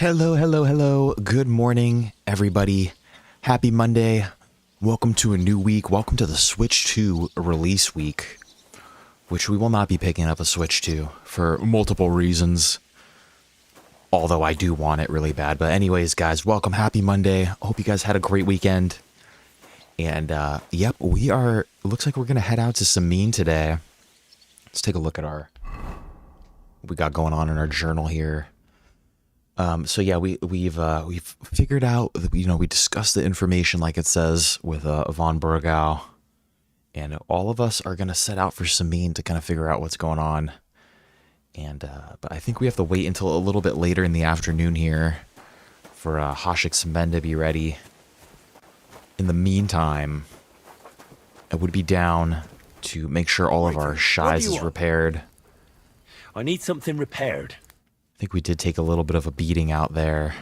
Hello, hello, hello. Good morning, everybody. Happy Monday. Welcome to a new week. Welcome to the Switch 2 release week, which we will not be picking up a Switch 2 for multiple reasons. Although I do want it really bad. But anyways, guys, welcome. Happy Monday. I hope you guys had a great weekend. And, yep, looks like we're going to head out to Semine today. Let's take a look at what we got going on in our journal here. So yeah, we've figured out, we discussed the information like it says with von Bergow, and all of us are gonna set out for Semine to kind of figure out what's going on. And but I think we have to wait until a little bit later in the afternoon here for Hashik's men to be ready. In the meantime, I would be down to make sure all of our shies is repaired. I need something repaired. I think we did take a little bit of a beating out there.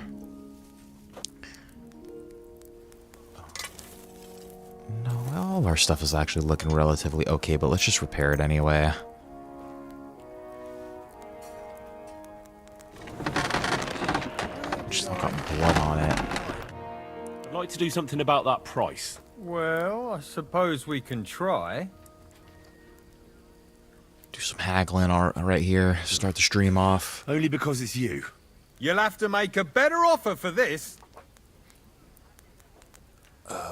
No, all of our stuff is actually looking relatively okay, but let's just repair it anyway. Just got blood on it. I'd like to do something about that price. Well, I suppose we can try. Do some haggling right here. Start the stream off. Only because it's you. You'll have to make a better offer for this.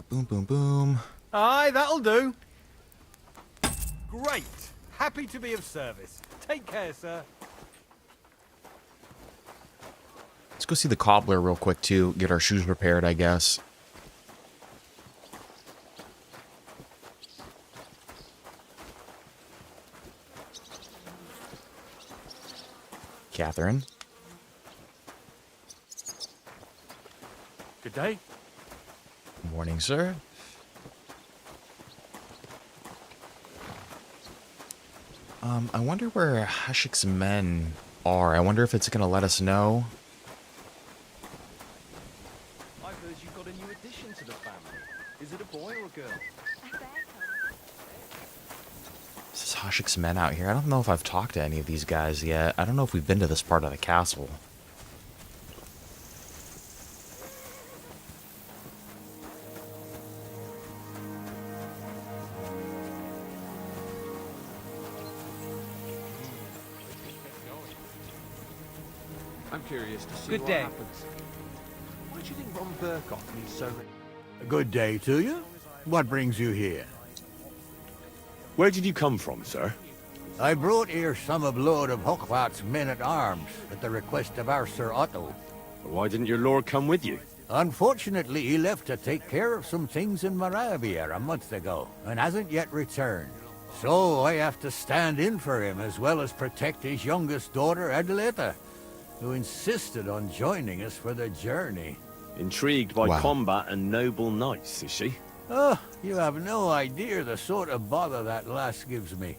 Boom, boom, boom. Aye, that'll do. Great. Happy to be of service. Take care, sir. Let's go see the cobbler real quick, too. Get our shoes repaired, I guess. Catherine. Good day. Morning, sir. I wonder where Hashik's men are. I wonder if it's going to let us know. I've heard you've got a new addition to the family. Is it a boy or a girl? This is Hashik's men out here. I don't know if I've talked to any of these guys yet. I don't know if we've been to this part of the castle. I'm curious to see Good what day. happens. Why do you think Von Bergow needs so many? A good day to you. What brings you here? Where did you come from, sir? I brought here some of Lord of Hochwart's men-at-arms at the request of our Sir Otto. Why didn't your lord come with you? Unfortunately, he left to take care of some things in Moravia a month ago, and hasn't yet returned. So I have to stand in for him, as well as protect his youngest daughter, Adelita, who insisted on joining us for the journey. Intrigued by Wow. combat and noble knights, is she? Oh, you have no idea the sort of bother that lass gives me.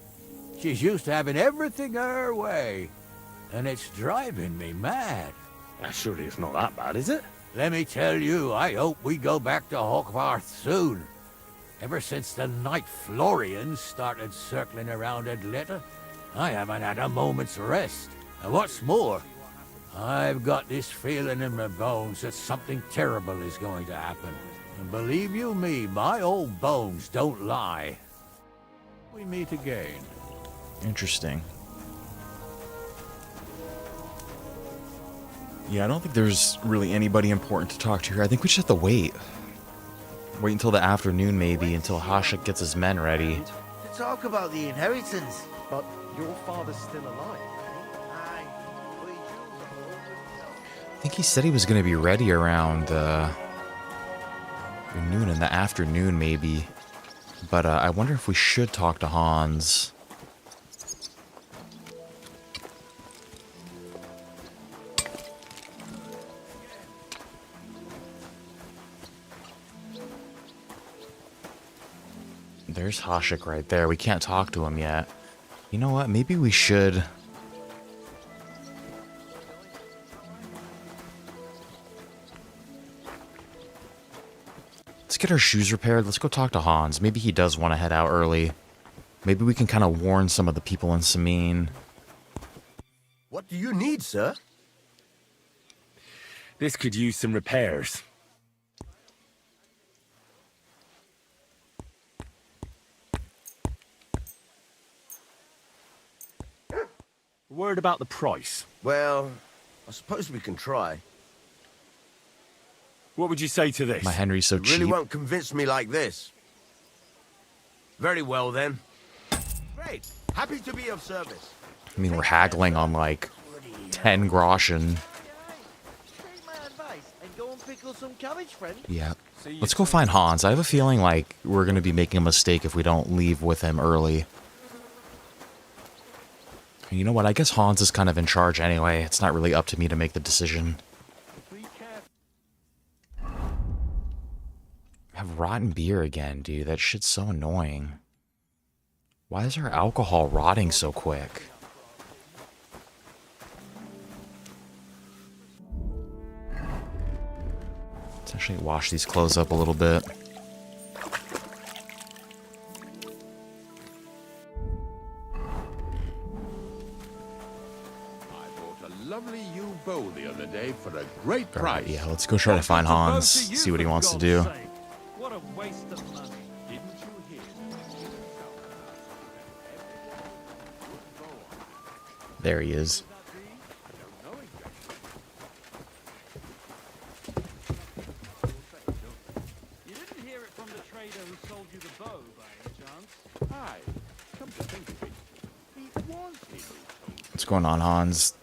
She's used to having everything her way, and it's driving me mad. Surely it's not that bad, is it? Let me tell you, I hope we go back to Hochwart soon. Ever since the Knight Florian started circling around Adelita, I haven't had a moment's rest. And what's more, I've got this feeling in my bones that something terrible is going to happen. And believe you me, my old bones don't lie. We meet again. Interesting. Yeah, I don't think there's really anybody important to talk to here. I think we just have to wait. Wait until the afternoon, maybe, until Hashik gets his men ready. To talk about the inheritance. But your father's still alive. Aye. I think he said he was going to be ready around noon, in the afternoon, maybe. But I wonder if we should talk to Hans. There's Hashik right there. We can't talk to him yet. You know what? Maybe we should. Let's get our shoes repaired. Let's go talk to Hans. Maybe he does want to head out early. Maybe we can kind of warn some of the people in Semine. What do you need, sir? This could use some repairs. Word about the price. Well, I suppose we can try. What would you say to this? My Henry's so You really cheap. won't convince me like this. Very well, then. Great. Happy to be of service. I mean, we're haggling on like 10 groschen. Take my advice and go and pickle some cabbage, friend. Yeah. Let's go find Hans. I have a feeling like we're going to be making a mistake if we don't leave with him early. And you know what? I guess Hans is kind of in charge anyway. It's not really up to me to make the decision. I have rotten beer again, dude. That shit's so annoying. Why is our alcohol rotting so quick? Let's actually wash these clothes up a little bit. Lovely new bow the other day for a great price. Yeah, let's go try to find Hans, see what he wants to do. What a waste of money. Didn't you hear? There he is. You didn't hear it from the trader who sold you the bow by any chance? Aye, come to think of it, he was he who told What's going on, Hans?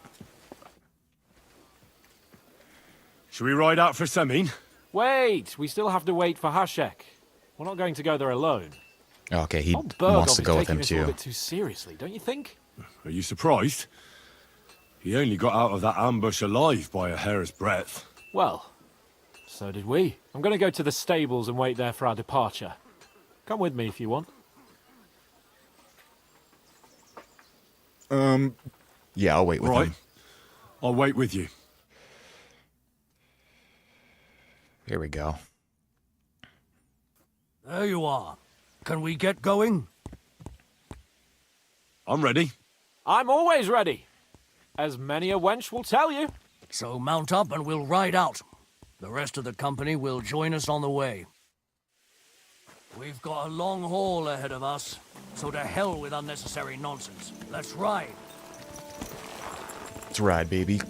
Should we ride out for Semine? Wait, we still have to wait for Hashek. We're not going to go there alone. Okay, he Old wants Bergow to is go with taking him this a little too. bit too seriously, don't you think? Are you surprised? He only got out of that ambush alive by a hair's breadth. Well, so did we. I'm going to go to the stables and wait there for our departure. Come with me if you want. Yeah, I'll wait with Right. him. I'll wait with you. Here we go. There you are. Can we get going? I'm ready. I'm always ready. As many a wench will tell you. So mount up and we'll ride out. The rest of the company will join us on the way. We've got a long haul ahead of us, so to hell with unnecessary nonsense. Let's ride. Let's ride, baby.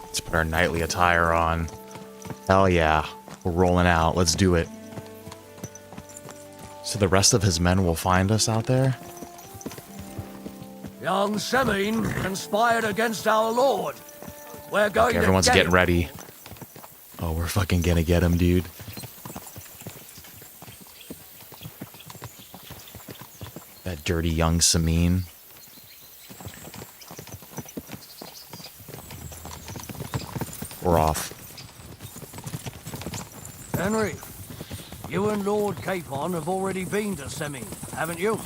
Let's put our knightly attire on. Hell yeah. We're rolling out. Let's do it. So the rest of his men will find us out there? Young Semine conspired against our lord. We're going Okay, everyone's to get getting him. ready. Oh, we're fucking gonna get him, dude. That dirty young Semine. We're off. Henry, you and Lord Capon have already been to Semine, haven't you?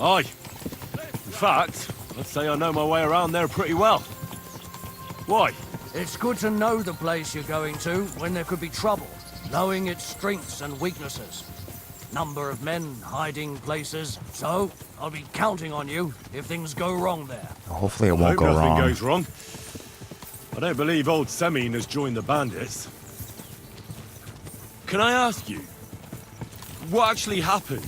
Aye. In fact, I'd say I know my way around there pretty well. Why? It's good to know the place you're going to when there could be trouble, knowing its strengths and weaknesses. Number of men, hiding places. So, I'll be counting on you if things go wrong there. Hopefully it I won't hope go nothing wrong. goes wrong. I don't believe old Semine has joined the bandits. Can I ask you, what actually happened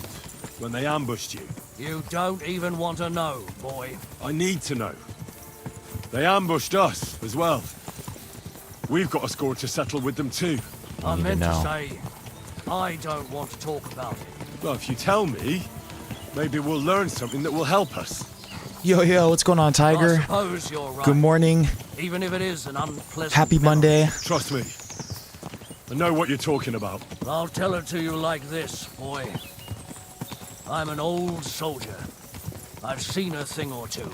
when they ambushed you? You don't even want to know, boy. I need to know. They ambushed us as well. We've got a score to settle with them too. I need to meant to know. say, I don't want to talk about it. Well, if you tell me, maybe we'll learn something that will help us. Yo, what's going on, I Tiger? suppose you're right. Good morning. Even if it is an unpleasant Happy memory. Monday. Trust me. I know what you're talking about. I'll tell it to you like this, boy. I'm an old soldier. I've seen a thing or two.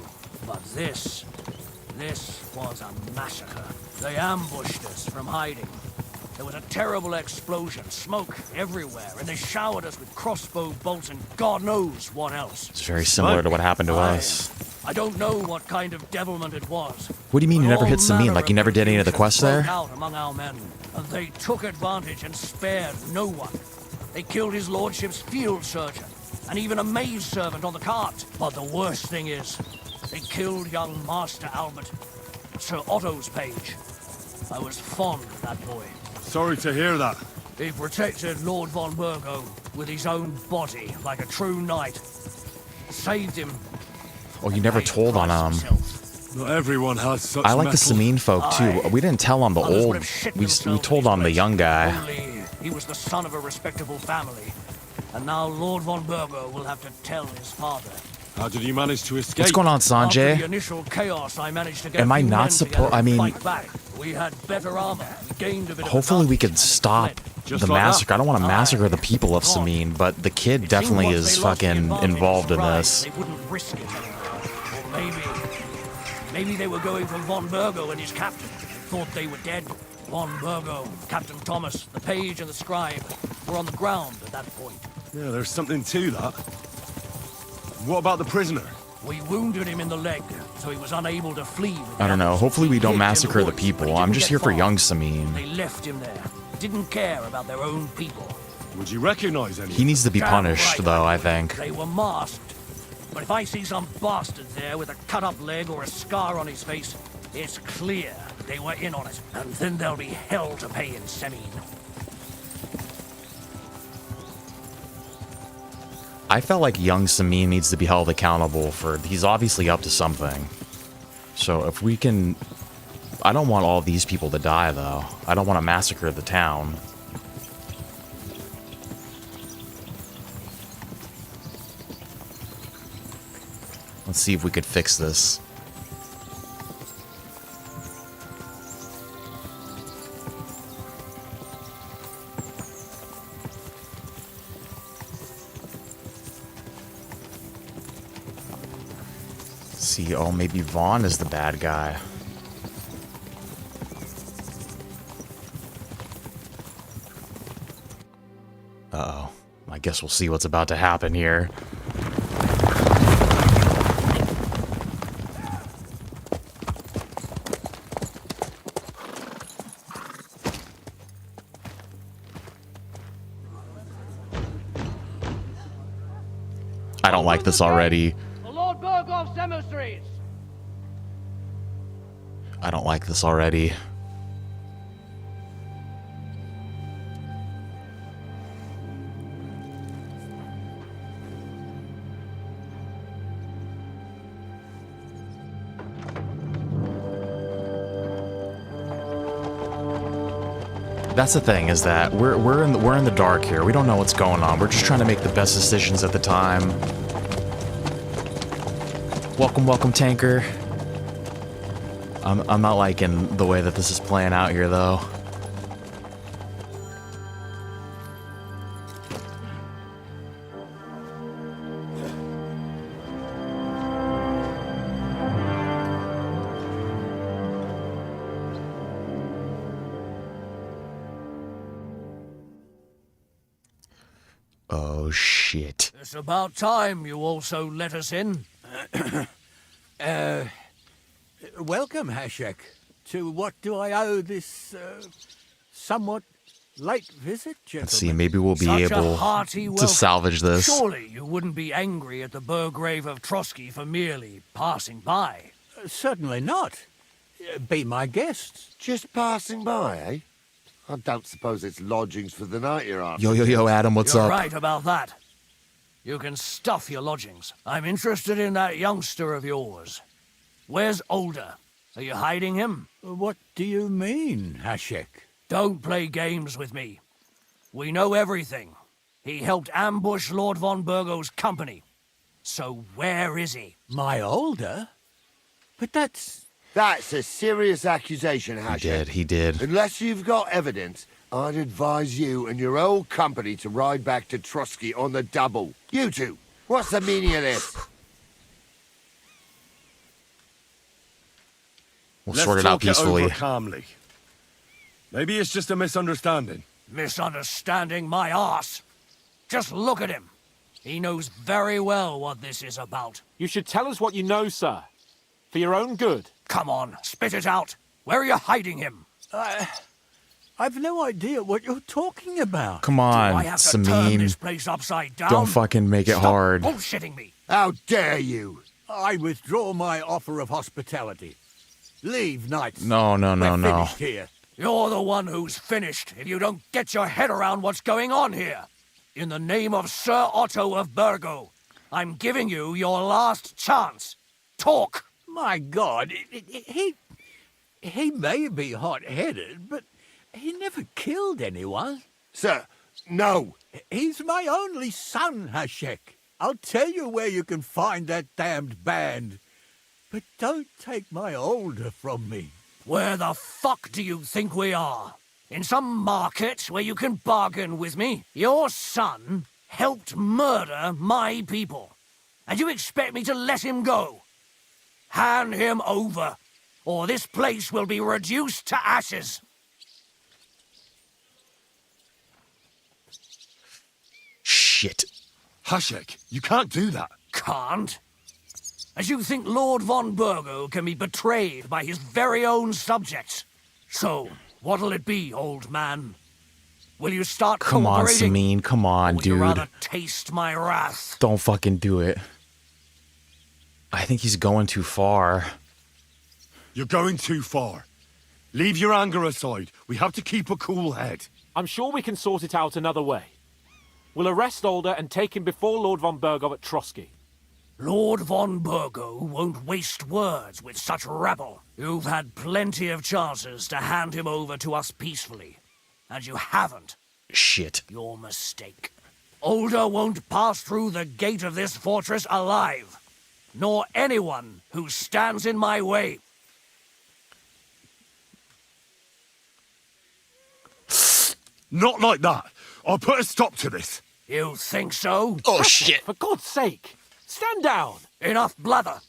But this was a massacre. They ambushed us from hiding. There was a terrible explosion, smoke everywhere, and they showered us with crossbow bolts and God knows what else. It's very similar to what happened to us. I don't know what kind of devilment it was. What do you mean you but never hit all Semine? manner Like you of never did any of the confusion quests there? broke out among our men, and they took advantage and spared no one. They killed his lordship's field surgeon, and even a maidservant on the cart. But the worst thing is, they killed young Master Albert, Sir Otto's page. I was fond of that boy. Sorry to hear that. He protected Lord von Bergow with his own body like a true knight. Saved him. Oh, you never told on Not everyone has such I like the mettle. Semine folk too. We didn't tell on the Others old. would have shit We themselves told in on the his young guy. Only he was the son of a respectable family. And now Lord von Bergow will have to tell his father. How did you manage to escape? What's going on, After the Sanjay? initial chaos, I managed to get Am a I few not men supposed? together I to mean, fight back. We had better armor. We gained a bit of hopefully we advantage could and stop fled. Just the like that? massacre. I don't want to Aye. massacre the people of Gone. Semine, but the kid It definitely seemed once is they lost the fucking advantage involved in stride, this. They wouldn't risk it anymore. Or maybe they were going for von Bergow and his captain. They thought they were dead. Von Bergow, Captain Thomas, the page and the scribe were on the ground at that point. Yeah, there's something to that. What about the prisoner? We wounded him in the leg, so he was unable to flee. with the I don't know. others. Hopefully we He don't hit in massacre the woods, but people. he I'm didn't just get here for far. young Semine. They left him there. Didn't care about their own people. Would you recognize any? He needs to be Damn punished, right though, I would. think. They were masked. But if I see some bastard there with a cut-up leg or a scar on his face, it's clear they were in on it. And then there'll be hell to pay in Semine. I felt like young Semine needs to be held accountable for... He's obviously up to something. So if we can... I don't want all these people to die, though. I don't want to massacre the town. Let's see if we could fix this. See, oh, maybe Vaughn is the bad guy. Uh-oh. I guess we'll see what's about to happen here. I don't like this already. The Lord Bergow's emissaries! I don't like this already. That's the thing, is that we're in the dark here. We don't know what's going on. We're just trying to make the best decisions at the time. Welcome, tanker. I'm not liking the way that this is playing out here, though. Oh, shit. It's about time you also let us in. Welcome, Hashek. To what do I owe this, somewhat late visit, gentlemen? Let's see, maybe we'll be Such a able hearty to welcome. salvage this. Surely you wouldn't be angry at the Burgrave of Trosky for merely passing by. Certainly not. Be my guests. Just passing by, eh? I don't suppose it's lodgings for the night you're after. Yo, Adam, what's You're up? right about that. You can stuff your lodgings. I'm interested in that youngster of yours. Where's Older? Are you hiding him? What do you mean, Hashek? Don't play games with me. We know everything. He helped ambush Lord von Bergow's company. So where is he? My older? But that's... That's a serious accusation, Hashek. He did. Unless you've got evidence, I'd advise you and your old company to ride back to Trosky on the double. You two, what's the meaning of this? We'll Let's sort it out talk peacefully. over calmly. Maybe it's just a misunderstanding. Misunderstanding my arse. Just look at him. He knows very well what this is about. You should tell us what you know, sir. For your own good. Come on, spit it out. Where are you hiding him? I've no idea what you're talking about. Come Do I on, have to turn Semine. this place upside down? Don't fucking make it Stop hard. bullshitting me. How dare you? I withdraw my offer of hospitality. Leave, knights. No. We're finished here. You're the one who's finished if you don't get your head around what's going on here. In the name of Sir Otto of Bergow, I'm giving you your last chance. Talk! My God, he may be hot-headed, but he never killed anyone. Sir, no. He's my only son, Hashek. I'll tell you where you can find that damned band. But don't take my older from me. Where the fuck do you think we are? In some market where you can bargain with me? Your son helped murder my people. And you expect me to let him go? Hand him over, or this place will be reduced to ashes. Shit. Hashek, you can't do that. Can't? As you think Lord von Bergow can be betrayed by his very own subjects. So, what'll it be, old man? Will you start Come on, cooperating? Semine. Come on, Or would you dude. rather taste my wrath? Don't fucking do it. I think he's going too far. You're going too far. Leave your anger aside. We have to keep a cool head. I'm sure we can sort it out another way. We'll arrest Older and take him before Lord von Bergow at Trosky. Lord von Bergow won't waste words with such rabble. You've had plenty of chances to hand him over to us peacefully. And you haven't. Shit. Your mistake. Older won't pass through the gate of this fortress alive. Nor anyone who stands in my way. Not like that. I'll put a stop to this. You think so? Oh, shit. For God's sake, stand down. Enough blather.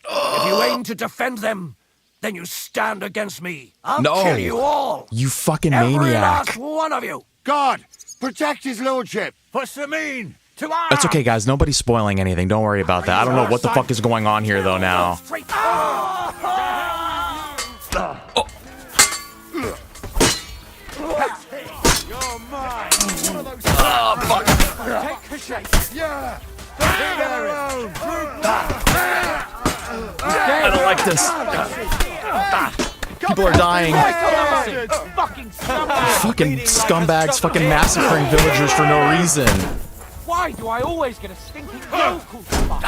If you aim to defend them, then you stand against me. I'll No. kill you all. You fucking Every maniac. last one of you. God, protect his lordship. For Semine, to arms! That's okay, guys. Nobody's spoiling anything. Don't worry about that. I don't know what the fuck is going on here, though, now. Straight I don't like this. People are dying. Fucking scumbags fucking massacring villagers for no reason. Why do I always get a stinking local fuck?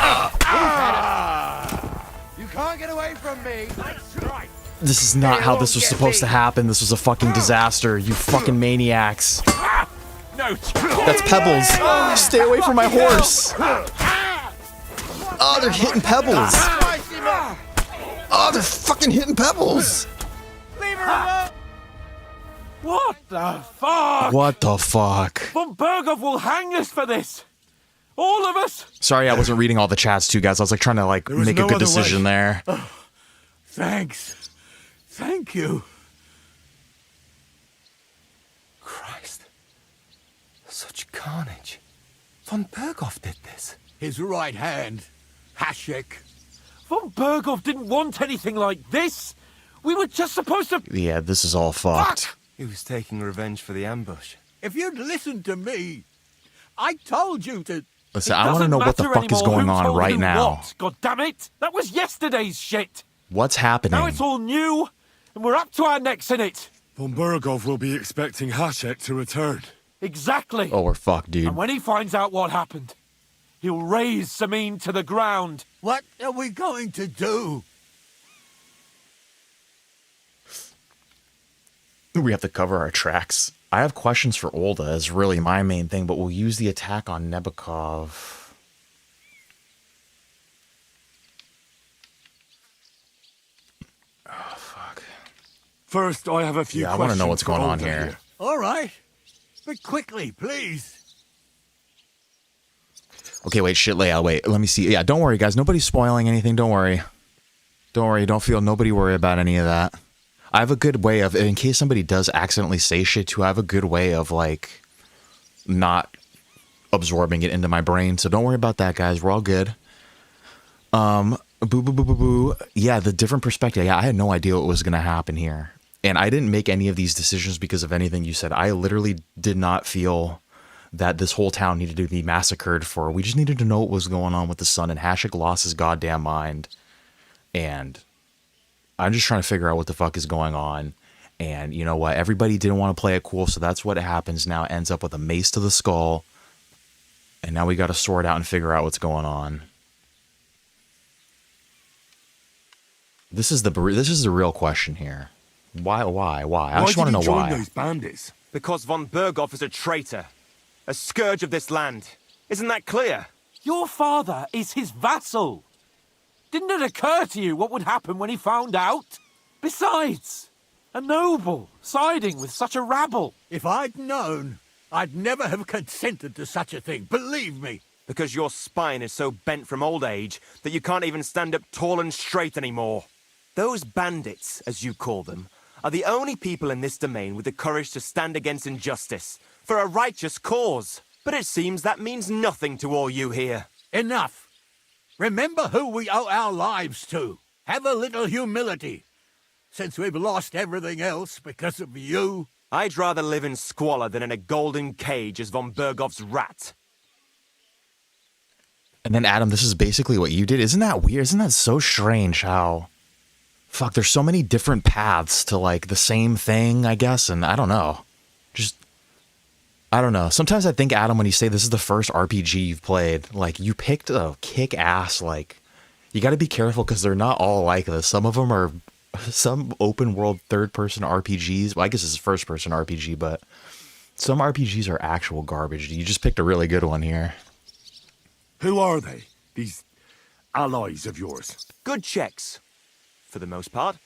You can't get away from me. This is not how this was supposed to happen. This was a fucking disaster. You fucking maniacs. No, That's Pebbles. Stay away from my horse. Oh, they're hitting Pebbles. Oh, they're fucking hitting Pebbles. what the fuck? What the fuck? Von Bergow will hang us for this. All of us. Sorry, I wasn't reading all the chats too, guys. I was like trying to like was make a no good other decision way. there. Thanks. Thank you. Christ. Such carnage. Von Bergow did this. His right hand, Hashek. Von Bergow didn't want anything like this. We were just supposed to. Yeah, this is all fucked. He was taking revenge for the ambush. If you'd listened to me, I told you to. Listen, I want to know what the fuck is going on right now. God damn it! That was yesterday's shit. What's happening? Now it's all new, and we're up to our necks in it. Von Bergow will be expecting Hashek to return. Exactly. Oh, we're fucked, dude. And when he finds out what happened, he'll raise Semine to the ground. What are we going to do? We have to cover our tracks. I have questions for Olda is really my main thing, but we'll use the attack on Nebakov. Oh, fuck. First, I have a few Yeah, I questions. wanna know what's for going on Olga here. All right. But quickly, please. Okay, wait, shit layout, wait. Let me see. Yeah, don't worry, guys. Nobody's spoiling anything. Don't worry. Don't worry. Don't feel nobody worry about any of that. I have a good way of, in case somebody does accidentally say shit too, I have a good way of, like, not absorbing it into my brain. So don't worry about that, guys. We're all good. Boo, boo, boo, boo, boo. Yeah, the different perspective. Yeah, I had no idea what was going to happen here. And I didn't make any of these decisions because of anything you said. I literally did not feel that this whole town needed to be massacred for. We just needed to know what was going on with the son, and Hashik lost his goddamn mind. And I'm just trying to figure out what the fuck is going on. And you know what? Everybody didn't want to play it cool, so that's what happens now. It ends up with a mace to the skull. And now we got to sort out and figure out what's going on. This is the real question here. Why? I just want to know why. Those bandits? Because von Bergow is a traitor. A scourge of this land. Isn't that clear? Your father is his vassal. Didn't it occur to you what would happen when he found out? Besides, a noble siding with such a rabble. If I'd known, I'd never have consented to such a thing, believe me. Because your spine is so bent from old age that you can't even stand up tall and straight anymore. Those bandits, as you call them, are the only people in this domain with the courage to stand against injustice for a righteous cause. But it seems that means nothing to all you here. Enough. Remember who we owe our lives to. Have a little humility. Since we've lost everything else because of you. I'd rather live in squalor than in a golden cage as von Bergov's rat. And then, Adam, this is basically what you did. Isn't that weird? Isn't that so strange how... Fuck, there's so many different paths to, like, the same thing, I guess, and I don't know. I don't know. Sometimes I think, Adam, when you say this is the first RPG you've played, like, you picked a kick-ass, like... You gotta be careful, because they're not all like this. Some of them are... Some open-world third-person RPGs... Well, I guess it's a first-person RPG, but... Some RPGs are actual garbage. You just picked a really good one here. Who are they? These allies of yours? Good checks. For the most part.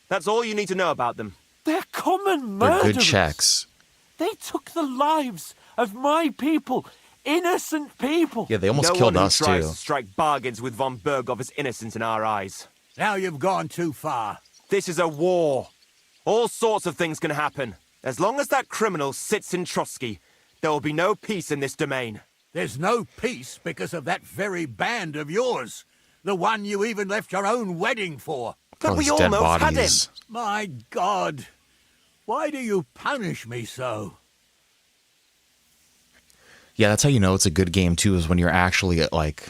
That's all you need to know about them. They're common They're murderers. good checks. They took the lives of my people. Innocent people. Yeah, they almost killed us, No one who tries too. to strike bargains with von Bergow is innocent in our eyes. Now you've gone too far. This is a war. All sorts of things can happen. As long as that criminal sits in Trosky, there will be no peace in this domain. There's no peace because of that very band of yours. The one you even left your own wedding for. But we Those dead almost had him. bodies. My God. Why do you punish me so? Yeah, that's how you know it's a good game, too, is when you're actually, like,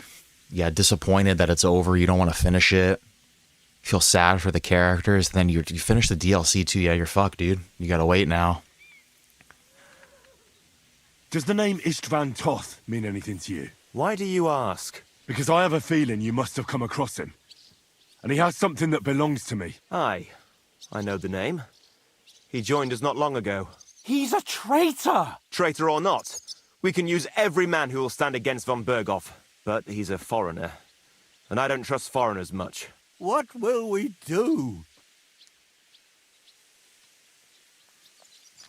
yeah, disappointed that it's over. You don't want to finish it. You feel sad for the characters. Then you finish the DLC, too. Yeah, you're fucked, dude. You gotta wait now. Does the name Istvan Toth mean anything to you? Why do you ask? Because I have a feeling you must have come across him. And he has something that belongs to me. Aye, I know the name. He joined us not long ago. He's a traitor. Traitor or not, we can use every man who will stand against von Bergow. But he's a foreigner, and I don't trust foreigners much. What will we do?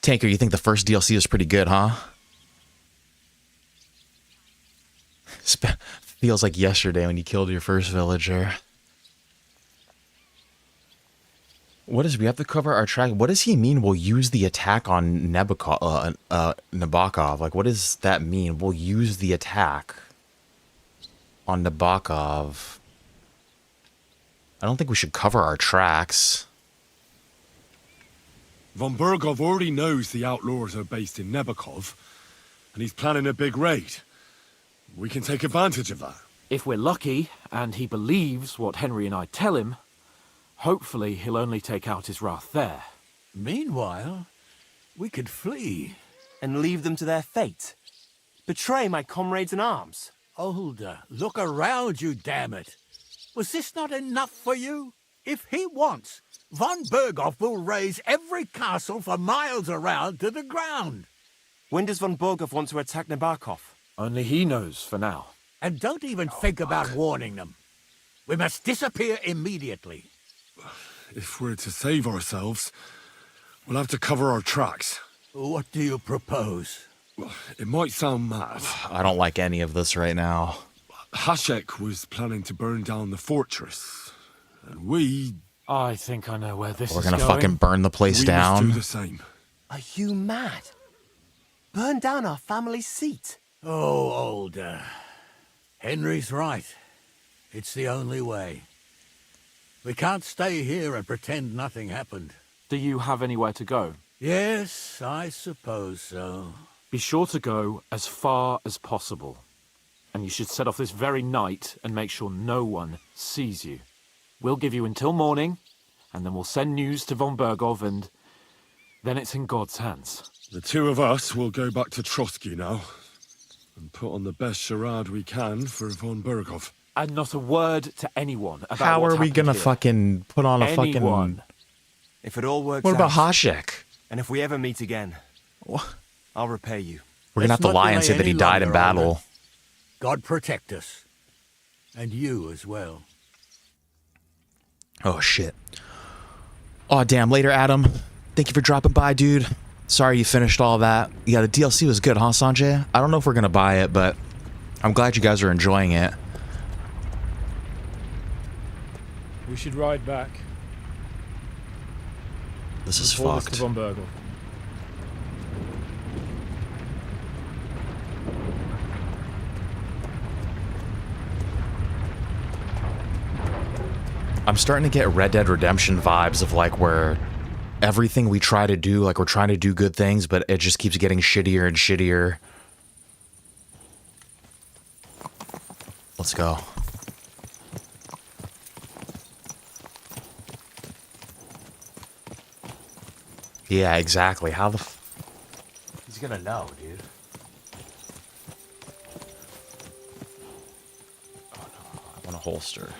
Tanker, you think the first DLC is pretty good, huh? Feels like yesterday when you killed your first villager. What is, we have to cover our track. What does he mean? We'll use the attack on Nebakov. Like, what does that mean? We'll use the attack on Nebakov. I don't think we should cover our tracks. Von Bergow already knows the outlaws are based in Nebakov, and he's planning a big raid. We can take advantage of that. If we're lucky, and he believes what Henry and I tell him, hopefully he'll only take out his wrath there. Meanwhile, we could flee. And leave them to their fate? Betray my comrades in arms? Older, look around you, damn it. Was this not enough for you? If he wants, von Bergow will raise every castle for miles around to the ground. When does von Bergow want to attack Nebakov? Only he knows for now. And don't even think about warning them. We must disappear immediately. If we're to save ourselves, we'll have to cover our tracks. What do you propose? It might sound mad. I don't like any of this right now. Hashek was planning to burn down the fortress, and we... I think I know where this We're is gonna going. fucking burn the place we down. must do the same. Are you mad? Burn down our family seat? Oh, Older. Henry's right. It's the only way. We can't stay here and pretend nothing happened. Do you have anywhere to go? Yes, I suppose so. Be sure to go as far as possible. And you should set off this very night and make sure no one sees you. We'll give you until morning, and then we'll send news to von Bergow, and then it's in God's hands. The two of us will go back to Trosky now and put on the best charade we can for von Bergow. And not a word to anyone about How what's are we happened gonna here. fucking put on a Anyone. fucking... If it all works What about out, Hasek? and if we ever meet again, I'll repay you. We're gonna have to Let's not lie and say delay that he any died in longer, battle. Owen. God protect us. And you as well. Oh, shit. Oh, damn. Later, Adam. Thank you for dropping by, dude. Sorry you finished all that. Yeah, the DLC was good, huh, Sanjay? I don't know if we're gonna buy it, but I'm glad you guys are enjoying it. We should ride back. This is Report this fucked. to von Bergow. I'm starting to get Red Dead Redemption vibes of like where everything we try to do, like we're trying to do good things, but it just keeps getting shittier and shittier. Let's go. Yeah, exactly. How the He's gonna know, dude. I want a holster.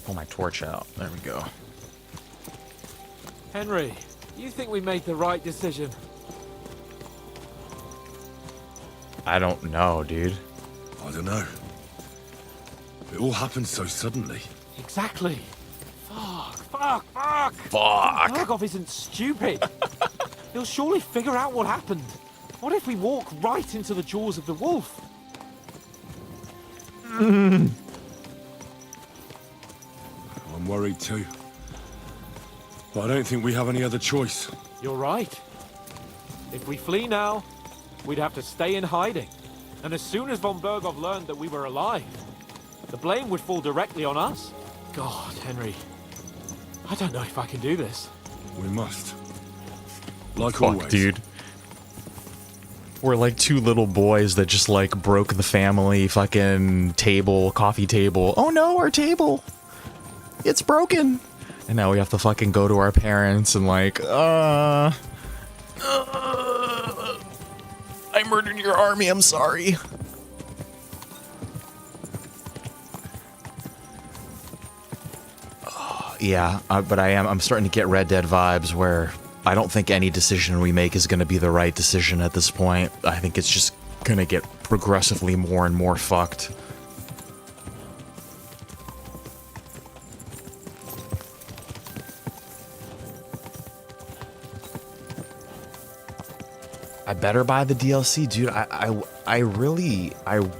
Pull my torch out. There we go. Henry, you think we made the right decision? I don't know, dude. I don't know. It all happened so suddenly. Exactly. Fuck. Fuck. Bergow isn't stupid. He'll surely figure out what happened. What if we walk right into the jaws of the wolf? I'm worried too. But I don't think we have any other choice. You're right. If we flee now, we'd have to stay in hiding. And as soon as von Bergow learned that we were alive, the blame would fall directly on us. God, Henry. I don't know if I can do this. We must. Like Fuck, always. dude. We're like two little boys that just like broke the family fucking table, coffee table. Oh no, our table. It's broken. And now we have to fucking go to our parents and like, I murdered your army, I'm sorry. Yeah, but I'm starting to get Red Dead vibes where I don't think any decision we make is going to be the right decision at this point. I think it's just going to get progressively more and more fucked. I better buy the DLC, dude. I really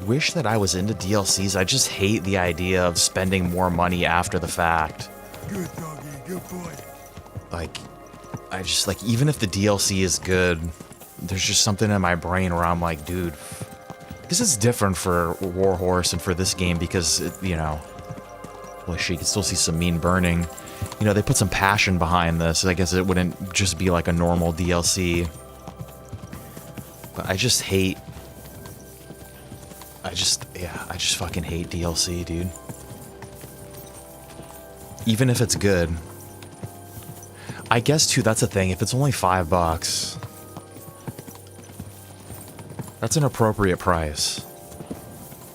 wish that I was into DLCs. I just hate the idea of spending more money after the fact. Good doggy, good boy. Like, I just, like, even if the DLC is good, there's just something in my brain where I'm like, dude, this is different for Warhorse and for this game because, it, you know, well, you can still see Semine burning. You know, they put some passion behind this. I guess it wouldn't just be like a normal DLC. But I just hate... I just fucking hate DLC, dude. Even if it's good. I guess, too, that's the thing. If it's only $5, that's an appropriate price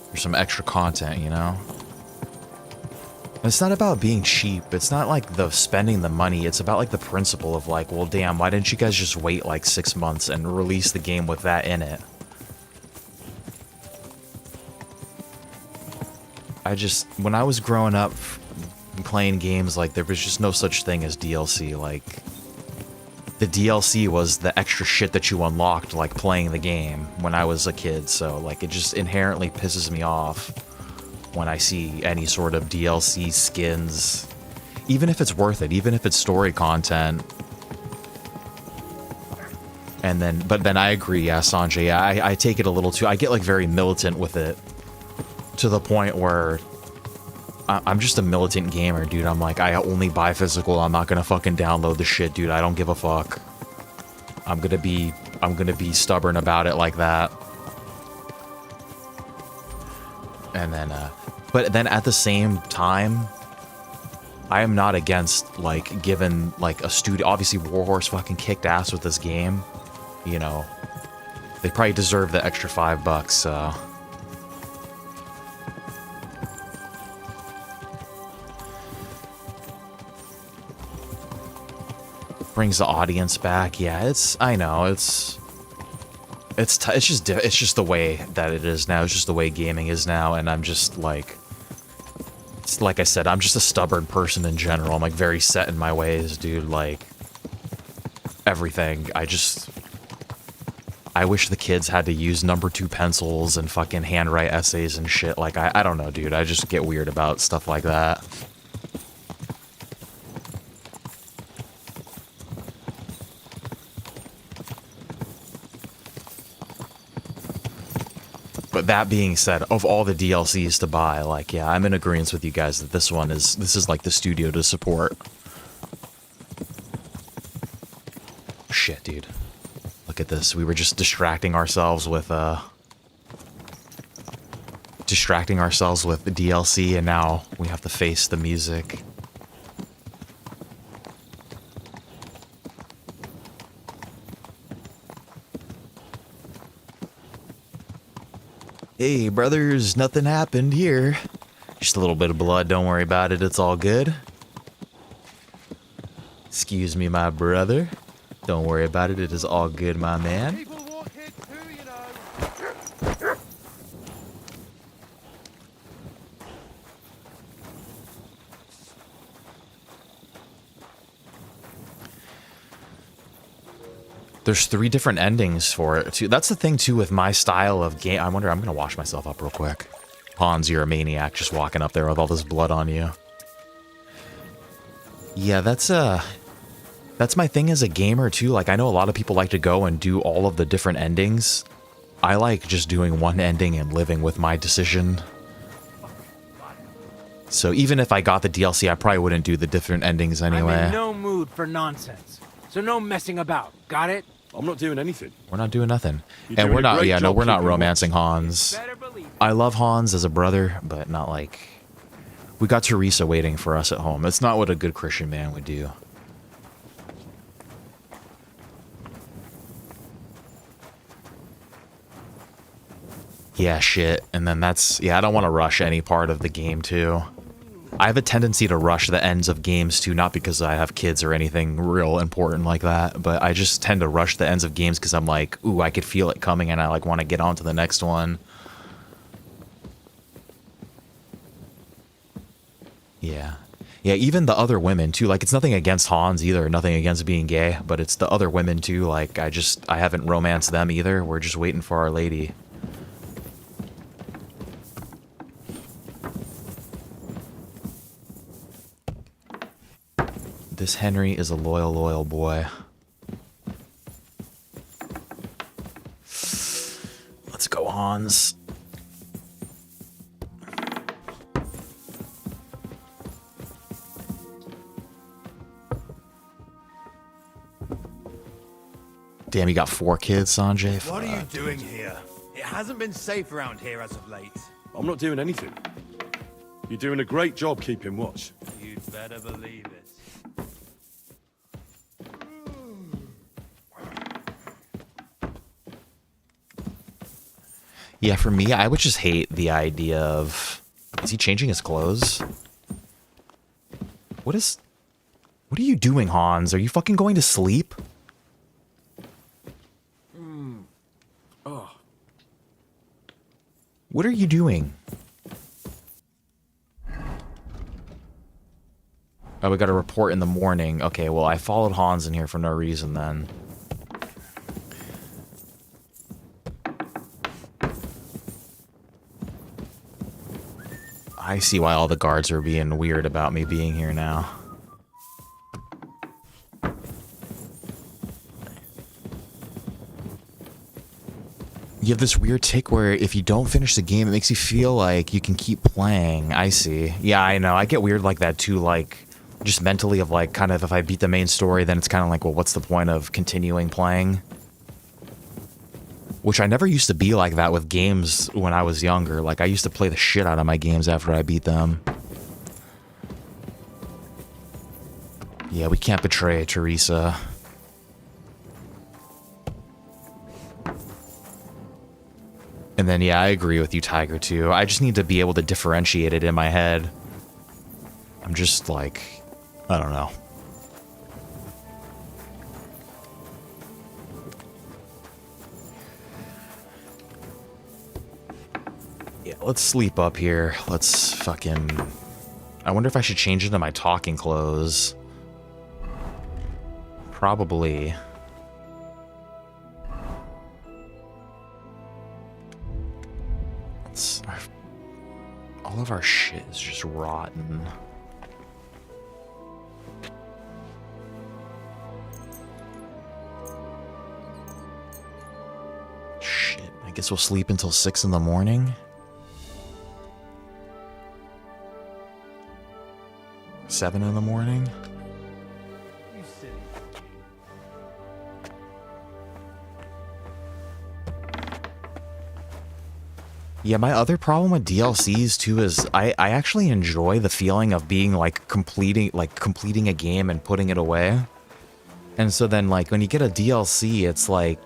for some extra content, you know? And it's not about being cheap. It's not like the spending the money. It's about like the principle of like, well, damn, why didn't you guys just wait like 6 months and release the game with that in it? When I was growing up playing games, like there was just no such thing as DLC. Like the DLC was the extra shit that you unlocked like playing the game when I was a kid. So like it just inherently pisses me off when I see any sort of DLC skins, even if it's worth it, even if it's story content. And then, but then I agree, yeah, Sanjay, yeah, I take it a little too, I get like very militant with it to the point where I'm just a militant gamer, dude. I'm like, I only buy physical. I'm not gonna fucking download the shit, dude. I don't give a fuck. I'm gonna be stubborn about it like that. And then, but then at the same time, I am not against, like, giving, like, a studio... Obviously, Warhorse fucking kicked ass with this game. You know, they probably deserve the extra $5, so... Brings the audience back. Yeah, I know, it's just the way that it is now. It's just the way gaming is now, and I'm just, like... Like I said, I'm just a stubborn person in general. I'm, like, very set in my ways, dude. Like, everything. I wish the kids had to use number 2 pencils and fucking handwrite essays and shit. Like, I don't know, dude. I just get weird about stuff like that. But that being said, of all the DLCs to buy, like, yeah, I'm in agreement with you guys that this is like the studio to support. Shit, dude. Look at this. We were just distracting ourselves with the DLC, and now we have to face the music. Hey, brothers, nothing happened here. Just a little bit of blood, don't worry about it, it's all good. Excuse me, my brother. Don't worry about it, it is all good, my man. There's 3 different endings for it, too. That's the thing, too, with my style of game. I wonder, I'm gonna wash myself up real quick. Hans, you're a maniac, just walking up there with all this blood on you. Yeah, that's my thing as a gamer, too. Like, I know a lot of people like to go and do all of the different endings. I like just doing one ending and living with my decision. So even if I got the DLC, I probably wouldn't do the different endings anyway. I'm in no mood for nonsense. So no messing about. Got it? I'm not doing anything. We're not doing nothing. You're And doing we're a not, great yeah, no, job we're not keeping romancing Hans. I love Hans as a brother, but not like... We got Teresa waiting for us at home. That's not what a good Christian man would do. Yeah, shit. And then that's... Yeah, I don't want to rush any part of the game, too. I have a tendency to rush the ends of games, too, not because I have kids or anything real important like that, but I just tend to rush the ends of games because I'm like, ooh, I could feel it coming and I, like, want to get on to the next one. Yeah. Yeah, even the other women, too. Like, it's nothing against Hans either, nothing against being gay, but it's the other women, too. Like, I haven't romanced them either. We're just waiting for Our Lady. This Henry is a loyal, loyal boy. Let's go, Hans. Damn, you got 4 kids, Sanjay? What are you doing here? It hasn't been safe around here as of late. I'm not doing anything. You're doing a great job keeping watch. You'd better believe it. Yeah, for me, I would just hate the idea of... Is he changing his clothes? What are you doing, Hans? Are you fucking going to sleep? Oh. What are you doing? Oh, we got a report in the morning. Okay, well, I followed Hans in here for no reason then. I see why all the guards are being weird about me being here now. You have this weird tick where if you don't finish the game, it makes you feel like you can keep playing. I see. Yeah, I know. I get weird like that too, like, just mentally of like, kind of if I beat the main story, then it's kind of like, well, what's the point of continuing playing? Which I never used to be like that with games when I was younger. Like, I used to play the shit out of my games after I beat them. Yeah, we can't betray Teresa. And then, yeah, I agree with you, Tiger, too. I just need to be able to differentiate it in my head. I'm just, like, I don't know. Yeah, let's sleep up here. Let's fucking... I wonder if I should change into my talking clothes. Probably. All of our shit is just rotten. Shit, I guess we'll sleep until 6 in the morning? 7 in the morning? You silly. Yeah, my other problem with DLCs too is I actually enjoy the feeling of being like completing a game and putting it away. And so then like when you get a DLC, it's like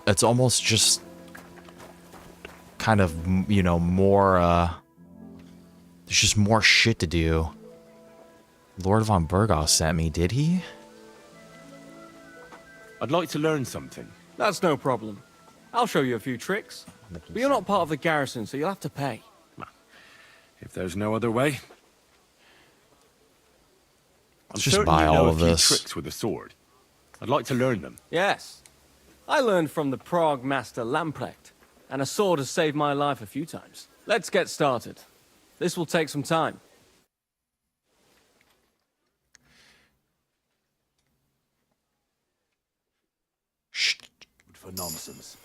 it's almost just kind of, you know, more there's just more shit to do. Lord von Bergow sent me, did he? I'd like to learn something. That's no problem. I'll show you a few tricks. But you're not part of the garrison, so you'll have to pay. If there's no other way. Let's just buy all of this. Tricks with a sword. I'd like to learn them. Yes. I learned from the Prague master Lamprecht, and a sword has saved my life a few times. Let's get started. This will take some time. Shh. For nonsense.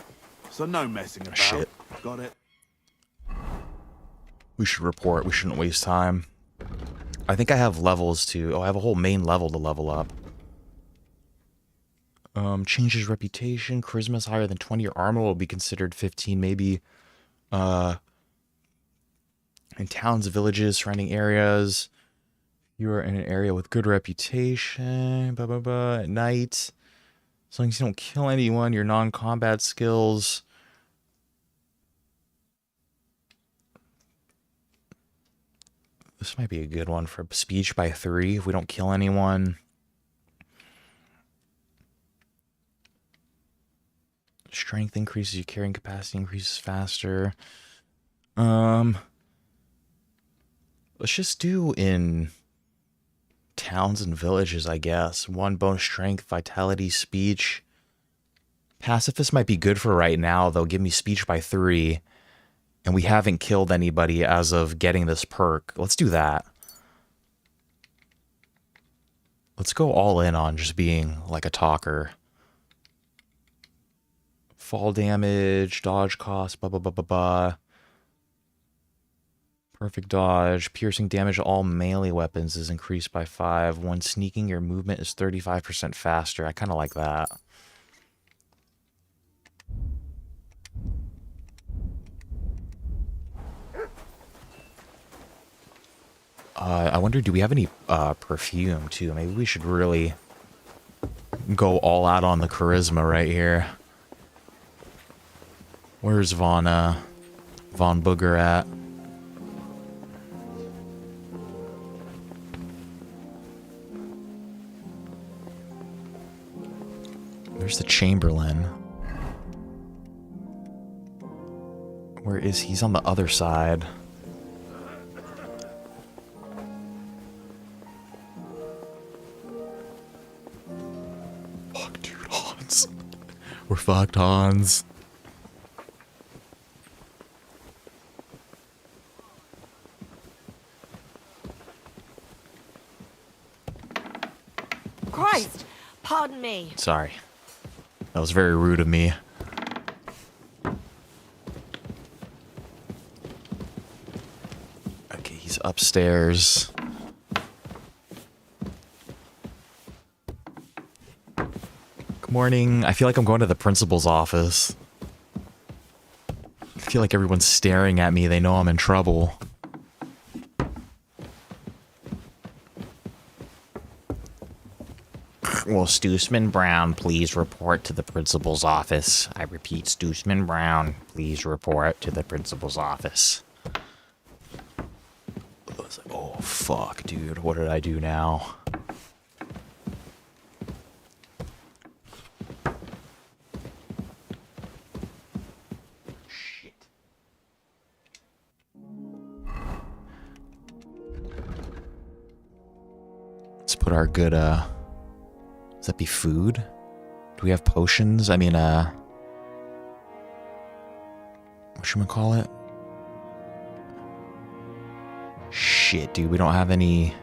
So no messing about. Shit. Got it. We should report. We shouldn't waste time. I think I have levels to... Oh, I have a whole main level to level up. Changes reputation. Charisma is higher than 20. Your armor will be considered 15, maybe. In towns, villages, surrounding areas. You are in an area with good reputation. Blah, blah, blah. At night. As long as you don't kill anyone, your non-combat skills... This might be a good one for speech by 3 if we don't kill anyone. Strength increases, your carrying capacity increases faster. Let's just do in towns and villages, I guess. 1 bonus strength, vitality, speech. Pacifist might be good for right now, though. Give me speech by 3. And we haven't killed anybody as of getting this perk. Let's do that. Let's go all in on just being like a talker. Fall damage, dodge cost, blah, blah, blah, blah, blah. Perfect dodge. Piercing damage to all melee weapons is increased by 5. When sneaking, your movement is 35% faster. I kind of like that. I wonder, do we have any perfume, too? Maybe we should really go all out on the charisma right here. Where's Von Booger at? There's the Chamberlain. Where is he? He's on the other side. Fuck, dude, Hans. We're fucked, Hans. Christ! Pardon me. Sorry. That was very rude of me. He's upstairs. Good morning. I feel like I'm going to the principal's office. I feel like everyone's staring at me. They know I'm in trouble. Will Stoosman Brown please report to the principal's office? I repeat, Stoosman Brown, please report to the principal's office. I was like, oh, fuck, dude. What did I do now? Shit. Let's put our good, does that be food? Do we have potions? I mean, whatchamacallit? Shit, dude, we don't have any...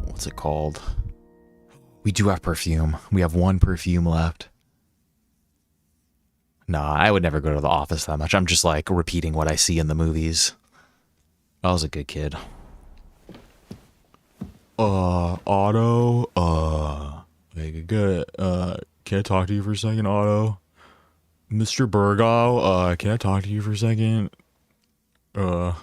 What's it called? We do have perfume. We have 1 perfume left. Nah, I would never go to the office that much. I'm just, like, repeating what I see in the movies. I was a good kid. Otto, good. Can I talk to you for a second, Otto? Mr. Bergow, can I talk to you for a second? We're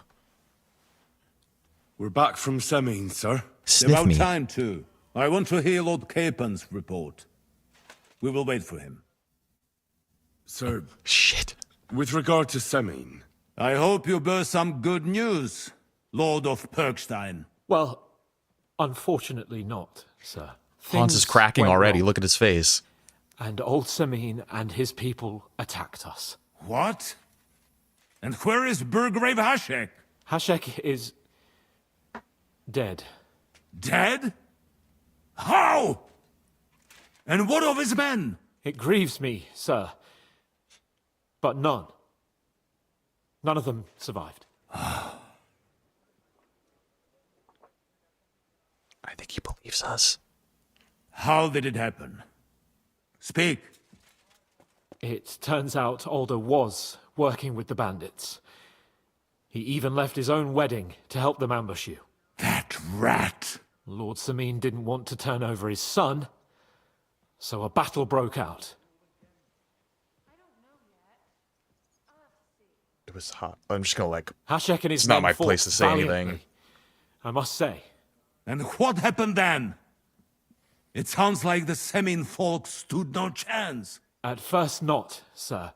back from Semine, sir. About time, too. I want to hear Lord Capen's report. We will wait for him. So... Shit. With regard to Semine... I hope you bear some good news, Lord of Perkstein. Well, unfortunately not, sir. Hans is cracking already. Look at his face. And old Semine and his people attacked us. What? And where is Burgrave Hashek? Hashek is... dead. Dead? How? And what of his men? It grieves me, sir. But none. None of them survived. I think he believes us. How did it happen? Speak. It turns out Alder was working with the bandits. He even left his own wedding to help them ambush you. That rat! Lord Semine didn't want to turn over his son, so a battle broke out. It was hot. I'm just gonna Hashek and his it's men not my fought place to say valiantly, anything. I must say. And what happened then? It sounds like the Semine folk stood no chance. At first not, sir.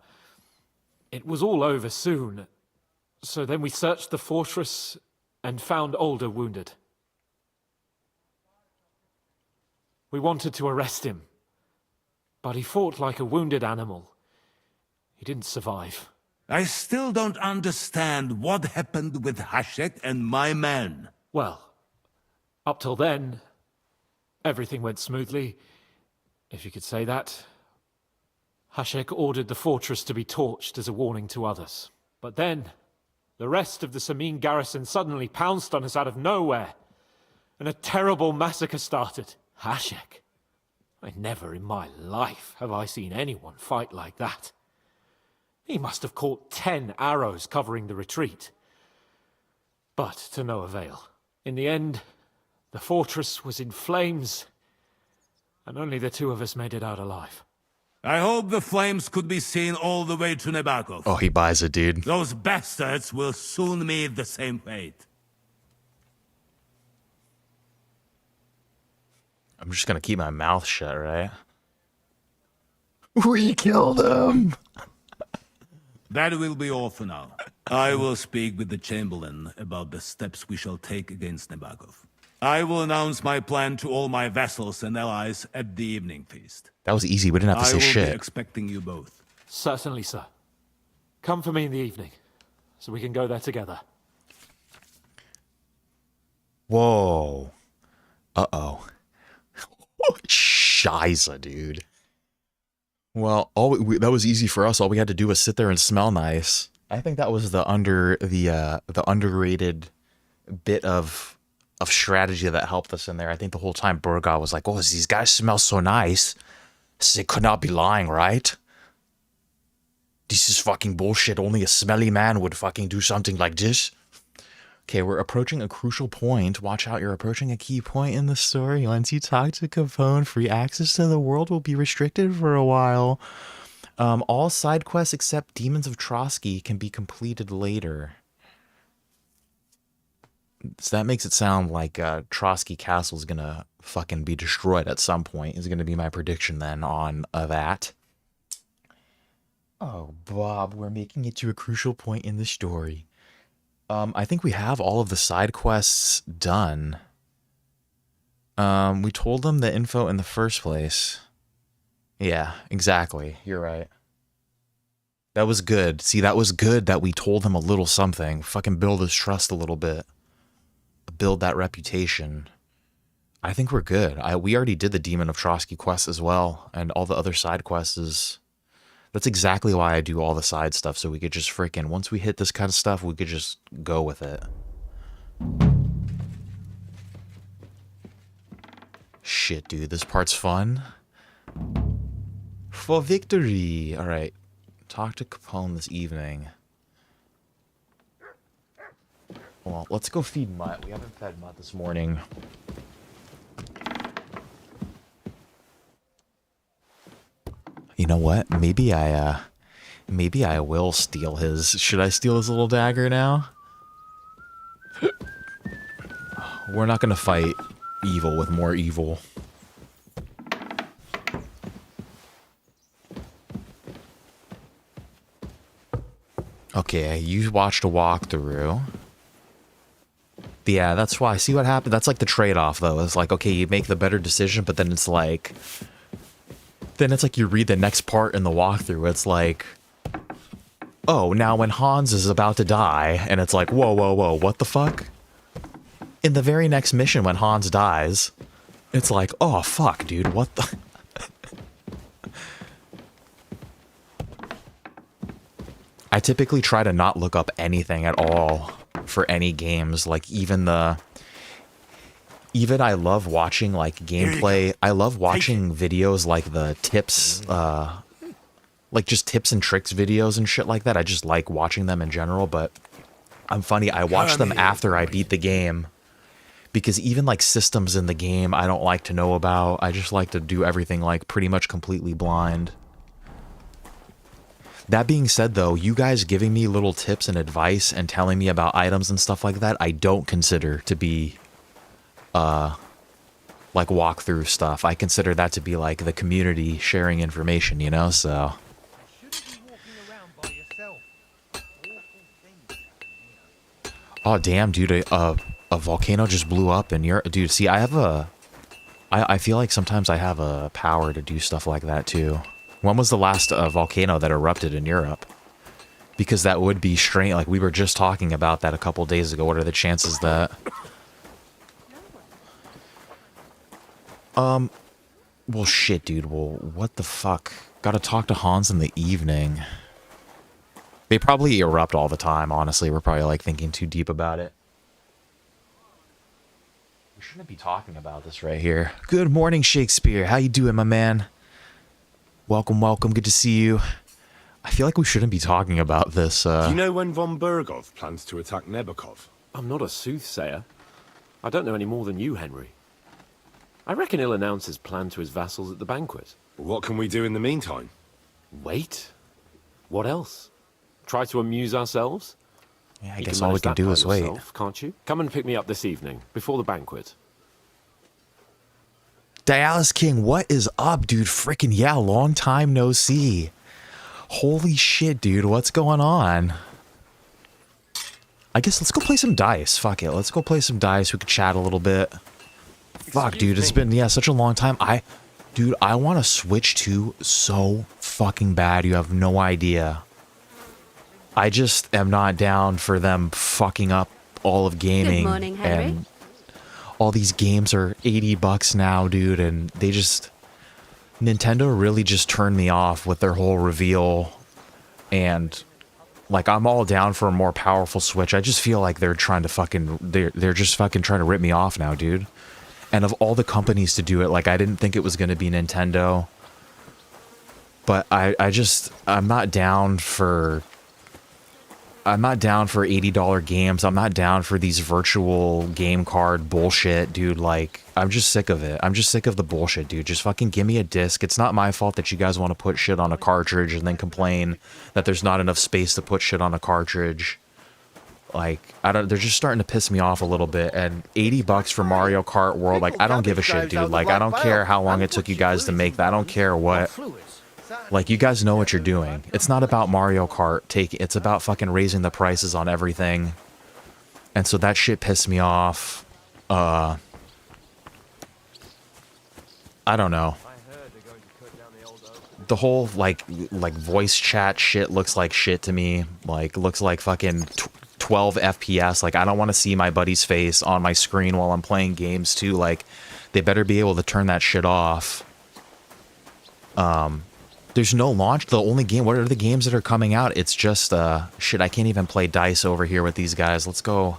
It was all over soon. So then we searched the fortress and found Alder wounded. We wanted to arrest him, but he fought like a wounded animal. He didn't survive. I still don't understand what happened with Hashek and my men. Well, up till then, everything went smoothly, if you could say that. Hashek ordered the fortress to be torched as a warning to others. But then, the rest of the Semine garrison suddenly pounced on us out of nowhere, and a terrible massacre started. Hashek. Never in my life have I seen anyone fight like that. He must have caught 10 arrows covering the retreat. But to no avail. In the end, the fortress was in flames, and only the 2 of us made it out alive. I hope the flames could be seen all the way to Nebakov. Oh, he buys it, dude. Those bastards will soon meet the same fate. I'm just gonna keep my mouth shut, right? We killed him! That will be all for now. I will speak with the Chamberlain about the steps we shall take against Nebakov. I will announce my plan to all my vassals and allies at the evening feast. That was easy. We didn't have to say I will shit. be expecting you both. Certainly, sir. Come for me in the evening, so we can go there together. Whoa. Uh-oh. Shiza, dude. Well, that was easy for us. All we had to do was sit there and smell nice. I think that was the underrated bit of strategy that helped us in there. I think the whole time Bergow was like, "Oh, these guys smell so nice. They could not be lying, right?" This is fucking bullshit. Only a smelly man would fucking do something like this. Okay, we're approaching a crucial point. Watch out, you're approaching a key point in the story. Once you talk to Capone, free access to the world will be restricted for a while. All side quests except Demons of Trosky can be completed later. So that makes it sound like Trosky Castle is gonna fucking be destroyed at some point. Is gonna be my prediction then on that. Oh, Bob, we're making it to a crucial point in the story. I think we have all of the side quests done. We told them the info in the first place. Yeah, exactly. You're right. That was good. See, that was good that we told them a little something. Fucking build his trust a little bit. Build that reputation. I think we're good. We already did the Demon of Trosky quest as well, and all the other side quests is... That's exactly why I do all the side stuff, so we could just freaking... Once we hit this kind of stuff, we could just go with it. Shit, dude, this part's fun. For victory! Alright. Talk to Capone this evening. Well, let's go feed Mutt. We haven't fed Mutt this morning. You know what? Maybe I will steal his... Should I steal his little dagger now? We're not gonna fight evil with more evil. Okay, you watched a walkthrough. Yeah, that's why. See what happened? That's like the trade-off, though. It's like, okay, you make the better decision, but then it's like... Then it's like you read the next part in the walkthrough. It's like... Oh, now when Hans is about to die, and it's like, whoa, whoa, whoa, what the fuck? In the very next mission when Hans dies, it's like, oh, fuck, dude, what the... I typically try to not look up anything at all for any games, like even I love watching like gameplay. I love watching videos like the tips, like just tips and tricks videos and shit like that. I just like watching them in general, but I'm funny. I watch them after I beat the game because even like systems in the game I don't like to know about. I just like to do everything like pretty much completely blind. That being said, though, you guys giving me little tips and advice and telling me about items and stuff like that, I don't consider to be, like, walkthrough stuff. I consider that to be, like, the community sharing information, you know, so... Oh, damn, dude, a volcano just blew up in Europe. Dude, see, I have I feel like sometimes I have a power to do stuff like that, too. When was the last volcano that erupted in Europe? Because that would be strange. Like, we were just talking about that a couple days ago. What are the chances that... Well, shit, dude. Well, what the fuck? Gotta talk to Hans in the evening. They probably erupt all the time, honestly. We're probably, like, thinking too deep about it. We shouldn't be talking about this right here. Good morning, Shakespeare. How you doing, my man? Welcome, welcome. Good to see you. I feel like we shouldn't be talking about this. Do you know when von Bergow plans to attack Nebakov? I'm not a soothsayer. I don't know any more than you, Henry. I reckon he'll announce his plan to his vassals at the banquet. What can we do in the meantime? Wait. What else? Try to amuse ourselves? Yeah, I guess all we can do is wait. Can't you? Come and pick me up this evening, before the banquet. Dialis King, what is up, dude? Freaking yeah, long time no see. Holy shit, dude, what's going on? I guess let's go play some dice. Fuck it, let's go play some dice. We could chat a little bit. Fuck, dude, it's been, yeah, such a long time. Dude, I want to Switch 2 so fucking bad. You have no idea. I just am not down for them fucking up all of gaming. Good morning, Henry. And all these games are $80 now, dude, and they just... Nintendo really just turned me off with their whole reveal, and, like, I'm all down for a more powerful Switch. I just feel like they're trying to fucking... They're just fucking trying to rip me off now, dude. And of all the companies to do it, like, I didn't think it was going to be Nintendo. But I'm not down for $80 games. I'm not down for these virtual game card bullshit, dude. Like, I'm just sick of it. I'm just sick of the bullshit, dude. Just fucking give me a disc. It's not my fault that you guys want to put shit on a cartridge and then complain that there's not enough space to put shit on a cartridge. Like, they're just starting to piss me off a little bit. And $80 for Mario Kart World, like, I don't give a shit, dude. Like, I don't care how long it took you guys to make that. I don't care what. Like, you guys know what you're doing. It's not about Mario Kart it's about fucking raising the prices on everything. And so that shit pissed me off. I don't know. The whole, like voice chat shit looks like shit to me. Like, looks like fucking 12 FPS. Like, I don't want to see my buddy's face on my screen while I'm playing games, too. Like, they better be able to turn that shit off. There's no launch. The only game, what are the games that are coming out? It's just, shit, I can't even play dice over here with these guys. Let's go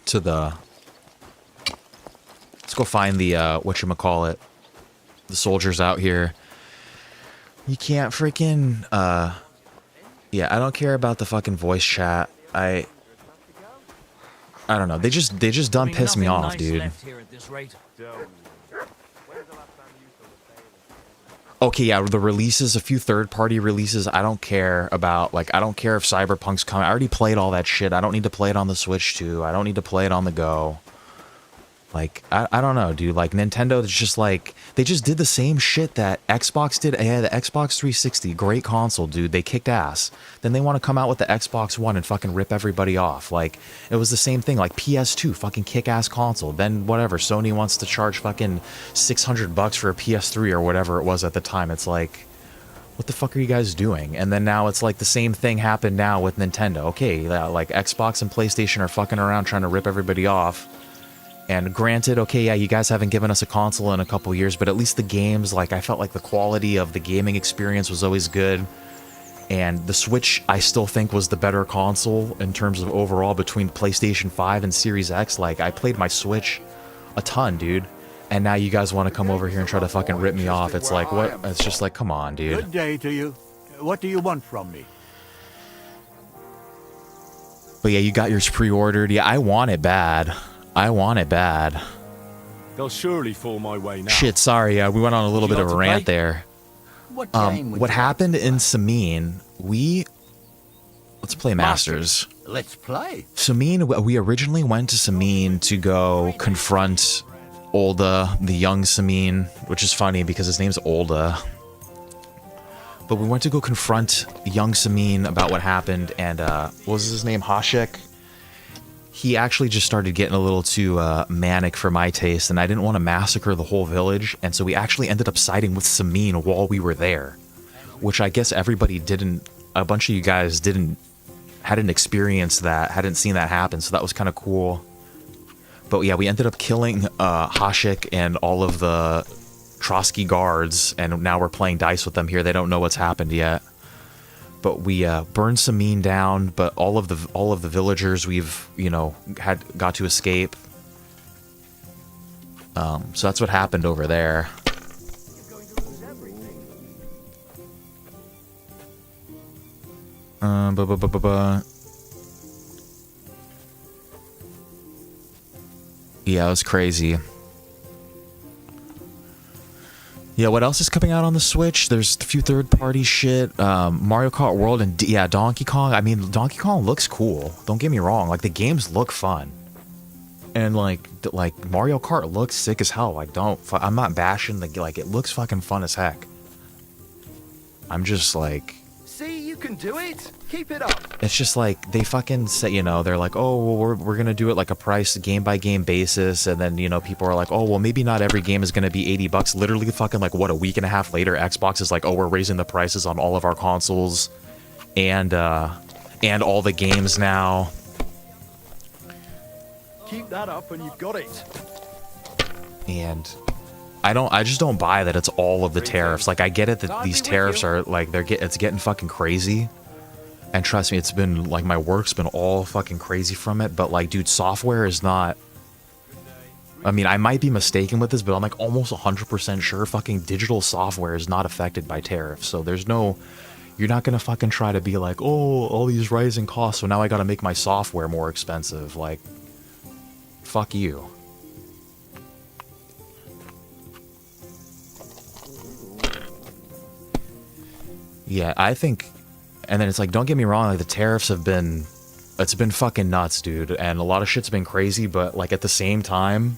to let's go find the, whatchamacallit, the soldiers out here. You can't freaking, yeah, I don't care about the fucking voice chat. I don't know. They just done piss me off, dude. Okay, yeah, the releases, a few third-party releases, I don't care about. Like, I don't care if Cyberpunk's coming. I already played all that shit. I don't need to play it on the Switch 2. I don't need to play it on the Go. Like, I don't know, dude. Like, Nintendo, it's just like, they just did the same shit that Xbox did. Yeah, the Xbox 360, great console, dude. They kicked ass. Then they want to come out with the Xbox One and fucking rip everybody off. Like, it was the same thing. Like, PS2, fucking kick-ass console. Then, whatever, Sony wants to charge fucking $600 for a PS3 or whatever it was at the time. It's like, what the fuck are you guys doing? And then now it's like the same thing happened now with Nintendo. Okay, like, Xbox and PlayStation are fucking around trying to rip everybody off. And granted, okay, yeah, you guys haven't given us a console in a couple years, but at least the games, like, I felt like the quality of the gaming experience was always good. And the Switch, I still think, was the better console in terms of overall between PlayStation 5 and Series X. Like, I played my Switch a ton, dude. And now you guys want to come over here and try to fucking rip me off. It's like, what? It's just like, come on, dude. Good day to you. What do you want from me? But yeah, you got yours pre-ordered. Yeah, I want it bad. I want it bad. They'll surely fall my way now. Shit, sorry, we went on a little bit of a rant there. What happened in Semine, let's play Masters. Let's play. Semine, we originally went to Semine to go confront Olda, the young Semine, which is funny because his name's Olda. But we went to go confront young Semine about what happened, and what was his name? Hashik? He actually just started getting a little too manic for my taste, and I didn't want to massacre the whole village, and so we actually ended up siding with Semine while we were there, which I guess everybody didn't, a bunch of you guys hadn't experienced that, hadn't seen that happen, so that was kind of cool. But yeah, we ended up killing Hashik and all of the Trosky guards, and now we're playing dice with them here. They don't know what's happened yet. But we burned Semine down, but all of the villagers we've, got to escape. So that's what happened over there. Yeah, it was crazy. Yeah, what else is coming out on the Switch? There's a few third-party shit. Mario Kart World and, yeah, Donkey Kong. I mean, Donkey Kong looks cool. Don't get me wrong. Like, the games look fun. And, like Mario Kart looks sick as hell. Like, I'm not bashing like, it looks fucking fun as heck. I'm just, like... See, you can do it. Keep it up. It's just like they fucking say, they're like, oh, well, we're gonna do it like a price game by game basis, and then people are like, oh, well, maybe not every game is gonna be $80. Literally, fucking like what, a week and a half later, Xbox is like, oh, we're raising the prices on all of our consoles, and all the games now. Keep that up, and you've got it. And I just don't buy that it's all of the tariffs. Like, I get it that these tariffs are like it's getting fucking crazy. And trust me, it's been like my work's been all fucking crazy from it, but like, dude, software is not I mean, I might be mistaken with this, but I'm like almost 100% sure fucking digital software is not affected by tariffs. So there's no, you're not gonna fucking try to be like, oh, all these rising costs, so now I gotta make my software more expensive. Like, fuck you. Yeah, I think, and then it's like, don't get me wrong, like the tariffs have been, it's been fucking nuts, dude, and a lot of shit's been crazy, but like at the same time,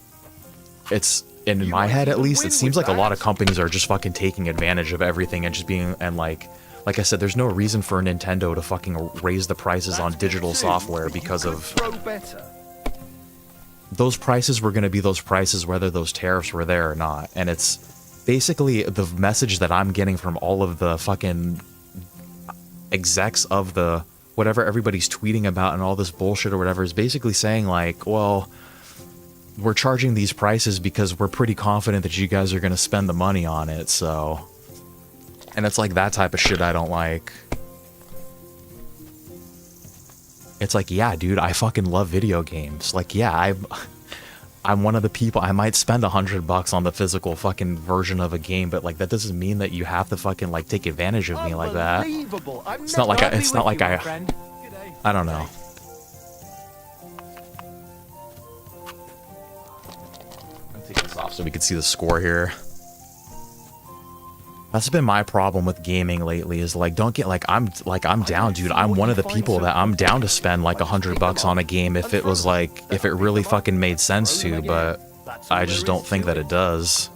it's, in my head at least, it seems like a lot of companies are just fucking taking advantage of everything and just being, and like I said, there's no reason for Nintendo to fucking raise the prices on digital software because of, those prices were going to be those prices whether those tariffs were there or not, and it's basically the message that I'm getting from all of the fucking execs of the whatever everybody's tweeting about and all this bullshit or whatever is basically saying like, well, we're charging these prices because we're pretty confident that you guys are going to spend the money on it, so. And it's like that type of shit I don't like. It's like, yeah, dude, I fucking love video games. Like, yeah, I'm one of the people, I might spend $100 on the physical fucking version of a game, but like that doesn't mean that you have to fucking like take advantage of me like that. It's not like I don't know. I'm taking this off so we can see the score here. That's been my problem with gaming lately is like, don't get like, I'm down, dude. I'm one of the people that I'm down to spend like $100 on a game if it was like, if it really fucking made sense to, but I just don't think that it does.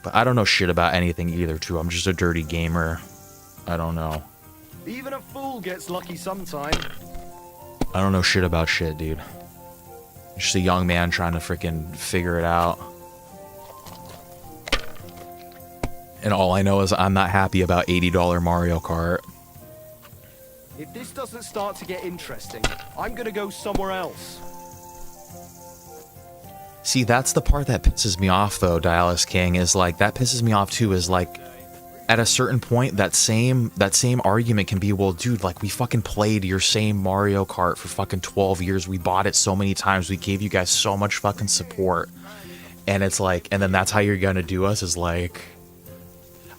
But I don't know shit about anything either, too. I'm just a dirty gamer. I don't know. Even a fool gets lucky sometime. I don't know shit about shit, dude. Just a young man trying to freaking figure it out. And all I know is I'm not happy about $80 Mario Kart. If this doesn't start to get interesting, I'm gonna go somewhere else. See, that's the part that pisses me off, though, Dialis King, is like, that pisses me off, too, is like, at a certain point, that same argument can be, well, dude, like, we fucking played your same Mario Kart for fucking 12 years. We bought it so many times. We gave you guys so much fucking support. And it's like, and then that's how you're gonna do us, is like,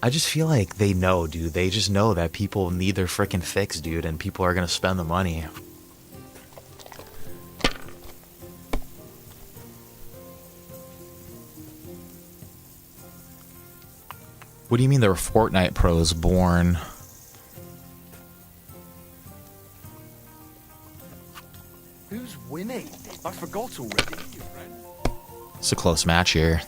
I just feel like they know, dude. They just know that people need their freaking fix, dude, and people are gonna spend the money. What do you mean there were Fortnite pros born? Who's winning? I forgot already. It's a close match here.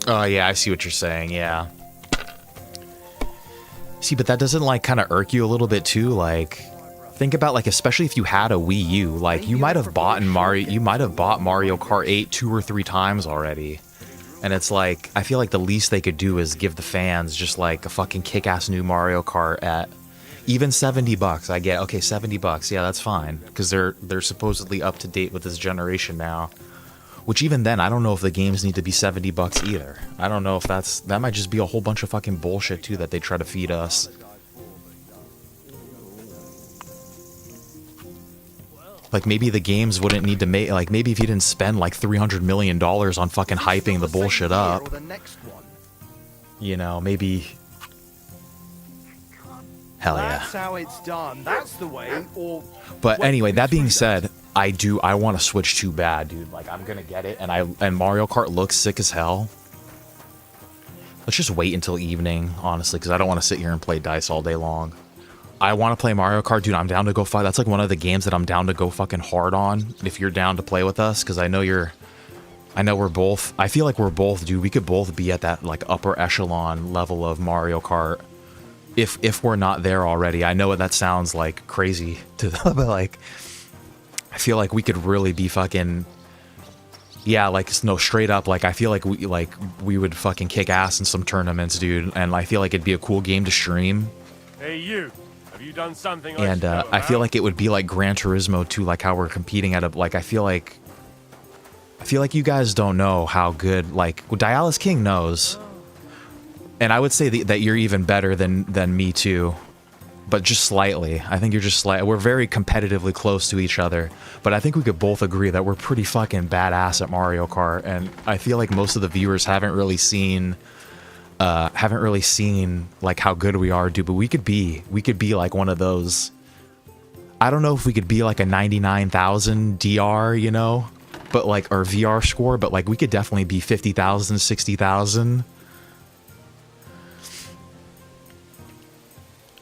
Oh, yeah, I see what you're saying, yeah. See, but that doesn't, like, kind of irk you a little bit, too? Like, think about, like, especially if you had a Wii U, like, you might have bought Mario Kart 8 2 or 3 times already. And it's like, I feel like the least they could do is give the fans just, like, a fucking kick-ass new Mario Kart at even $70. I get, okay, $70, yeah, that's fine. Because they're supposedly up to date with this generation now. Which even then, I don't know if the games need to be $70 either. I don't know if that might just be a whole bunch of fucking bullshit too that they try to feed us. Like maybe the games wouldn't need to make, like maybe if you didn't spend like $300 million on fucking hyping the bullshit up. You know, maybe. Hell yeah. That's how it's done. That's the way. Or. But anyway, that being said, I want to Switch 2 bad, dude. Like, I'm gonna get it, and Mario Kart looks sick as hell. Let's just wait until evening, honestly, because I don't want to sit here and play dice all day long. I want to play Mario Kart, dude. I'm down to go fight. That's like one of the games that I'm down to go fucking hard on. If you're down to play with us, because I know we're both. I feel like we're both, dude. We could both be at that like upper echelon level of Mario Kart. If we're not there already. I know that sounds like crazy to, but like. I feel like we could really be fucking Yeah, like no, straight up. Like I feel like we would fucking kick ass in some tournaments, dude. And I feel like it'd be a cool game to stream. Hey, you. Have you done something? And I feel like it would be like Gran Turismo too, like how we're competing at a like. I feel like you guys don't know how good like Dialis King knows, and I would say that you're even better than me too. But just slightly. I think you're just slightly. We're very competitively close to each other. But I think we could both agree that we're pretty fucking badass at Mario Kart. And I feel like most of the viewers haven't really seen like how good we are, dude. But we could be like one of those. I don't know if we could be like a 99,000 DR, you know, but like our VR score. But like we could definitely be 50,000, 60,000.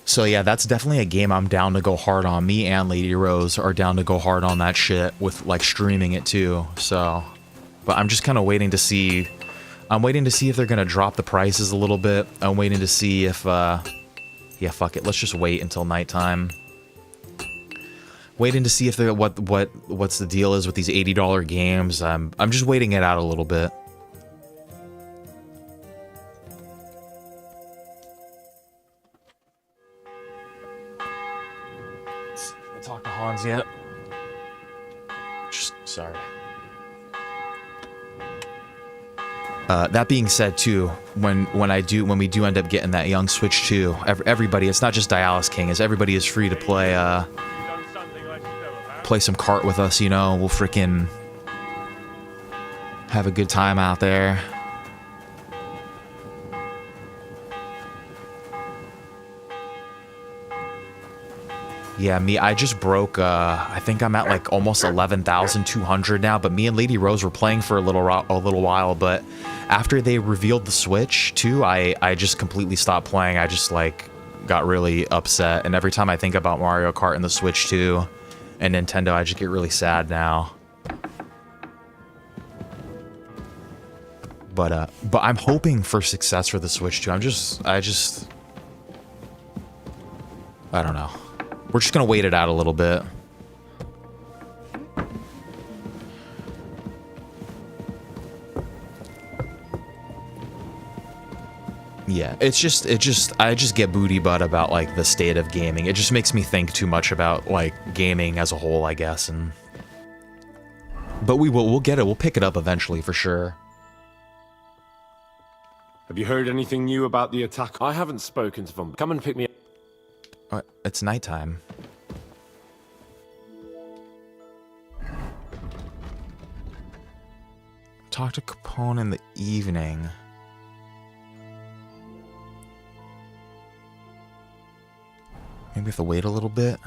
So yeah, that's definitely a game I'm down to go hard on. Me and Lady Rose are down to go hard on that shit with like streaming it too. So, but I'm just kind of waiting to see. I'm waiting to see if they're gonna drop the prices a little bit. I'm waiting to see if, yeah, fuck it. Let's just wait until nighttime. Waiting to see if they're what's the deal is with these $80 games. I'm just waiting it out a little bit. Talk to Hans yet? Just sorry. That being said, too, when we do end up getting that young Switch 2, everybody, it's not just Dialis King, is everybody is free to play play some kart with us. You know, we'll freaking have a good time out there. Yeah, I just broke, I think I'm at like almost 11,200 now, but me and Lady Rose were playing for a little while, but after they revealed the Switch too, I just completely stopped playing. I just like got really upset, and every time I think about Mario Kart and the Switch 2 and Nintendo, I just get really sad now. But I'm hoping for success for the Switch 2. I don't know. We're just gonna wait it out a little bit. Yeah, I just get booty butt about like the state of gaming. It just makes me think too much about like gaming as a whole, I guess. But we'll get it. We'll pick it up eventually for sure. Have you heard anything new about the attack? I haven't spoken to them. Come and pick me up. It's nighttime. Talk to Capone in the evening. Maybe we have to wait a little bit.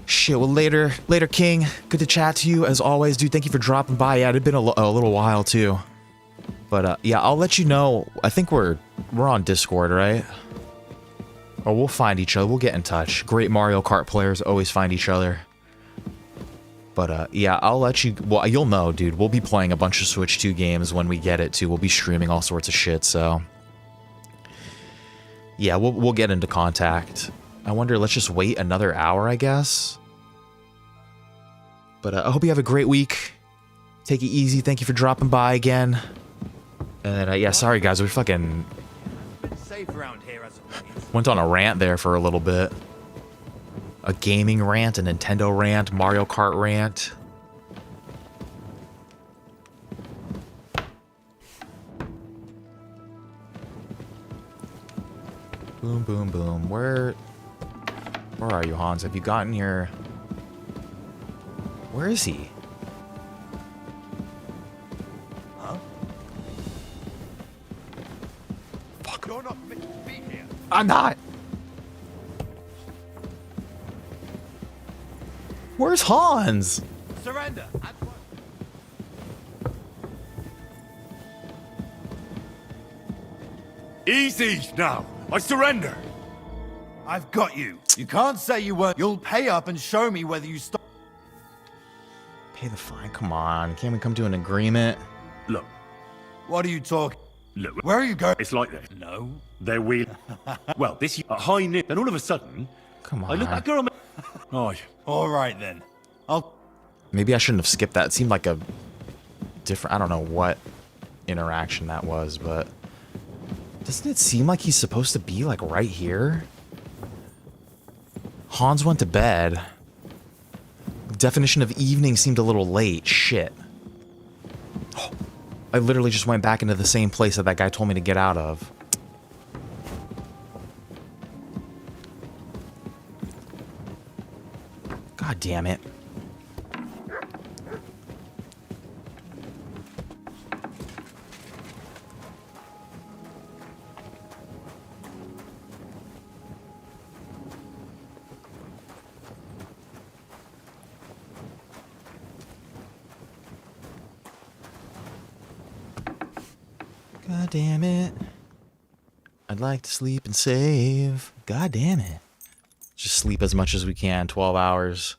Shit, well, later, King. Good to chat to you, as always, dude. Thank you for dropping by. Yeah, it had been a little while, too. But, yeah, I'll let you know. I think we're on Discord, right? Or we'll find each other. We'll get in touch. Great Mario Kart players always find each other. But, yeah, I'll let you... Well, you'll know, dude. We'll be playing a bunch of Switch 2 games when we get it, too. We'll be streaming all sorts of shit, so... Yeah, we'll get into contact. I wonder, let's just wait another hour, I guess? But, I hope you have a great week. Take it easy. Thank you for dropping by again. And, yeah, sorry, guys. We fucking... Safe around here as always. Went on a rant there for a little bit. A gaming rant, a Nintendo rant, Mario Kart rant. Boom, boom, boom. Where are you, Hans? Have you gotten here? Where is he? Huh? Fuck. You're not meant to be here. I'm not. Where's Hans? Surrender. Easy now. I surrender. I've got you. You can't say you weren't. You'll pay up and show me whether you stop. Pay the fine. Come on. Can't we come to an agreement? Look. What are you talking? Look. Where are you going? It's like this. No. They're weird. Well, this at high noon. Then all of a sudden, come on. I look at that girl. Oh. All right then. I'll. Maybe I shouldn't have skipped that. It seemed like a different... I don't know what interaction that was, but... Doesn't it seem like he's supposed to be, like, right here? Hans went to bed. Definition of evening seemed a little late. Shit. Oh, I literally just went back into the same place that guy told me to get out of. God damn it. God damn it. I'd like to sleep and save. God damn it. Just sleep as much as we can, 12 hours.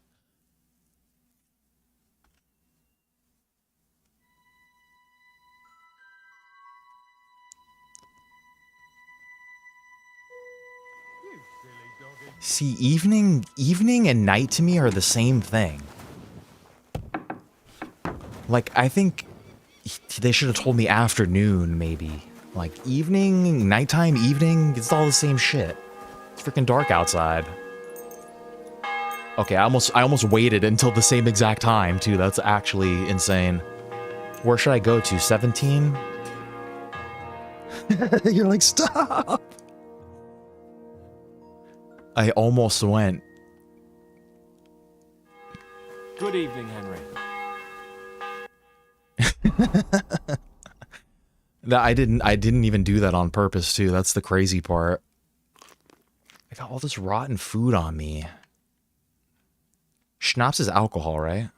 See, evening and night to me are the same thing. Like, I think they should have told me afternoon, maybe. Like, evening, nighttime, evening, it's all the same shit. It's freaking dark outside. Okay, I almost waited until the same exact time, too. That's actually insane. Where should I go to? 17? You're like, stop! I almost went. Good evening, Henry. No, I didn't even do that on purpose, too. That's the crazy part. I got all this rotten food on me. Schnapps is alcohol, right?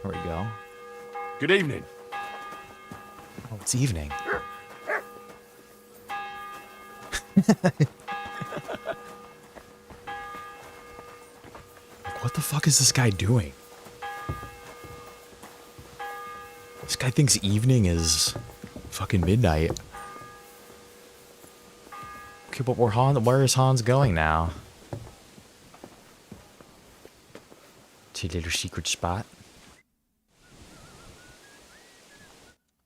There we go. Good evening. Oh, it's evening. Like, what the fuck is this guy doing? This guy thinks evening is fucking midnight. Okay, but where is Hans going now? To a little secret spot.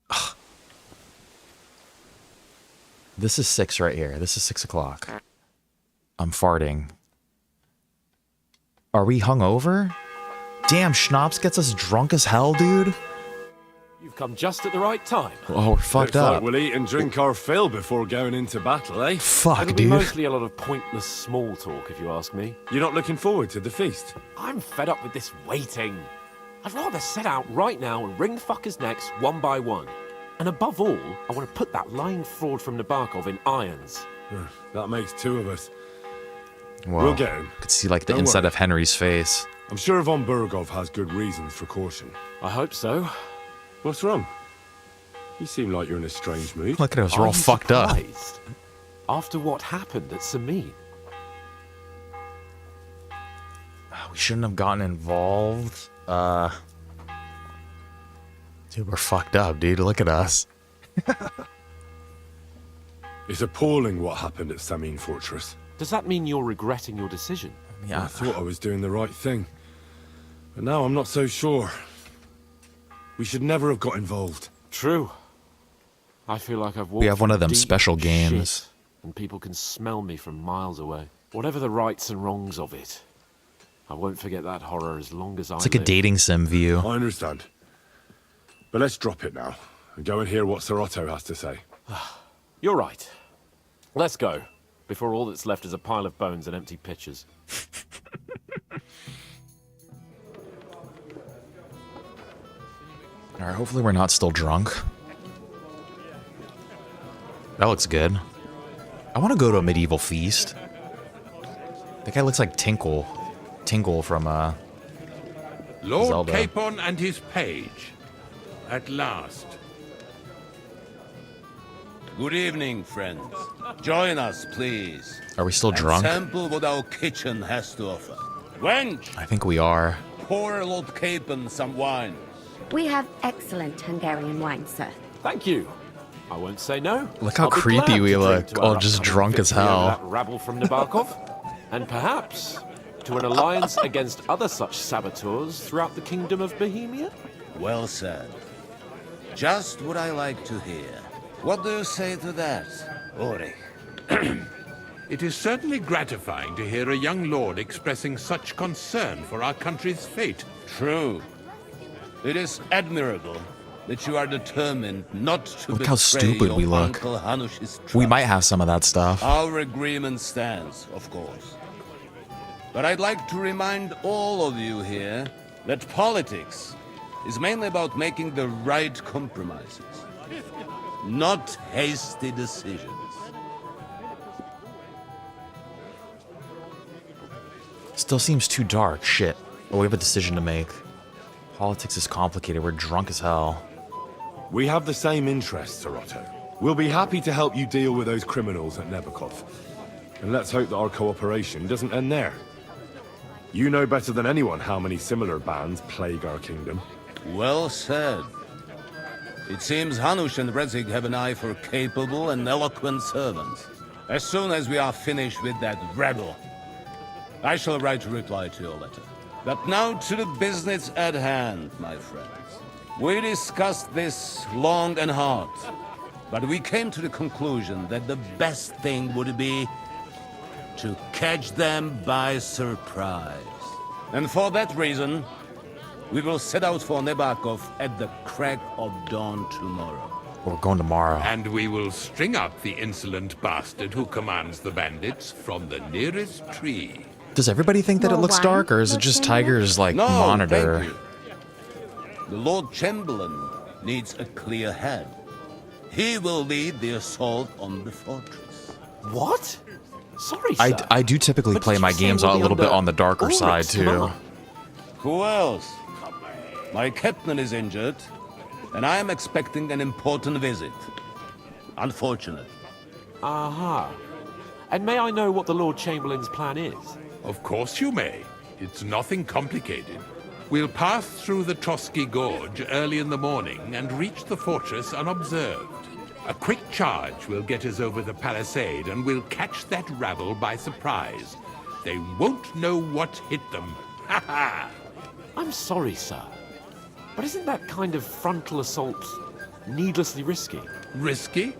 Ugh. This is 6 right here. This is 6 o'clock. I'm farting. Are we hungover? Damn, Schnapps gets us drunk as hell, dude. You've come just at the right time. Oh, we're fucked Looks up. like we'll eat and drink our fill before going into battle, eh? Fuck, It'll be dude. mostly a lot of pointless small talk, if you ask me. You're not looking forward to the feast? I'm fed up with this waiting. I'd rather set out right now and wring fuckers' necks one by one. And above all, I want to put that lying fraud from Nebakov in irons. That makes 2 of us. Whoa. We'll get him. Could see like the Don't inside worry. of Henry's face. I'm sure von Bergow has good reasons for caution. I hope so. What's wrong? You seem like you're in a strange mood. Look at us, we're all Are you fucked up. surprised? After what happened at Semine. We shouldn't have gotten involved. Dude, we're fucked up, dude. Look at us. It's appalling what happened at Semine Fortress. Does that mean you're regretting your decision? Yeah. I thought I was doing the right thing. But now I'm not so sure. We should never have got involved. True. I feel like I've walked We have one of them through deep special games. shit, and people can smell me from miles away. Whatever the rights and wrongs of it, I won't forget that horror as long as I It's like a live. dating sim view. I understand. But let's drop it now and go and hear what Sir Otto has to say. You're right. Let's go, before all that's left is a pile of bones and empty pitchers. Alright, hopefully we're not still drunk. That looks good. I want to go to a medieval feast. That guy looks like Tinkle. Tingle from, Lord Zelda. Capon and his page. At last. Good evening, friends. Join us, please. Are we still And drunk? sample what our kitchen has to offer. Wench, I think we are. pour Lord Capon some wine. We have excellent Hungarian wine, sir. Thank you. I won't say no. Look how I'll be creepy glad we to drink look, to all our just upcoming drunk as victory over hell. That rabble from Nebakov, and perhaps to an alliance against other such saboteurs throughout the kingdom of Bohemia? Well said. Just what I like to hear. What do you say to that, Ori? It is certainly gratifying to hear a young lord expressing such concern for our country's fate. True. It is admirable that you are determined not to Look betray how stupid your we look. Uncle Hanush's trust. We might have some of that stuff. Our agreement stands, of course. But I'd like to remind all of you here that politics is mainly about making the right compromises, not hasty decisions. Still seems too dark. Shit. Oh, we have a decision to make. Politics is complicated. We're drunk as hell. We have the same interests, Otto. We'll be happy to help you deal with those criminals at Nebakov. And let's hope that our cooperation doesn't end there. You know better than anyone how many similar bands plague our kingdom. Well said. It seems Hanush and Rezig have an eye for capable and eloquent servants. As soon as we are finished with that rebel, I shall write a reply to your letter. But now to the business at hand, my friends. We discussed this long and hard, but we came to the conclusion that the best thing would be to catch them by surprise. And for that reason, we will set out for Nebakov at the crack of dawn tomorrow. We're going tomorrow. And we will string up the insolent bastard who commands the bandits from the nearest tree. Does everybody think that it looks dark, or is it just Tiger's, like, No, monitor? thank you. The Lord Chamberlain needs a clear head. He will lead the assault on the fortress. What? Sorry, sir. I do typically But play did my you say games we'll a be little bit under on the darker Ulrich's side, too. command? Who else? My captain is injured, and I am expecting an important visit. Unfortunate. Aha. And may I know what the Lord Chamberlain's plan is? Of course you may. It's nothing complicated. We'll pass through the Trosky Gorge early in the morning and reach the fortress unobserved. A quick charge will get us over the palisade and we'll catch that rabble by surprise. They won't know what hit them. Ha ha! I'm sorry, sir. But isn't that kind of frontal assault needlessly risky? Risky?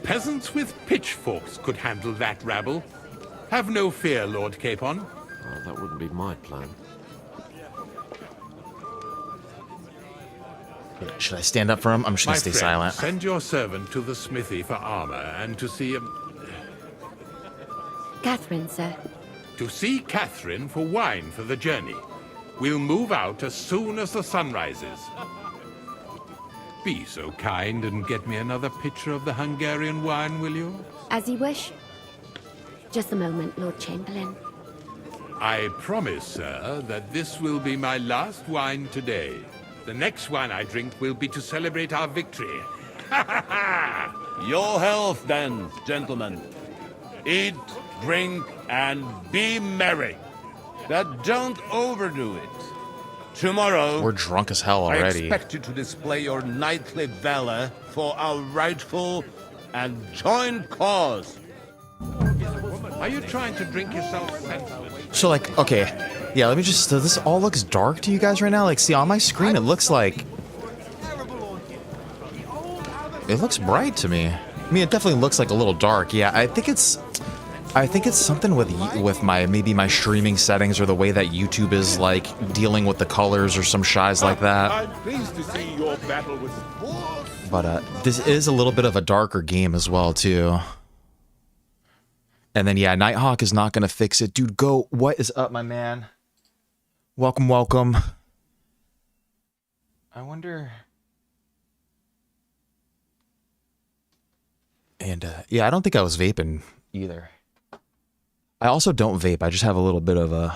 Peasants with pitchforks could handle that rabble. Have no fear, Lord Capon. Well, that wouldn't be my plan. Should I stand up for him? I'm just My gonna stay friend, silent. Send your servant to the smithy for armor and to see Catherine, sir. To see Catherine for wine for the journey. We'll move out as soon as the sun rises. Be so kind and get me another pitcher of the Hungarian wine, will you? As you wish. Just a moment, Lord Chamberlain. I promise, sir, that this will be my last wine today. The next wine I drink will be to celebrate our victory. Ha ha ha! Your health, then, gentlemen. Eat, drink, and be merry. But don't overdo it. Tomorrow, We're drunk as hell I already. expect you to display your knightly valor for our rightful and joint cause. Are you trying to drink yourself senseless? So, like, okay. Yeah, let me just... So this all looks dark to you guys right now? Like, see, on my screen, it looks like... It looks bright to me. I mean, it definitely looks like a little dark. Yeah, I think it's something with maybe my streaming settings or the way that YouTube is, like, dealing with the colors or some shies like that. I'm pleased to see your battle was... But, this is a little bit of a darker game as well, too. And then, yeah, Nighthawk is not going to fix it. Dude, go. What is up, my man? Welcome, welcome. I wonder... And, yeah, I don't think I was vaping either. I also don't vape. I just have a little bit of a...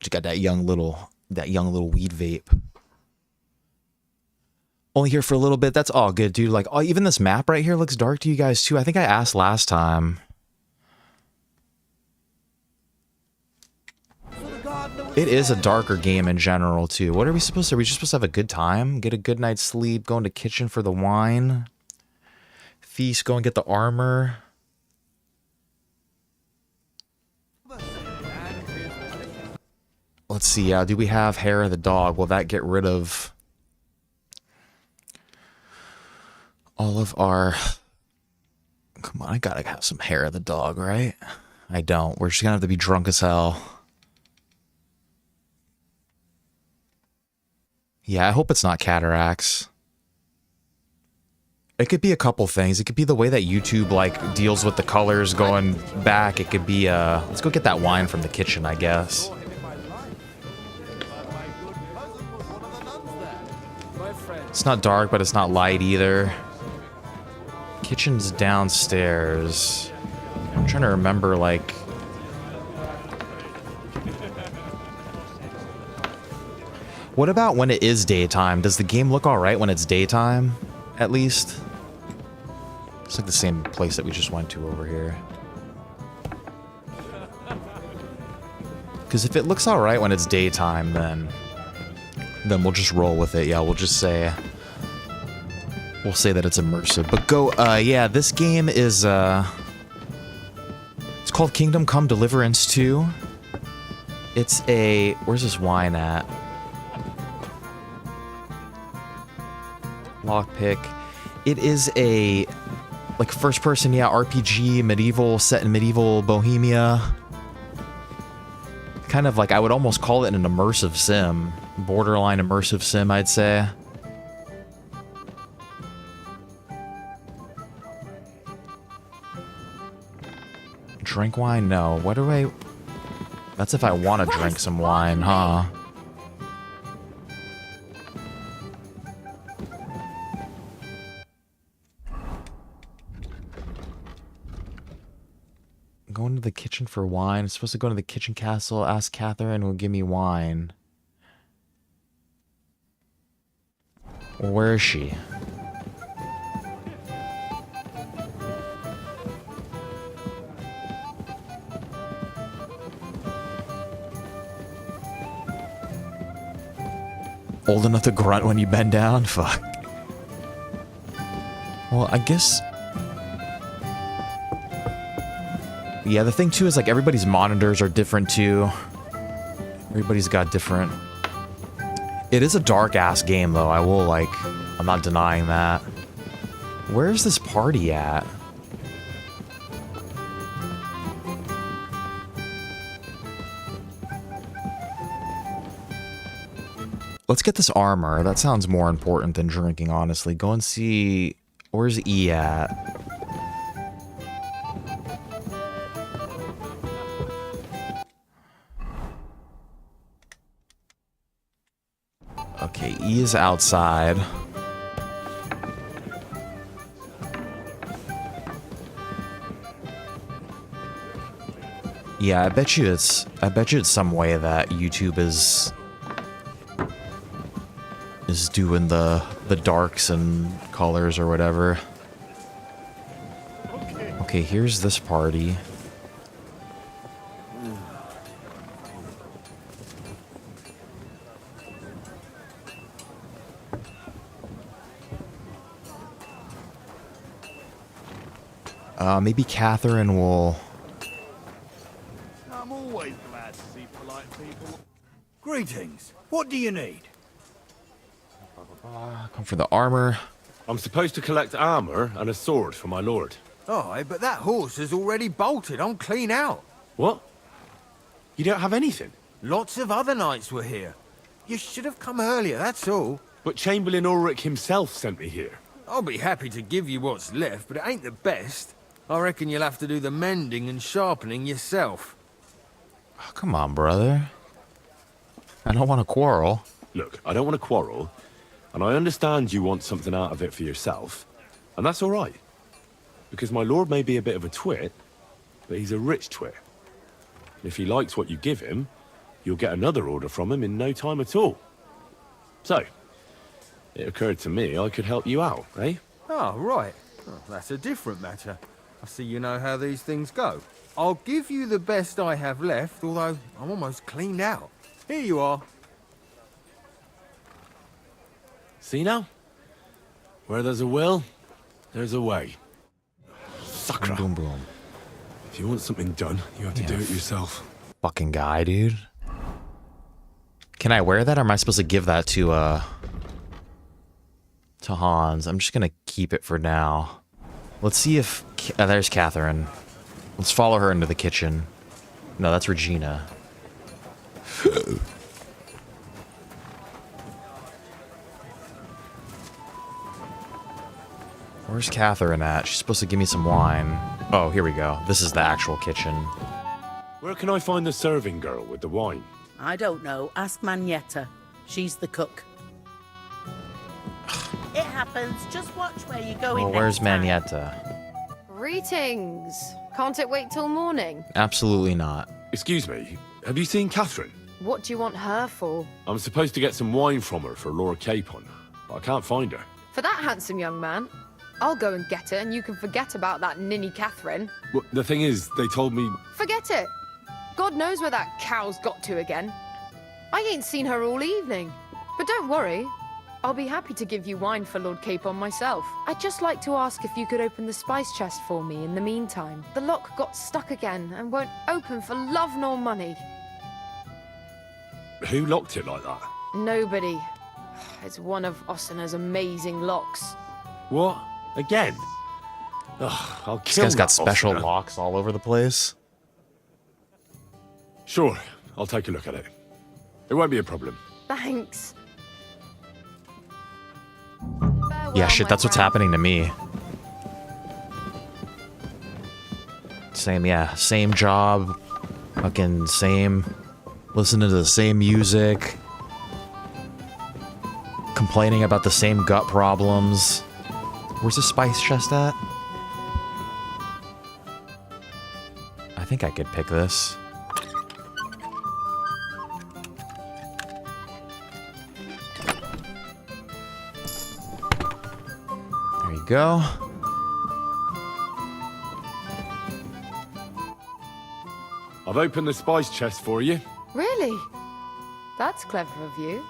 Just got that young little weed vape. Only here for a little bit. That's all good, dude. Like, oh, even this map right here looks dark to you guys, too. I think I asked last time. It is a darker game in general, too. What are we supposed to... Are we just supposed to have a good time? Get a good night's sleep? Go into kitchen for the wine? Feast, go and get the armor? Let's see. Do we have hair of the dog? Will that get rid of all of our... Come on, I gotta have some hair of the dog, right? I don't. We're just gonna have to be drunk as hell. Yeah, I hope it's not cataracts. It could be a couple things. It could be the way that YouTube, like, deals with the colors going back. It could be, let's go get that wine from the kitchen, I guess. It's not dark, but it's not light either. Kitchen's downstairs. I'm trying to remember, like... What about when it is daytime? Does the game look alright when it's daytime, at least? It's like the same place that we just went to over here. Because if it looks alright when it's daytime, then we'll just roll with it. Yeah, we'll just say... We'll say that it's immersive. But go, yeah, this game is, it's called Kingdom Come Deliverance 2. It's a... Where's this wine at? Lockpick. It is a, like, first-person, yeah, RPG, medieval, set in medieval Bohemia. Kind of like, I would almost call it an immersive sim. Borderline immersive sim, I'd say. Drink wine? No. What do I... That's if I want to drink some wine, huh? Going to the kitchen for wine. I'm supposed to go to the kitchen castle, ask Catherine who will give me wine. Well, where is she? Old enough to grunt when you bend down? Fuck. Well, I guess... Yeah, the thing too is, like, everybody's monitors are different too. Everybody's got different... It is a dark-ass game, though. I will, like... I'm not denying that. Where's this party at? Let's get this armor. That sounds more important than drinking, honestly. Go and see... Where's E at? Okay, E is outside. Yeah, I bet you it's some way that YouTube is doing the darks and colors or whatever. Okay, here's this party. Maybe Catherine will... I'm always glad to see polite people. Greetings. What do you need? Come for the armor. I'm supposed to collect armor and a sword for my lord. Aye, but that horse is already bolted. I'm clean out. What? You don't have anything? Lots of other knights were here. You should have come earlier, that's all. But Chamberlain Ulrich himself sent me here. I'll be happy to give you what's left, but it ain't the best. I reckon you'll have to do the mending and sharpening yourself. Oh, come on, brother. I don't want to quarrel. Look, I don't want to quarrel, and I understand you want something out of it for yourself, and that's all right. Because my lord may be a bit of a twit, but he's a rich twit. And if he likes what you give him, you'll get another order from him in no time at all. So, it occurred to me I could help you out, eh? Oh, right. Oh, that's a different matter. I see you know how these things go. I'll give you the best I have left, although I'm almost cleaned out. Here you are. See now? Where there's a will, there's a way. Sakra. Boom, boom. If you want something done, you have to do it yourself. Fucking guy, dude. Can I wear that, or am I supposed to give that to Hans? I'm just gonna keep it for now. Let's see if... there's Catherine. Let's follow her into the kitchen. No, that's Regina. Where's Catherine at? She's supposed to give me some wine. Oh, here we go. This is the actual kitchen. Where can I find the serving girl with the wine? I don't know. Ask Magnetta. She's the cook. It happens. Just watch where you're going. Well, where's Magnetta? Greetings. Can't it wait till morning? Absolutely not. Excuse me, have you seen Catherine? What do you want her for? I'm supposed to get some wine from her for Lord Capon, but I can't find her. For that handsome young man? I'll go and get it, and you can forget about that ninny Catherine. Well, the thing is, they told me... Forget it. God knows where that cow's got to again. I ain't seen her all evening. But don't worry. I'll be happy to give you wine for Lord Capon myself. I'd just like to ask if you could open the spice chest for me in the meantime. The lock got stuck again and won't open for love nor money. Who locked it like that? Nobody. It's one of Ossina's amazing locks. What? Again? Ugh, I'll This kill guy's got that special Ossina. locks all over the place. Sure, I'll take a look at it. It won't be a problem. Thanks. Yeah, shit, that's what's happening to me. Same job. Fucking same. Listening to the same music. Complaining about the same gut problems. Where's the spice chest at? I think I could pick this. There you go. I've opened the spice chest for you. Really? That's clever of you.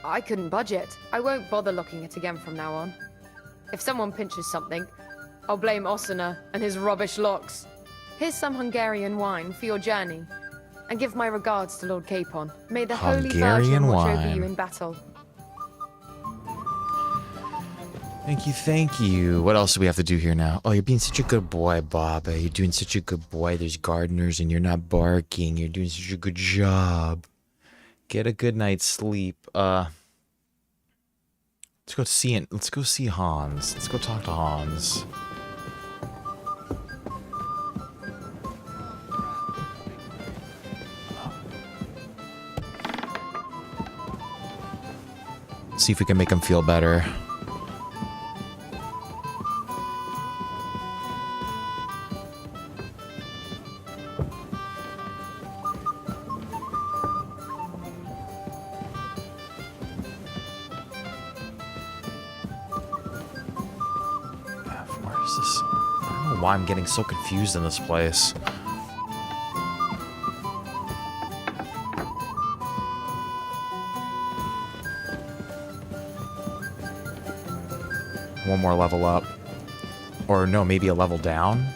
I couldn't budget. I won't bother locking it again from now on. If someone pinches something, I'll blame Ossina and his rubbish locks. Here's some Hungarian wine for your journey. And give my regards to Lord Capon. May the Holy Virgin watch over you in battle. Thank you. What else do we have to do here now? Oh, you're being such a good boy, Bob. You're doing such a good boy. There's gardeners and you're not barking. You're doing such a good job. Get a good night's sleep. Let's go see it. Let's go see Hans. Let's go talk to Hans. See if we can make him feel better. Why I'm getting so confused in this place. One more level up. Or no, maybe a level down.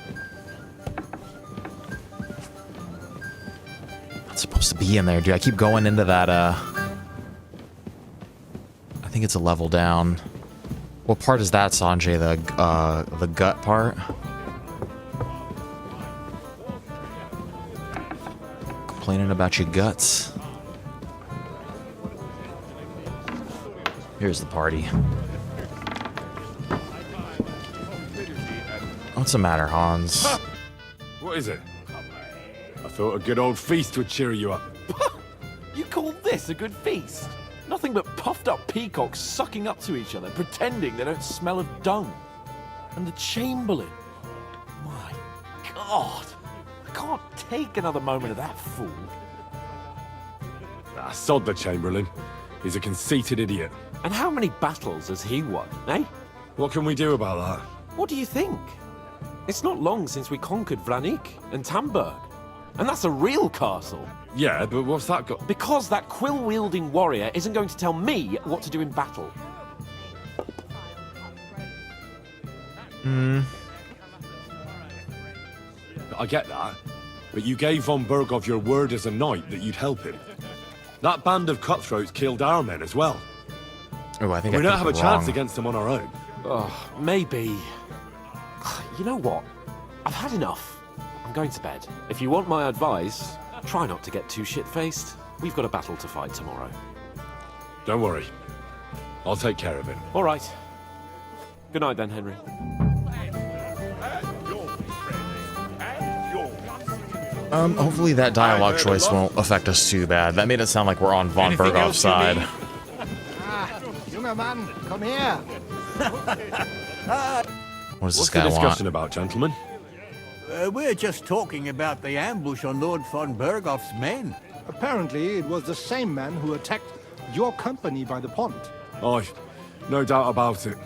Not supposed to be in there, dude. I keep going into that, I think it's a level down. What part is that, Sanjay? The gut part? Complaining about your guts. Here's the party. What's the matter, Hans? What is it? I thought a good old feast would cheer you up. You call this a good feast? Nothing but puffed up peacocks sucking up to each other, pretending they don't smell of dung. And the Chamberlain. My God. I can't take another moment of that fool. Ah, sod the Chamberlain. He's a conceited idiot. And how many battles has he won, eh? What can we do about that? What do you think? It's not long since we conquered Vranik and Tamburg. And that's a real castle. Yeah, but what's that got? Because that quill-wielding warrior isn't going to tell me what to do in battle. I get that. But you gave von Bergow your word as a knight that you'd help him. That band of cutthroats killed our men as well. Oh, I think We don't have a chance wrong. against them on our own. Oh, maybe. You know what? I've had enough. I'm going to bed. If you want my advice, try not to get too shit-faced. We've got a battle to fight tomorrow. Don't worry. I'll take care of it. All right. Good night then, Henry. Hopefully that dialogue choice won't affect us too bad. That made it sound like we're on von Anything Bergov's else you side. need? Junger Mann, komm her. What does this What's guy the want? discussion about, gentlemen? We're just talking about the ambush on Lord von Bergov's men. Apparently, it was the same man who attacked your company by the pond. Oh, no doubt about it.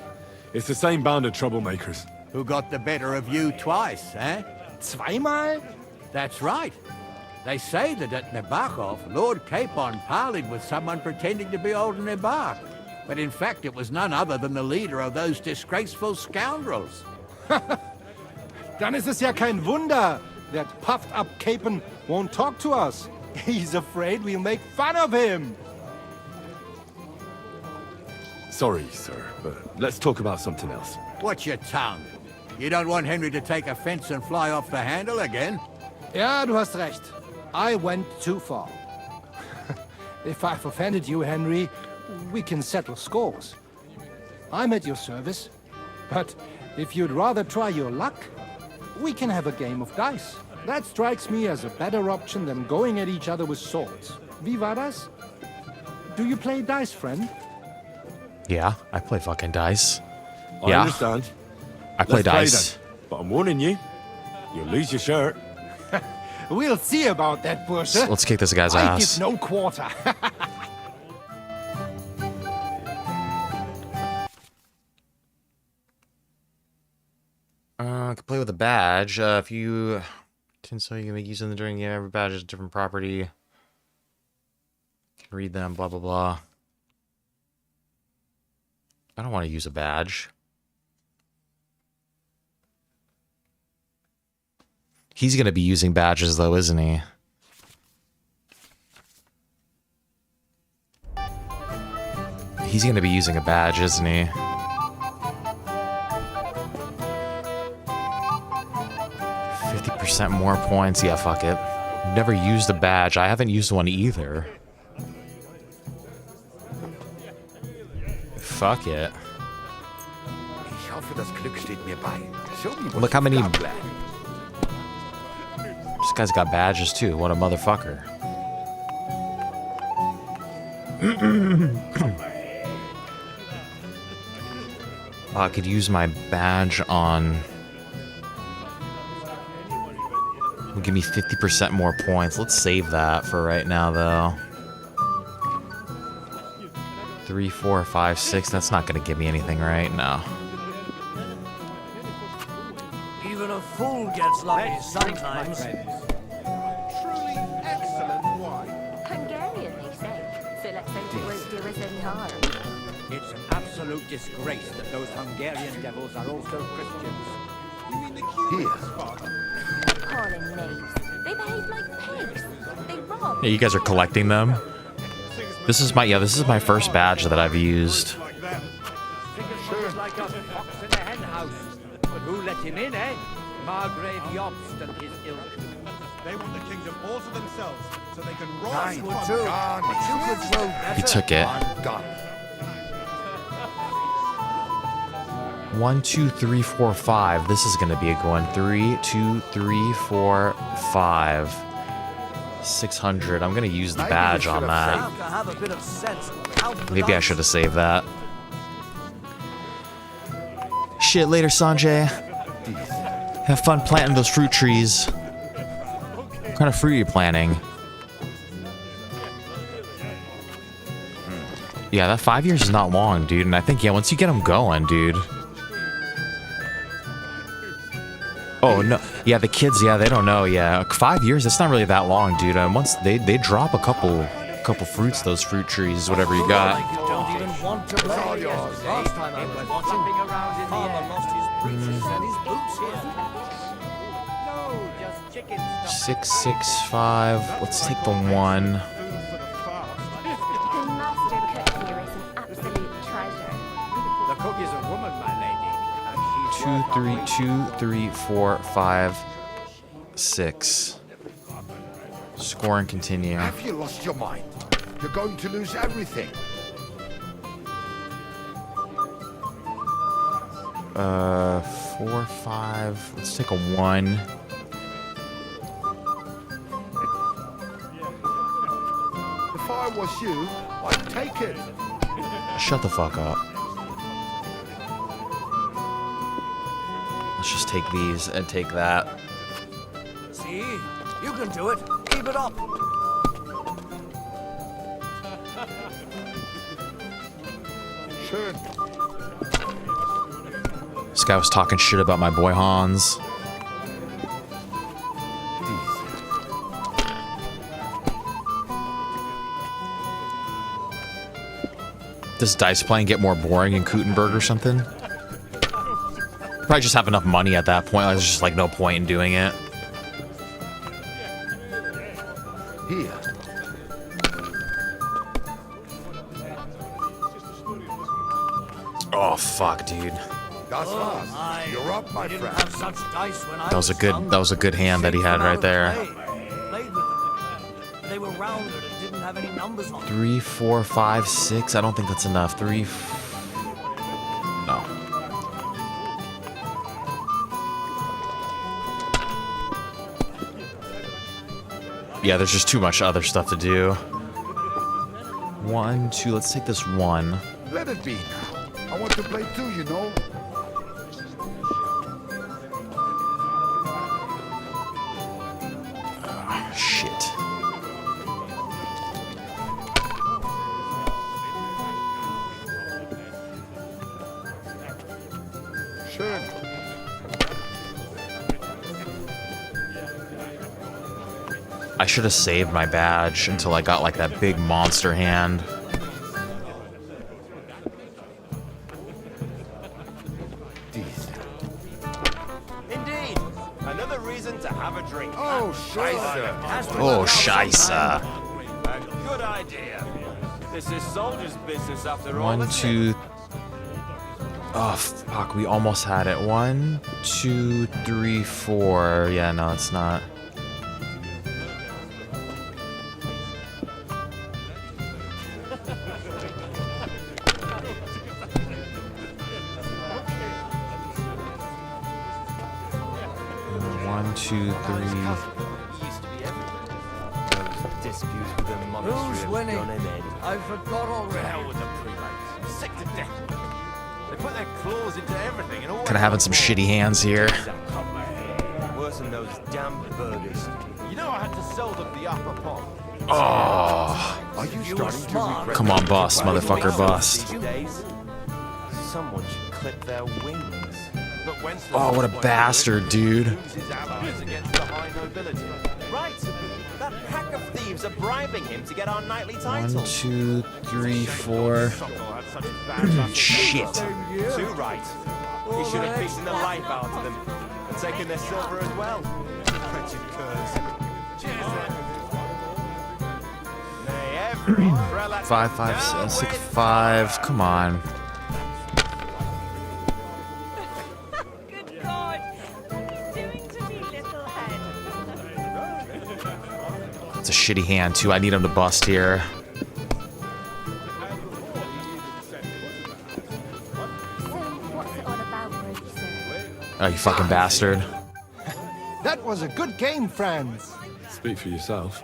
It's the same band of troublemakers. Who got the better of you twice, eh? Zweimal? That's right. They say that at Nebakov, Lord Capon parleyed with someone pretending to be old Nebak. But in fact, it was none other than the leader of those disgraceful scoundrels. Dann ist es ja kein Wunder that puffed-up Capon won't talk to us. He's afraid we'll make fun of him. Sorry, sir, but let's talk about something else. Watch your tongue. You don't want Henry to take offense and fly off the handle again? Ja, du hast recht. I went too far. If I've offended you, Henry, we can settle scores. I'm at your service. But if you'd rather try your luck, we can have a game of dice. That strikes me as a better option than going at each other with swords. Wie war das? Do you play dice, friend? Yeah, I play fucking dice. I Yeah, understand. I play Let's dice. then. But I'm warning you, you'll lose your shirt. We'll see about that, Bursche. Let's kick this guy's I ass. give no quarter. I can play with a badge. If you so you can make use of them during every badge is a different property. You can read them, blah blah blah. I don't want to use a badge. He's gonna be using badges though, isn't he? He's gonna be using a badge, isn't he? %50 more points. Yeah, fuck it. Never used a badge. I haven't used one either. Fuck it. Ich hoffe, das Glück steht mir bei. Show me what Look how many. you've got, lad. This guy's got badges too. What a motherfucker. I could use my badge on. Will give me 50% more points. Let's save that for right now, though. 3, 4, 5, 6. That's not going to give me anything, right? No. Even a fool gets lucky sometimes. Truly excellent wine. Hungarian, they say. So let's hope it won't do us any harm. It's an absolute disgrace that those Hungarian devils are also Christians. Here. Calling knaves. They behave like pigs. They rob. Yeah, you guys are collecting them. This is my first badge that I've used. Sure. Like a fox in a hen house. But who let him in, eh? Margrave Jobst and his ilk. They want the kingdom all to themselves, so they can roll Nine. one Two. gun. But you could throw He took it. one gun. 1, 2, 3, 4, 5. This is going to be a good one. 3, 2, 3, 4, 5. 600. I'm going to use the badge on that. Have a bit of sense. Maybe I should have saved that. Shit, later, Sanjay. Have fun planting those fruit trees. What kind of fruit are you planting? Yeah, that 5 years is not long, dude. And I think, yeah, once you get them going, dude. Oh, no. Yeah, the kids, yeah, they don't know. Yeah, 5 years, that's not really that long, dude. Once they drop a couple fruits, those fruit trees, whatever you got. You don't even want to play. Last time I was watching, Farmer lost his breeches and his boots here. No, just chickens. 6, 6, 5. Let's take the 1. 2, 3, 4, 5, 6. Score and continue. Have you lost your mind? You're going to lose everything. 4, 5. Let's take a 1. If I was you, I'd take it. Shut the fuck up. Let's just take these and take that. See? You can do it. Keep it up. Sure. This guy was talking shit about my boy Hans. Does dice playing get more boring in Gutenberg or something? Probably just have enough money at that point. There's just like no point in doing it. Here. Oh fuck, dude. That's fast. You're up, my friend. Have such dice when I That was a good hand that he had right there. Played with them. They were rounded and didn't have any numbers on them. 3, 4, 5, 6. I don't think that's enough. 3. No. Yeah, there's just too much other stuff to do. 1, 2. Let's take this 1. Let it be now. I want to play too, you know. Shit. Sure. I should have saved my badge until I got like that big monster hand. Indeed. Another reason to have a drink. Oh, Scheisse. Oh, scheisse. A good idea. This is soldiers' business after all. 1, 2. Oh, fuck. We almost had it. 1, 2, 3, 4. Yeah, no, it's not. One, 2, 3. Disputes with the monastery Who's of winning? Ganymed. I forgot already. Hell with the prelates. I'm sick to death. They put their claws into everything and all. Kind of having some shitty hands here. Worse than those damn burgers. You know I had to sell them the upper pot. Oh. Are you starting to regret? Come on, bust, motherfucker, bust. Someone should clip their wings. But when's the Oh, what a bastard, dude. his allies against the high nobility? Right. That pack of thieves are bribing him to get our knightly 1, title. 2, 3, 4. Shit. Too right. He should have beaten the life out of them and taken their silver as well. Wretched curs. Nay, every prelate 5, 5, 6, 5. Come on. Good God! What are you doing to me, little head? It's a shitty hand, too. I need him to bust here. What's it all about, Brody, sir? Oh, you fucking bastard. That was a good game, friends. Speak for yourself.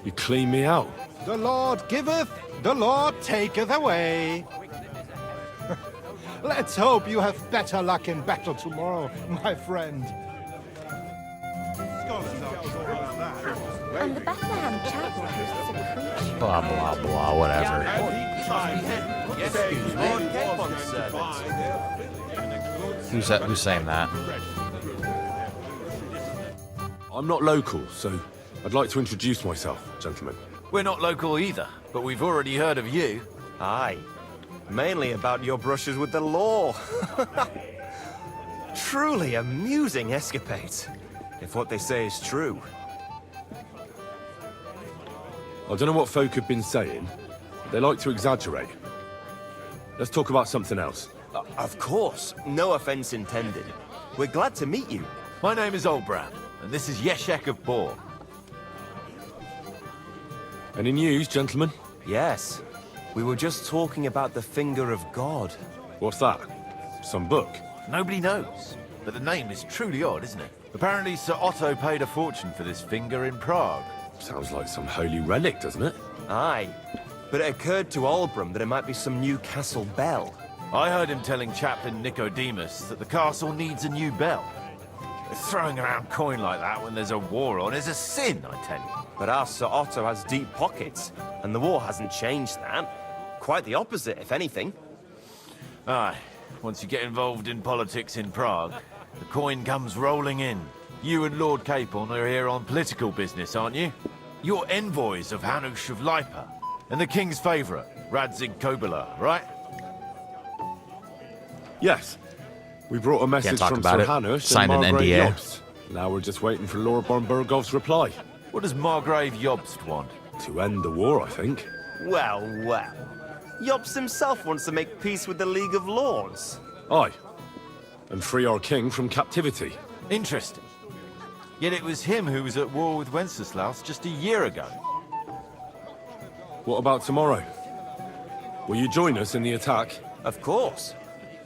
You clean me out. The Lord giveth, the Lord taketh away. Let's hope you have better luck in battle tomorrow, my friend. And the Bethlehem Chapel hosts a preach. Blah, blah, blah, whatever. Who's saying that? I'm not local, so I'd like to introduce myself, gentlemen. We're not local either, but we've already heard of you. Aye. Mainly about your brushes with the law. Truly amusing escapades, if what they say is true. I don't know what folk have been saying, but they like to exaggerate. Let's talk about something else. Of course. No offense intended. We're glad to meet you. My name is Olbram, and this is Yeshek of Bor. Any news, gentlemen? Yes. We were just talking about the Finger of God. What's that? Some book? Nobody knows, but the name is truly odd, isn't it? Apparently Sir Otto paid a fortune for this finger in Prague. Sounds like some holy relic, doesn't it? Aye. But it occurred to Olbram that it might be some new castle bell. I heard him telling Chaplain Nicodemus that the castle needs a new bell. Throwing around coin like that when there's a war on is a sin, I tell you. But our Sir Otto has deep pockets, and the war hasn't changed that. Quite the opposite, if anything. Aye. Once you get involved in politics in Prague, the coin comes rolling in. You and Lord Capon are here on political business, aren't you? You're envoys of Hanush of Lipa, and the king's favourite, Radzig Kobyla, right? Yes. We brought a message talk from about Sir it. Hanush Signed and an Margrave NDA. Jobst. Now we're just waiting for Lord Bergow's reply. What does Margrave Jobst want? To end the war, I think. Well, well. Jobst himself wants to make peace with the League of Lords. Aye. And free our king from captivity. Interesting. Yet it was him who was at war with Wenceslaus just a year ago. What about tomorrow? Will you join us in the attack? Of course.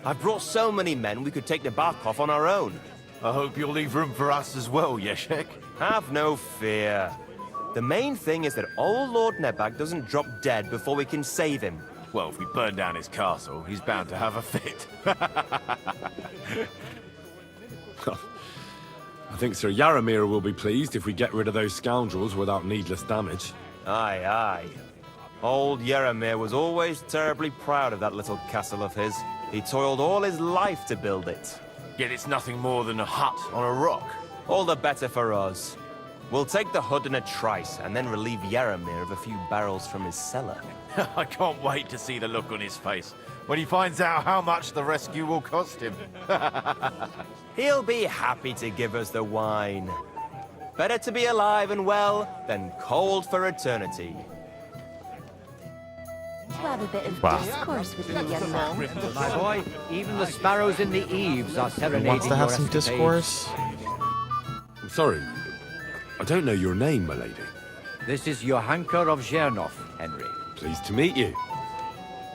I've brought so many men we could take Nebakov on our own. I hope you'll leave room for us as well, Yeshek. Have no fear. The main thing is that old Lord Nebak doesn't drop dead before we can save him. Well, if we burn down his castle, he's bound to have a fit. I think Sir Yaramir will be pleased if we get rid of those scoundrels without needless damage. Aye, aye. Old Yaramir was always terribly proud of that little castle of his. He toiled all his life to build it. Yet it's nothing more than a hut on a rock. All the better for us. We'll take the hut in a trice and then relieve Yaramir of a few barrels from his cellar. I can't wait to see the look on his face when he finds out how much the rescue will cost him. He'll be happy to give us the wine. Better to be alive and well than cold for eternity. To have a bit of Wow. discourse with you, young man. My boy, even the sparrows in the eaves are serenading Wants to have your some escapades. discourse. I'm sorry. I don't know your name, my lady. This is Johanka of Zhernov, Henry. Pleased to meet you.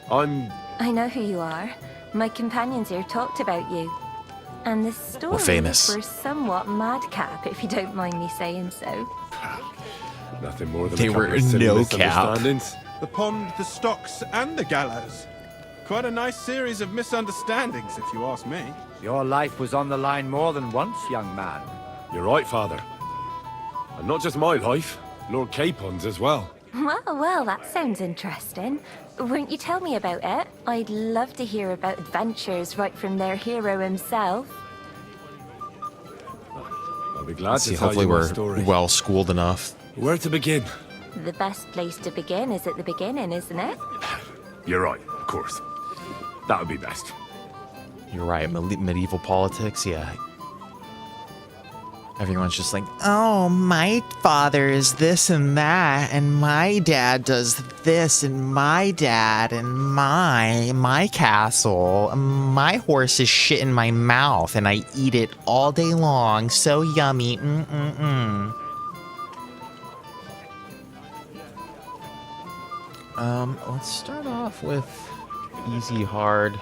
I'm... I know who you are. My companions here talked about you. And the stories famous. were somewhat madcap, if you don't mind me saying so. nothing more than They a couple were of silly no cap. misunderstandings. The pond, the stocks, and the gallows. Quite a nice series of misunderstandings, if you ask me. Your life was on the line more than once, young man. You're right, Father. And not just my life, Lord Capon's as well. Well, that sounds interesting. Won't you tell me about it? I'd love to hear about adventures right from their hero himself. I'll be glad Let's to see, tell hopefully you my we're story. well schooled enough. Where to begin? The best place to begin is at the beginning, isn't it? You're right, of course. That would be best. You're right, medieval politics, yeah. Everyone's just like, oh, my father is this and that, and my dad does this, and my dad, and my castle, my horse is shit in my mouth, and I eat it all day long. So yummy. Let's start off with easy, hard.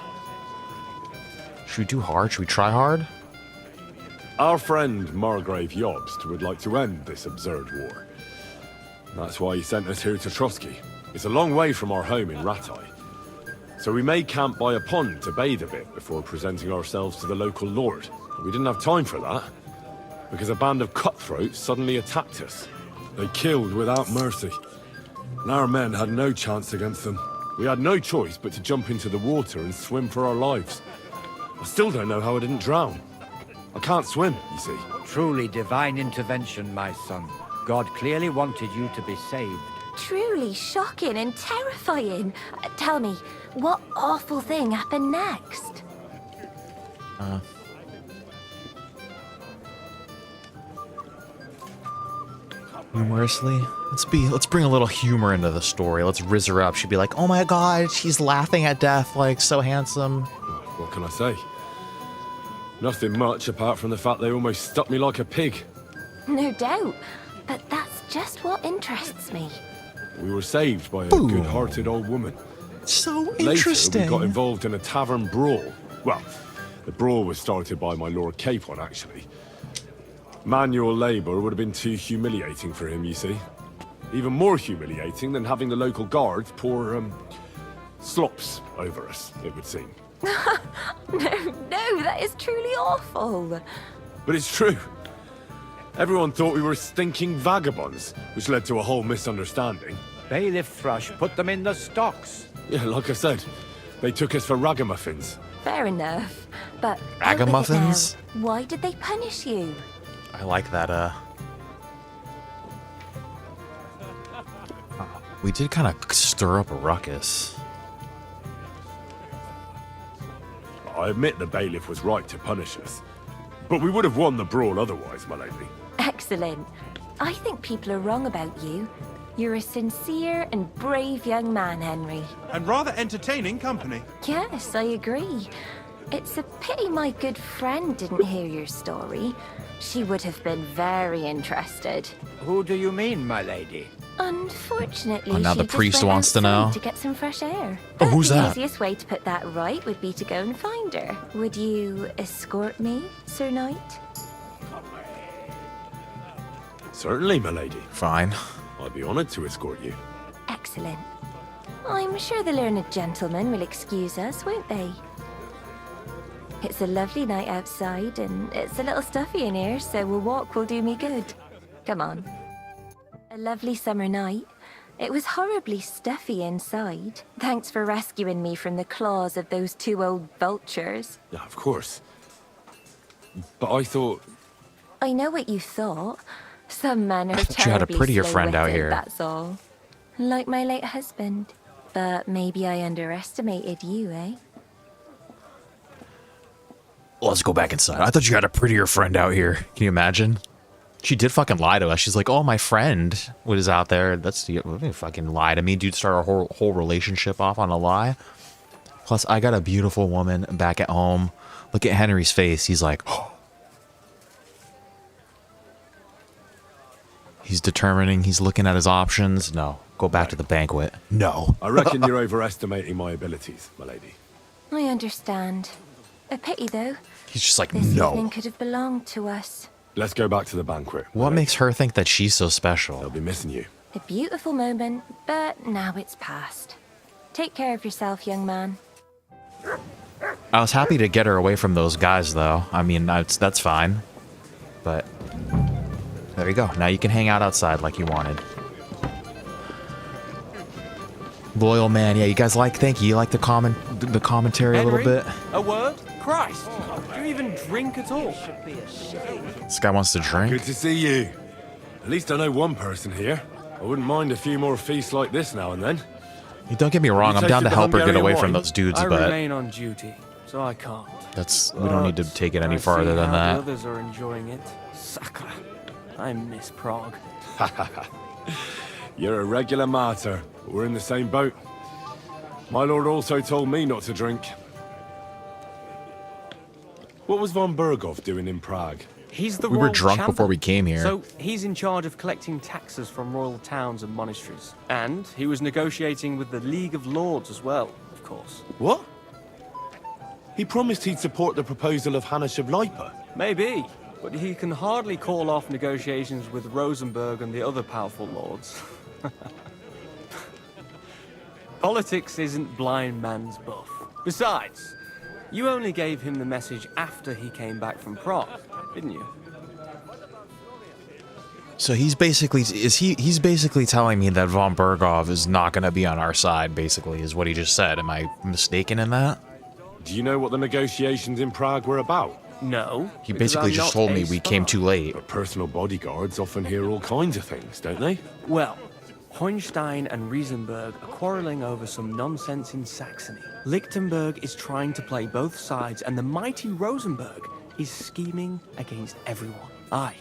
Should we do hard? Should we try hard? Our friend Margrave Jobst would like to end this absurd war. That's why he sent us here to Trosky. It's a long way from our home in Ratai. So we made camp by a pond to bathe a bit before presenting ourselves to the local lord. But we didn't have time for that, because a band of cutthroats suddenly attacked us. They killed without mercy, and our men had no chance against them. We had no choice but to jump into the water and swim for our lives. I still don't know how I didn't drown. I can't swim, you see. Truly divine intervention, my son. God clearly wanted you to be saved. Truly shocking and terrifying. Tell me, what awful thing happened next? Humorously, let's bring a little humor into the story. Let's rizz her up. She'd be like, "Oh my God, she's laughing at death, like so handsome." what can I say? Nothing much apart from the fact they almost stuck me like a pig. No doubt. But that's just what interests me. We were saved by a good-hearted old woman. So interesting. Later, we got involved in a tavern brawl. Well, the brawl was started by my Lord Capon, actually. Manual labour would have been too humiliating for him, you see. Even more humiliating than having the local guards pour, slops over us, it would seem. No, that is truly awful. But it's true. Everyone thought we were stinking vagabonds, which led to a whole misunderstanding. Bailiff Thrush put them in the stocks. Yeah, like I said, they took us for ragamuffins. Fair enough. But Ragamuffins? Why did they punish you? I like that, we did kind of stir up a ruckus. I admit the bailiff was right to punish us. But we would have won the brawl otherwise, my lady. Excellent. I think people are wrong about you. You're a sincere and brave young man, Henry. And rather entertaining company. Yes, I agree. It's a pity my good friend didn't hear your story. She would have been very interested. Who do you mean, my lady? Unfortunately, Oh, now the she just priest went wants to outside know. to get some fresh air. Oh, who's The that? easiest way to put that right would be to go and find her. Would you escort me, Sir Knight? Certainly, my lady. Fine. I'd be honored to escort you. Excellent. I'm sure the learned gentlemen will excuse us, won't they? It's a lovely night outside, and it's a little stuffy in here, so a walk will do me good. Come on. A lovely summer night. It was horribly stuffy inside. Thanks for rescuing me from the claws of those two old vultures. Yeah, of course. But I thought... I know what you thought. Some men are I thought you had a terribly prettier friend out slow-witted, here. that's all. Like my late husband. But maybe I underestimated you, eh? Let's go back inside. I thought you had a prettier friend out here. Can you imagine? She did fucking lie to us. She's like, oh, my friend was out there. That's the fucking lie to me. Dude, start our whole relationship off on a lie. Plus, I got a beautiful woman back at home. Look at Henry's face. He's like, oh. He's determining. He's looking at his options. No. Go back to the banquet. No. I reckon you're overestimating my abilities, my lady. I understand. A pity, though. He's just like, This no. evening could have belonged to us. Let's go back to the banquet. What makes her think that she's so special? They'll be missing you. A beautiful moment, but now it's past. Take care of yourself, young man. I was happy to get her away from those guys, though. I mean, that's fine. But there you go. Now you can hang out outside like you wanted. Loyal man. Yeah, you guys like, thank you. You like the commentary a little bit? A word? Christ! Do you even drink at all? This guy wants to drink? Good to see you. At least I know one person here. I wouldn't mind a few more feasts like this now and then. Don't get me wrong. I'm down to help her get away from those dudes, I but remain on duty, so I can't. we don't need to take it any farther than The that. others are enjoying it. Sacre. I miss Prague. You're a regular martyr. We're in the same boat. My lord also told me not to drink. What was von Bergow doing in Prague? He's the We were royal drunk champion. before we came here. So he's in charge of collecting taxes from royal towns and monasteries. And he was negotiating with the League of Lords as well, of course. What? He promised he'd support the proposal of Hannes of Lipa. Maybe, but he can hardly call off negotiations with Rosenberg and the other powerful lords. Politics isn't blind man's buff. Besides, you only gave him the message after he came back from Prague, didn't you? So he's basically he's basically telling me that von Bergow is not going to be on our side. Basically, is what he just said. Am I mistaken in that? Do you know what the negotiations in Prague were about? No. He basically just told me we came too late. But personal bodyguards often hear all kinds of things, don't they? Well, Hohenstein and Riesenberg are quarreling over some nonsense in Saxony. Lichtenberg is trying to play both sides, and the mighty Rosenberg is scheming against everyone. Aye.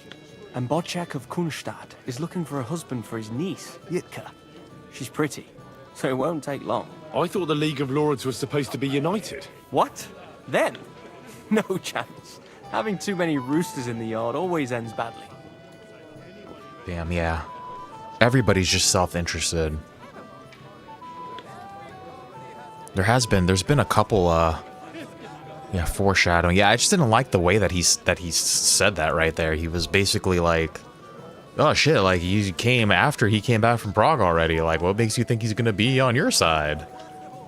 And Bocek of Kunstadt is looking for a husband for his niece, Yitka. She's pretty, so it won't take long. I thought the League of Lords was supposed to be united. What? Then? No chance. Having too many roosters in the yard always ends badly. Damn, yeah. Everybody's just self-interested. There's been a couple, foreshadowing. Yeah, I just didn't like the way that he said that right there. He was basically like, oh shit, like he came after he came back from Prague already. Like, what makes you think he's gonna be on your side?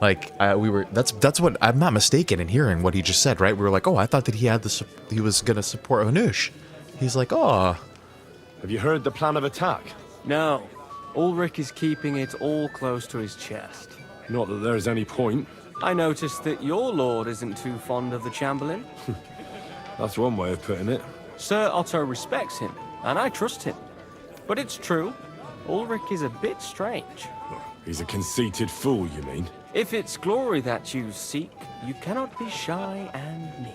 Like, that's what, I'm not mistaken in hearing what he just said, right? We were like, oh, I thought that he was gonna support Hanush. He's like, oh. Have you heard the plan of attack? No. Ulrich is keeping it all close to his chest. Not that there's any point. I noticed that your lord isn't too fond of the Chamberlain. That's one way of putting it. Sir Otto respects him, and I trust him. But it's true, Ulrich is a bit strange. He's a conceited fool, you mean? If it's glory that you seek, you cannot be shy and meek.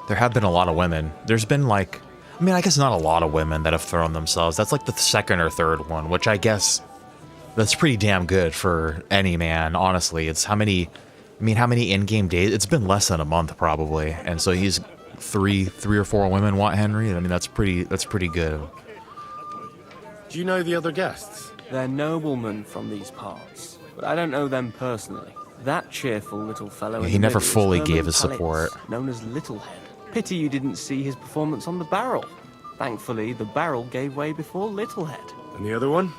There have been a lot of women. There's been like, I mean, I guess not a lot of women that have thrown themselves. That's like the second or third one, which I guess that's pretty damn good for any man, honestly. It's how many in-game days? It's been less than a month probably. And so he's three or four women want Henry. I mean, that's pretty good. Do you know the other guests? They're noblemen from these parts, but I don't know them personally. That cheerful little fellow... He never fully gave his support. Known as Littlehead. Pity you didn't see his performance on the barrel. Thankfully, the barrel gave way before Littlehead. And the other one?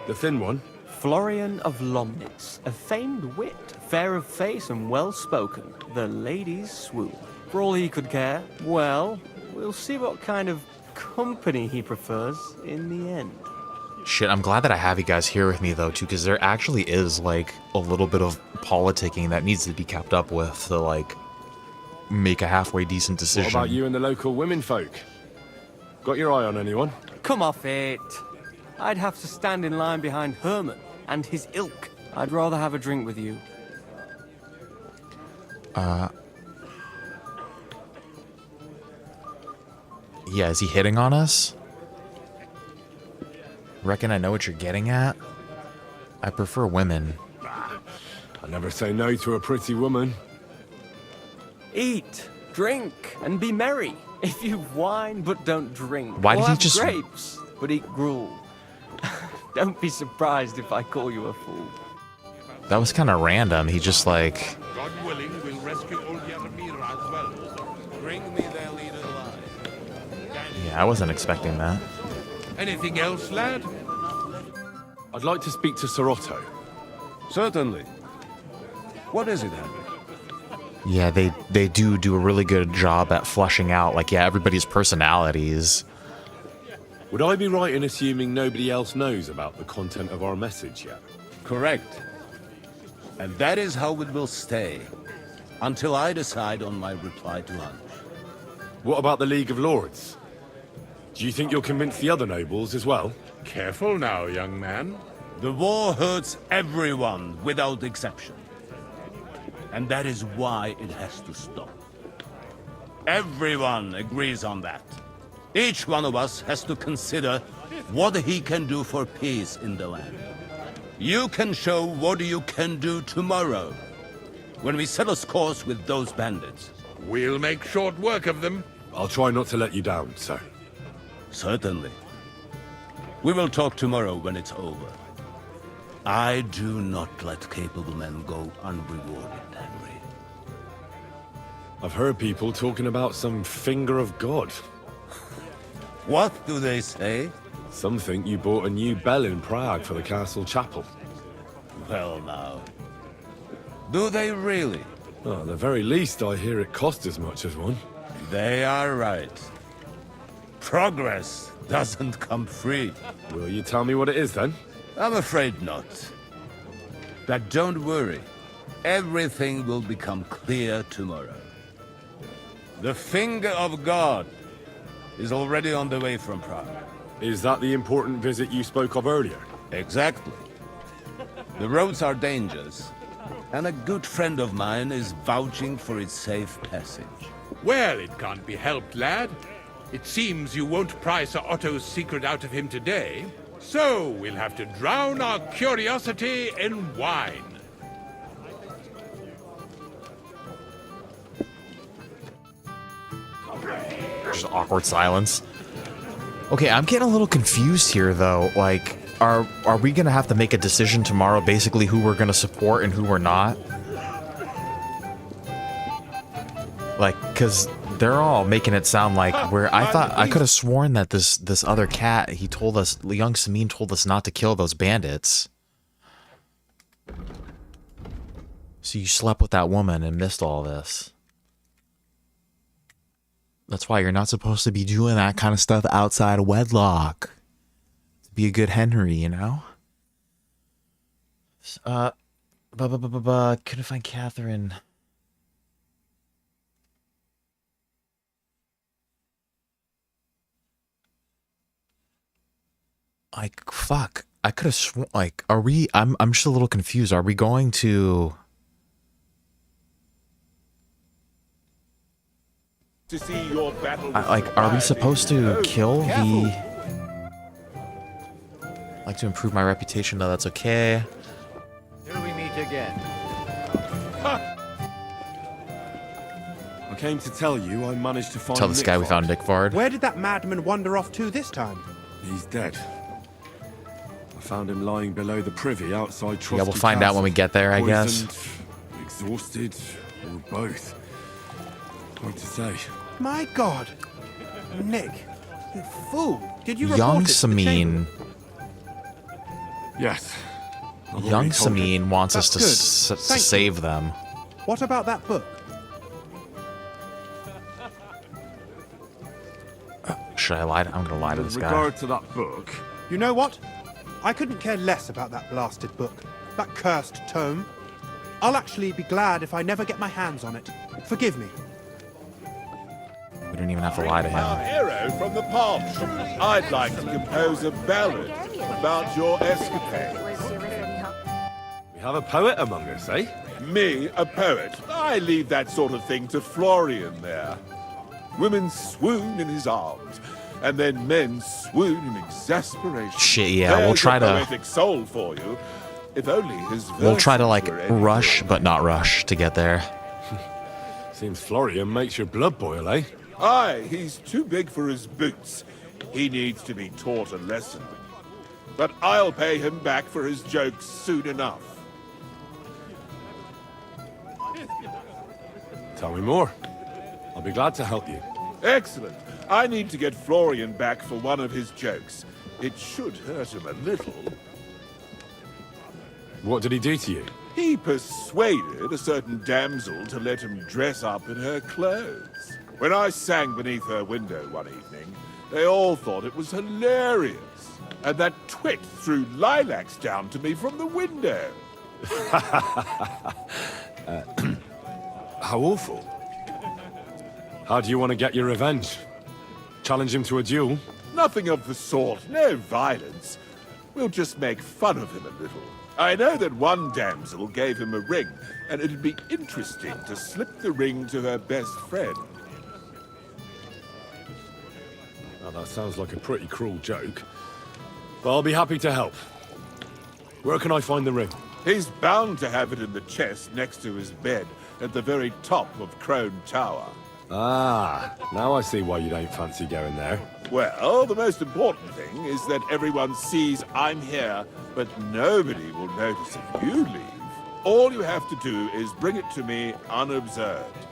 The thin one? Florian of Lomnitz, a famed wit, fair of face and well-spoken. The ladies swoon. For all he could care, well, we'll see what kind of company he prefers in the end. Shit, I'm glad that I have you guys here with me though, too, because there actually is like a little bit of politicking that needs to be kept up with to like make a halfway decent decision. What about you and the local women folk? Got your eye on anyone? Come off it. I'd have to stand in line behind Herman and his ilk. I'd rather have a drink with you. Yeah, is he hitting on us? Reckon I know what you're getting at? I prefer women. I never say no to a pretty woman. Eat, drink, and be merry. If you whine but don't drink, why did he have just grapes but eat gruel? Don't be surprised if I call you a fool. That was kind of random. He just like... God willing, we'll rescue old Yarmira as well. Bring me their leader alive. Yeah, I wasn't expecting that. Anything else, lad? I'd like to speak to Sir Otto. Certainly. What is it, Henry? Yeah, they do a really good job at fleshing out, like, yeah, everybody's personalities. Would I be right in assuming nobody else knows about the content of our message yet? Correct. And that is how it will stay, until I decide on my reply to lunch. What about the League of Lords? Do you think you'll convince the other nobles as well? Careful now, young man. The war hurts everyone, without exception. And that is why it has to stop. Everyone agrees on that. Each one of us has to consider what he can do for peace in the land. You can show what you can do tomorrow, when we settle scores with those bandits. We'll make short work of them. I'll try not to let you down, sir. Certainly. We will talk tomorrow when it's over. I do not let capable men go unrewarded, Henry. I've heard people talking about some finger of God. What do they say? Some think you bought a new bell in Prague for the castle chapel. Well now. Do they really? Oh, at the very least, I hear it cost as much as one. They are right. Progress doesn't come free. Will you tell me what it is, then? I'm afraid not. But don't worry. Everything will become clear tomorrow. The finger of God is already on the way from Prague. Is that the important visit you spoke of earlier? Exactly. The roads are dangerous, and a good friend of mine is vouching for its safe passage. Well, it can't be helped, lad. It seems you won't pry Sir Otto's secret out of him today, so we'll have to drown our curiosity in wine. Just awkward silence. Okay, I'm getting a little confused here, though. Like, are we gonna have to make a decision tomorrow, basically who we're gonna support and who we're not? Like, cause they're all making it sound like I could have sworn that this other cat, he told us, young Semine told us not to kill those bandits. So you slept with that woman and missed all this. That's why you're not supposed to be doing that kind of stuff outside of wedlock. To be a good Henry, you know? Couldn't find Catherine. Like, fuck. I could have sworn, like, are we, I'm just a little confused. Are we going to... see your battle like, are we supposed to kill the... I'd like to improve my reputation, though that's okay. Till we meet again. I came to tell you I managed to find Tell this guy we found Nick Vard. Where did that madman wander off to this time? He's dead. I found him lying below the privy outside Trosky. Yeah, we'll find out when we get there, I guess. Exhausted, or both. Hard to say. My God. Nick, you fool. Did you Young report it to the Semine. Yes. Young Semine wants us That's to good. Thank you. save them. What about that book? Should I lie? I'm gonna lie to this With guy. regard to that book, You know what? I couldn't care less about that blasted book. That cursed tome. I'll actually be glad if I never get my hands on it. Forgive me. We don't even have to lie to Our him. hero from the past. I'd like to compose a ballad about your escapades. we have a poet among us, eh? Me, a poet. I leave that sort of thing to Florian there. Women swoon in his arms, and then men swoon in exasperation. Shit, yeah, we'll There's try a to... poetic soul for you. If only his We'll try to, verses like, were any rush, but not rush to get there. Seems Florian makes your blood boil, eh? Aye, he's too big for his boots. He needs to be taught a lesson. But I'll pay him back for his jokes soon enough. Tell me more. I'll be glad to help you. Excellent. I need to get Florian back for one of his jokes. It should hurt him a little. What did he do to you? He persuaded a certain damsel to let him dress up in her clothes. When I sang beneath her window one evening, they all thought it was hilarious. And that twit threw lilacs down to me from the window. How awful. How do you want to get your revenge? Challenge him to a duel? Nothing of the sort. No violence. We'll just make fun of him a little. I know that one damsel gave him a ring, and it'd be interesting to slip the ring to her best friend. Now, that sounds like a pretty cruel joke. But I'll be happy to help. Where can I find the ring? He's bound to have it in the chest next to his bed at the very top of Crone Tower. Ah, now I see why you don't fancy going there. Well, the most important thing is that everyone sees I'm here, but nobody will notice if you leave. All you have to do is bring it to me unobserved.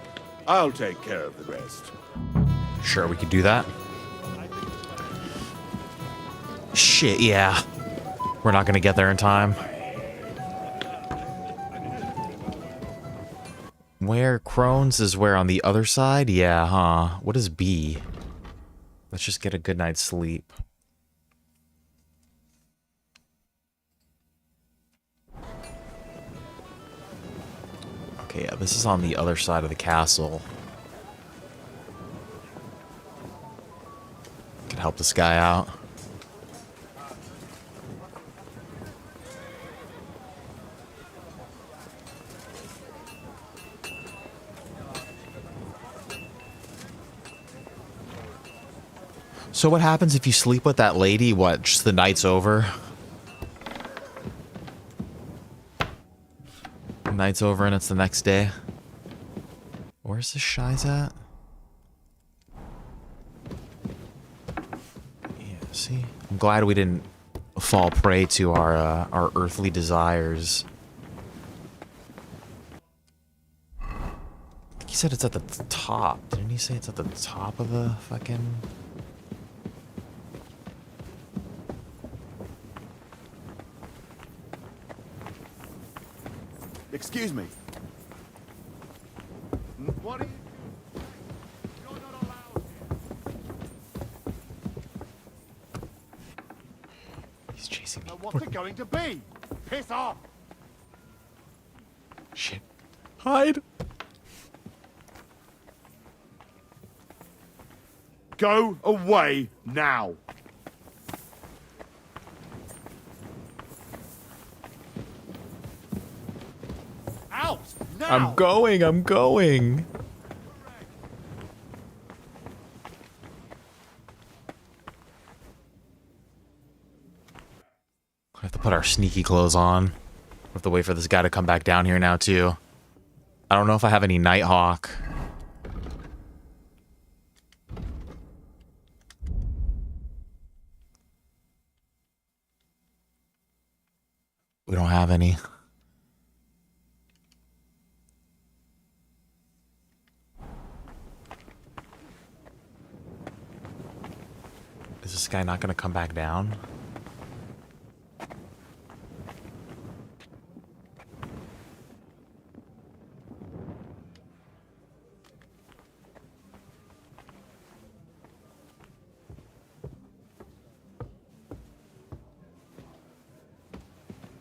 I'll take care of the rest. Sure, we could do that. Shit, yeah. We're not gonna get there in time. Where Crohn's is where on the other side? Yeah, huh? What is B? Let's just get a good night's sleep. Okay, yeah, this is on the other side of the castle. Could help this guy out. So what happens if you sleep with that lady? What, just the night's over? The night's over and it's the next day? Where's the Shies at? See? I'm glad we didn't fall prey to our earthly desires. He said it's at the top. Didn't he say it's at the top of the fucking... Excuse me. What are you... He's chasing me. What's it going to be? Piss off! Shit. Hide! Go away now! Out! Now! I'm going! We have to put our sneaky clothes on. We have to wait for this guy to come back down here now, too. I don't know if I have any Nighthawk. We don't have any. Is this guy not going to come back down?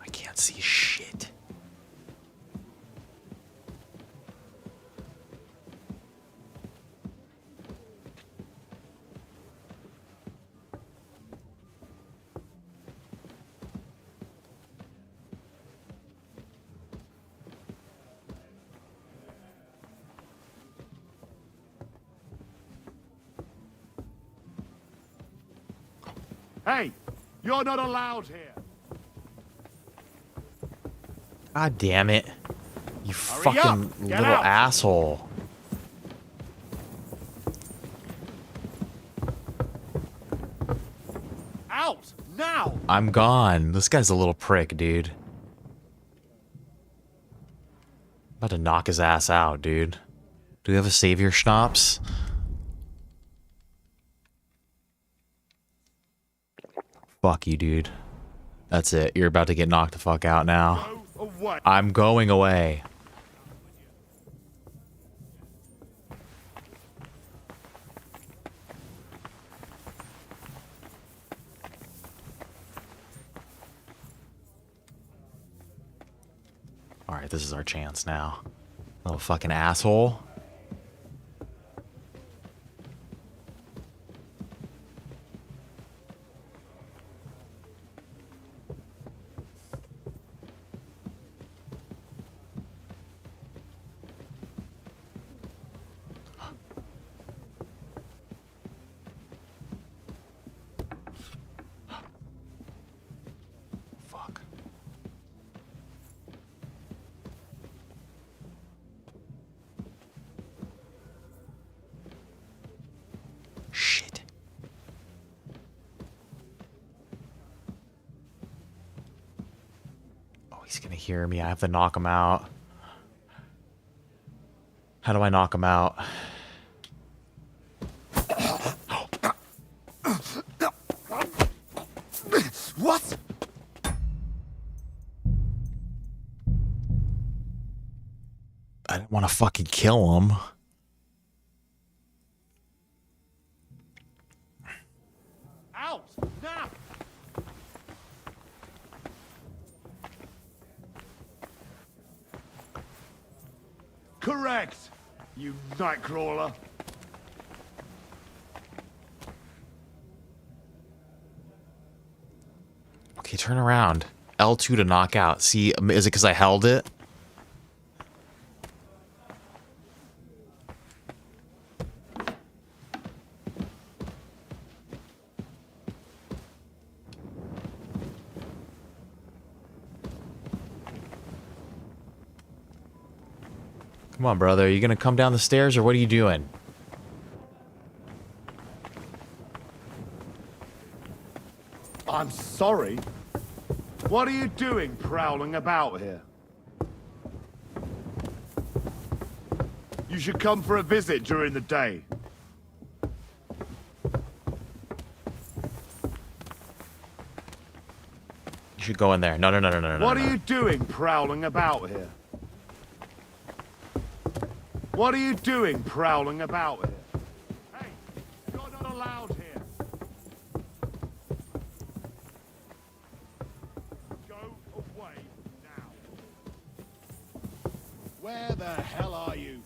I can't see shit. Hey! You're not allowed here! God damn it. You Hurry fucking up! Get little out! asshole. Out! Now! I'm gone. This guy's a little prick, dude. About to knock his ass out, dude. Do we have a savior schnapps? Fuck you, dude. That's it. You're about to get knocked the fuck out now. I'm going away. Alright, this is our chance now. Little fucking asshole. He's gonna hear me. I have to knock him out. How do I knock him out? What? I didn't want to fucking kill him. Out! Now! Correct! You nightcrawler! Okay, turn around. L2 to knock out. See, is it because I held it? Come on, brother. Are you gonna come down the stairs or what are you doing? sorry. What are you doing prowling about here? You should come for a visit during the day. You should go in there. No. What are you doing prowling about here? What are you doing prowling about here? Hey, you're not allowed here. Go away now. Where the hell are you?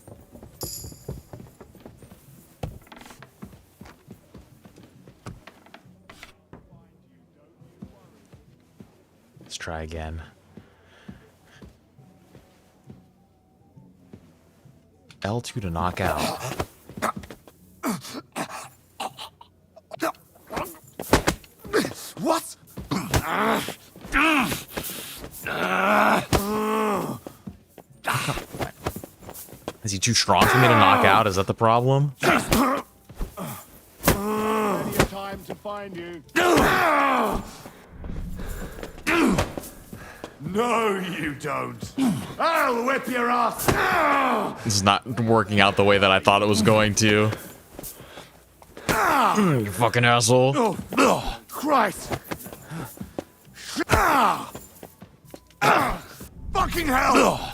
Let's try again. L2 to knock out. What? Is he too strong for me to knock out? Is that the problem? Plenty of time to find you. No, you don't. I'll whip your ass. This is not working out the way that I thought it was going to. You fucking asshole. Oh, Christ. Fucking hell.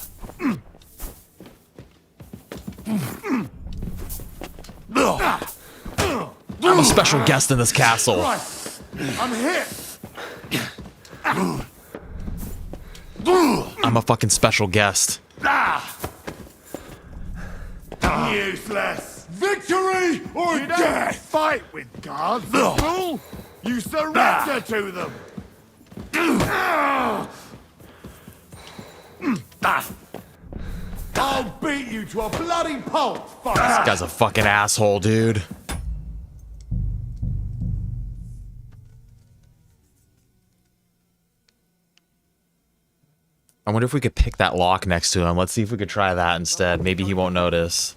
I'm a special guest in this castle. Christ. I'm hit. I'm a fucking special guest. Useless. Victory or you death. Fight with guards, fool. You surrender to them. I'll beat you to a bloody pulp. This guy's a fucking asshole, dude. I wonder if we could pick that lock next to him. Let's see if we could try that instead. Maybe he won't notice.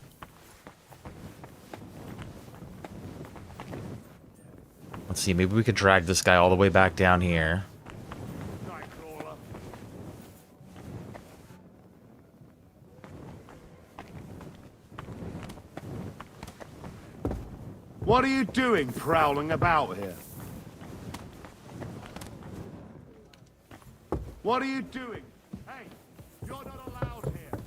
Let's see, maybe we could drag this guy all the way back down here. What are you doing prowling about here? What are you doing? Hey, you're not allowed here.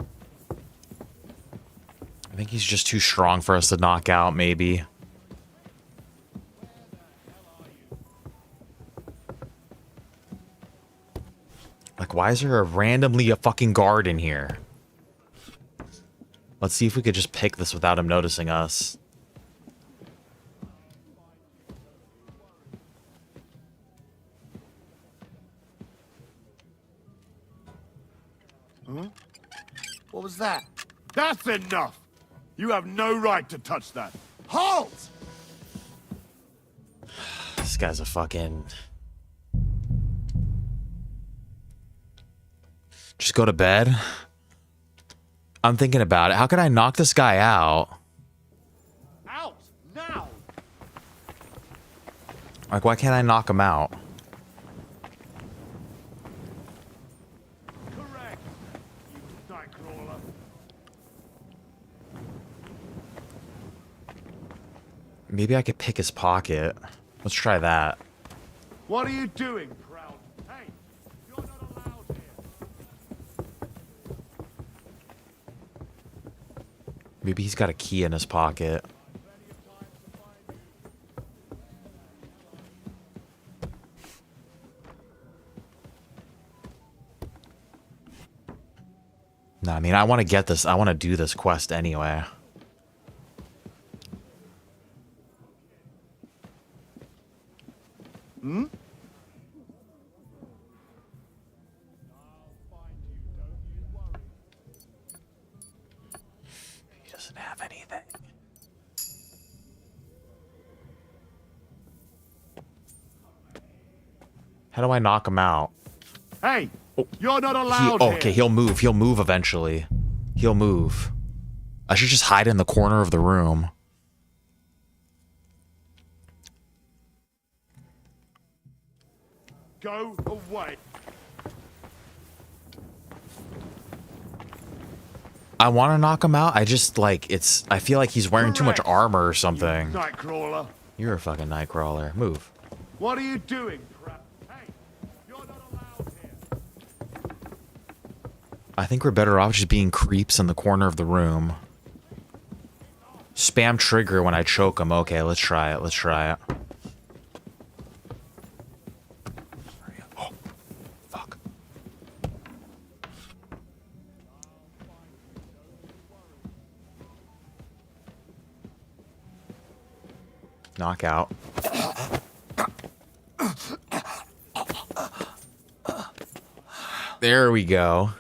I think he's just too strong for us to knock out, maybe. Like, why is there randomly a fucking guard in here? Let's see if we could just pick this without him noticing us. Huh? What was that? That's enough! You have no right to touch that. Halt! This guy's a fucking... Just go to bed? I'm thinking about it. How can I knock this guy out? Out! Now! Like, why can't I knock him out? Correct, you nightcrawler. Maybe I could pick his pocket. Let's try that. What are you doing, proud? Hey, you're not allowed here. Maybe he's got a key in his pocket. No, I mean, I want to get this. I want to do this quest anyway. Hmm? He doesn't have anything. How do I knock him out? Hey, you're not allowed here. Okay, he'll move. He'll move eventually. He'll move. I should just hide in the corner of the room. Go away. I want to knock him out. I just like I feel like he's wearing too much armor or something. Nightcrawler. You're a fucking nightcrawler. Move. What are you doing, crap? Hey, you're not allowed here. I think we're better off just being creeps in the corner of the room. Spam trigger when I choke him. Okay, let's try it. Let's try it. Oh, fuck. Knockout. There we go.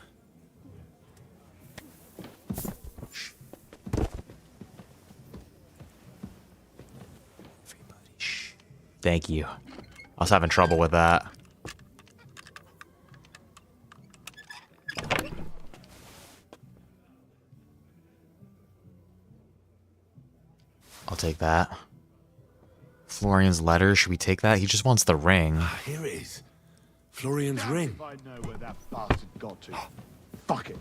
Thank you. I was having trouble with that. I'll take that. Florian's letter, should we take that? He just wants the ring. Here it is. Florian's ring. If I know where that bastard got to. Fuck it.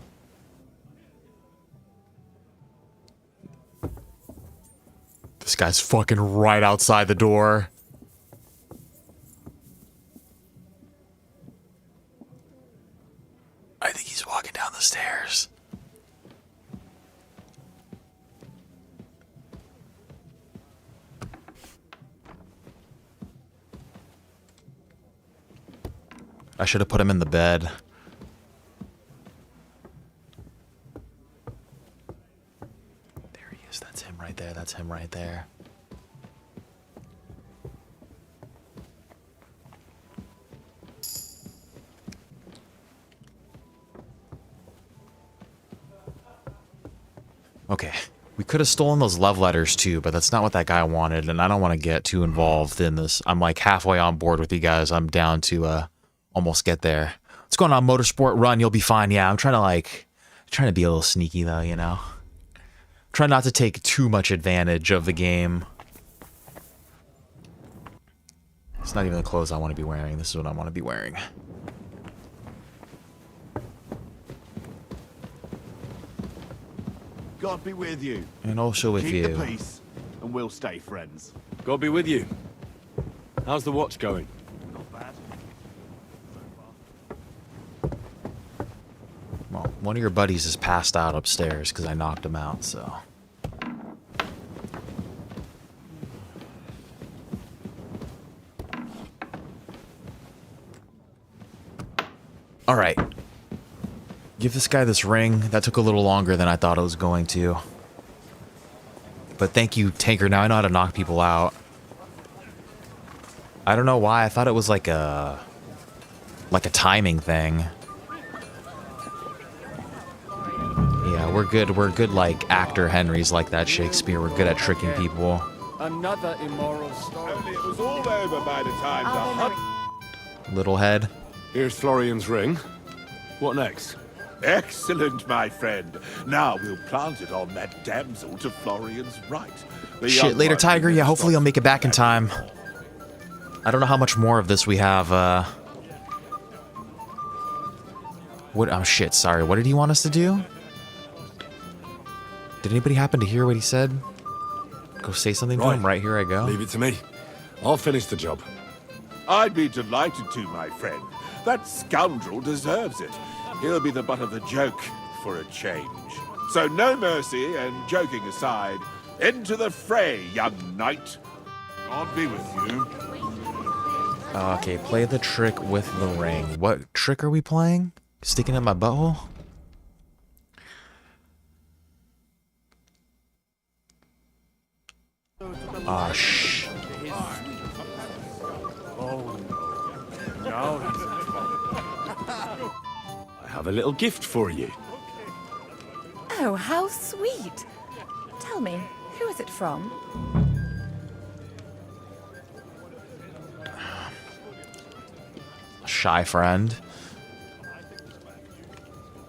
This guy's fucking right outside the door. I think he's walking down the stairs. I should have put him in the bed. There he is. That's him right there. That's him right there. Okay. We could have stolen those love letters too, but that's not what that guy wanted, and I don't want to get too involved in this. I'm like halfway on board with you guys. I'm down to almost get there. What's going on, Motorsport Run? You'll be fine. Yeah, I'm trying to be a little sneaky though, you know. Try not to take too much advantage of the game. It's not even the clothes I want to be wearing. This is what I want to be wearing. God be with you. And also with Keep you. the peace, and we'll stay friends. God be with you. How's the watch going? Not bad. Well, one of your buddies is passed out upstairs because I knocked him out, so. All right. Give this guy this ring. That took a little longer than I thought it was going to. But thank you, Tanker. Now I know how to knock people out. I don't know why. I thought it was like a timing thing. Yeah, we're good. We're good like actor Henry's like that Shakespeare. We're good at tricking people. Another immoral story. Only it was all over by the time the hunt. Little head. Here's Florian's ring. What next? Excellent, my friend. Now we'll plant it on that damsel to Florian's right. The Shit, young later, one Tiger. who Yeah, has hopefully got I'll make it back in time. I don't know how much more of this we have. What? Oh, shit. Sorry. What did he want us to do? Did anybody happen to hear what he said? Go say something to him. Right, here I go. Leave it to me. I'll finish the job. I'd be delighted to, my friend. That scoundrel deserves it. He'll be the butt of the joke for a change. So no mercy, and joking aside, into the fray, young knight. God be with you. Okay, play the trick with the ring. What trick are we playing? Sticking in my butthole? Ah, shh. I have a little gift for you. Oh, how sweet. Tell me, who is it from? Shy friend.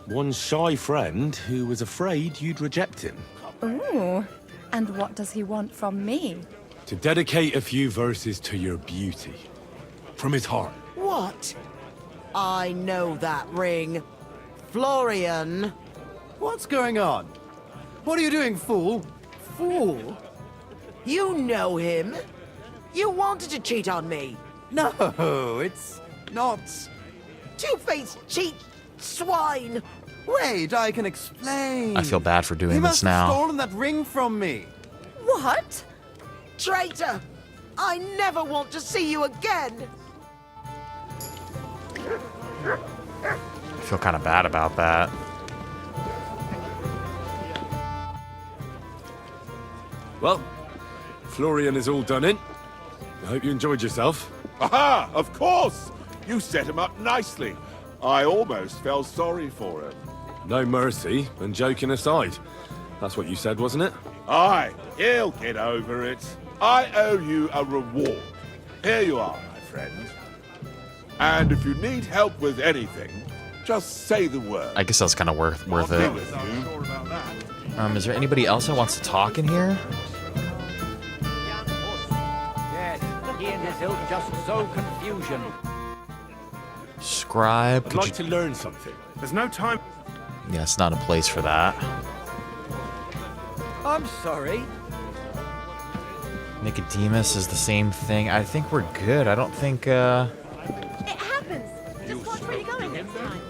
One shy friend who was afraid you'd reject him. Ooh, and what does he want from me? To dedicate a few verses to your beauty. From his heart. What? I know that ring. Florian. What's going on? What are you doing, fool? Fool? You know him. You wanted to cheat on me. No, it's not. Two-faced cheat swine. Wait, I can explain. I feel bad for doing He this must have now. stolen that ring from me. What? Traitor! I never want to see you again. I feel kind of bad about that. Well, Florian is all done in. I hope you enjoyed yourself. Aha! Of course! You set him up nicely. I almost felt sorry for him. No mercy, and joking aside. That's what you said, wasn't it? Aye, he'll get over it. I owe you a reward. Here you are, my friend. And if you need help with anything, just say the word. I guess that's kind of worth I'll it. be with you. Is there anybody else that wants to talk in here? Yes, he and his ilk just sow confusion. Scribe. I'd could like you- to learn something. There's no time. Yeah, it's not a place for that. I'm sorry. Nicodemus is the same thing. I think we're good. I don't think, It happens. Just watch where you're going next time.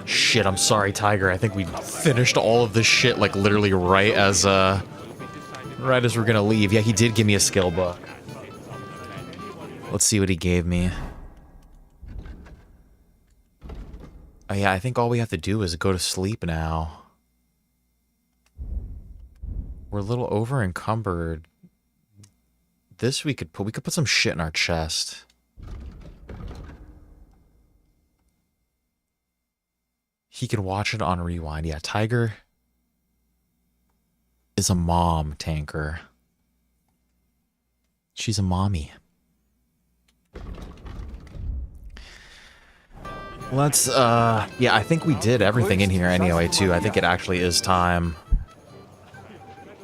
Shit, I'm sorry, Tiger. I think we finished all of this shit, like, literally right as we're gonna leave. Yeah, he did give me a skill book. Let's see what he gave me. Oh, yeah, I think all we have to do is go to sleep now. We're a little over encumbered. This we could put some shit in our chest. He can watch it on rewind. Yeah, Tiger is a mom tanker. She's a mommy. Let's, yeah, I think we did everything in here anyway, too. I think it actually is time.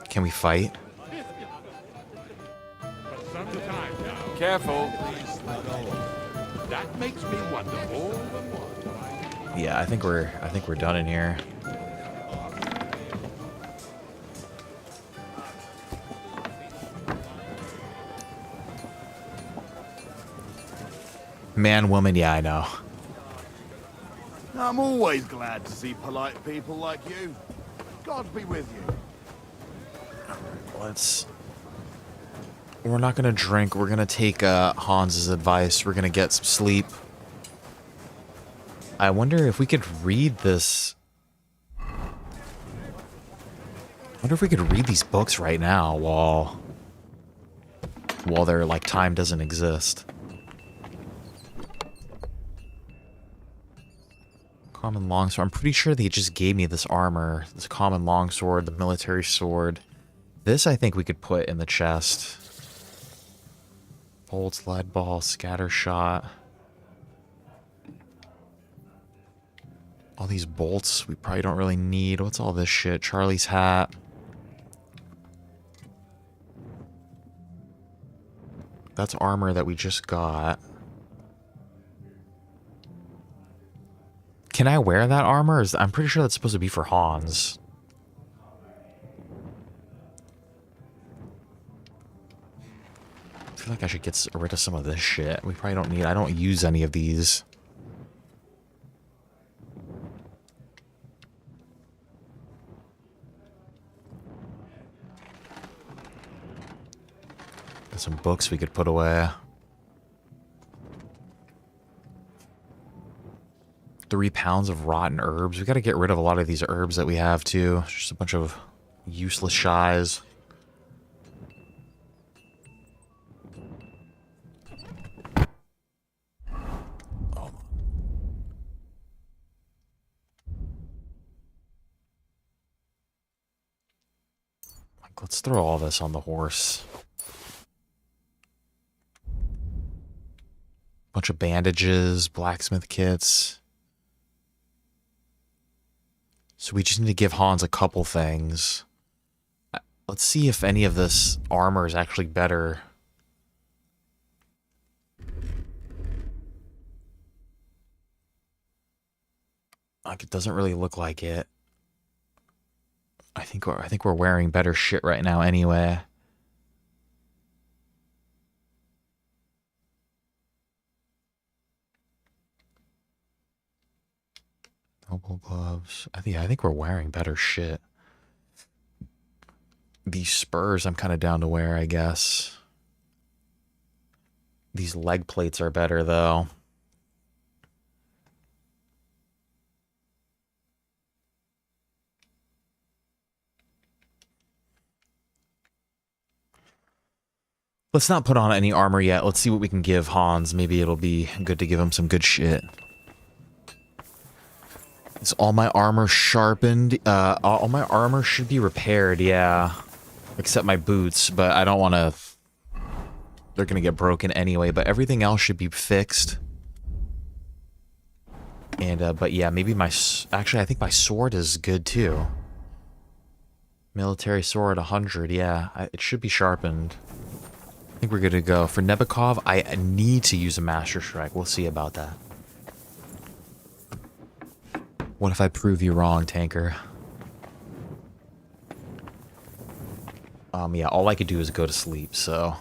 Can we fight? Careful. That makes me wonder more than one. Yeah, I think we're done in here. Man, woman, yeah, I know. I'm always glad to see polite people like you. God be with you. We're not gonna drink. We're gonna take Hans's advice. We're gonna get some sleep. I wonder if we could read this. I wonder if we could read these books right now while their like time doesn't exist. Common longsword. I'm pretty sure they just gave me this armor, this common longsword, the military sword. This I think we could put in the chest. Bolts, lead ball, scatter shot. All these bolts we probably don't really need. What's all this shit? Charlie's hat. That's armor that we just got. Can I wear that armor? I'm pretty sure that's supposed to be for Hans. I feel like I should get rid of some of this shit. We probably don't need. I don't use any of these. There's some books we could put away. 3 pounds of rotten herbs. We gotta get rid of a lot of these herbs that we have too. Just a bunch of useless shies. Let's throw all this on the horse. Bunch of bandages, blacksmith kits. So we just need to give Hans a couple things. Let's see if any of this armor is actually better. Like, it doesn't really look like it. I think we're wearing better shit right now anyway. Noble gloves. I think we're wearing better shit. These spurs I'm kind of down to wear, I guess. These leg plates are better though. Let's not put on any armor yet. Let's see what we can give Hans. Maybe it'll be good to give him some good shit. Is all my armor sharpened? All my armor should be repaired, yeah. Except my boots, but I don't want to... They're going to get broken anyway, but everything else should be fixed. And, but yeah, maybe my... Actually, I think my sword is good, too. Military sword, 100, yeah. It should be sharpened. I think we're good to go. For Nebakov, I need to use a Master Strike. We'll see about that. What if I prove you wrong, tanker? Yeah, all I could do is go to sleep, so...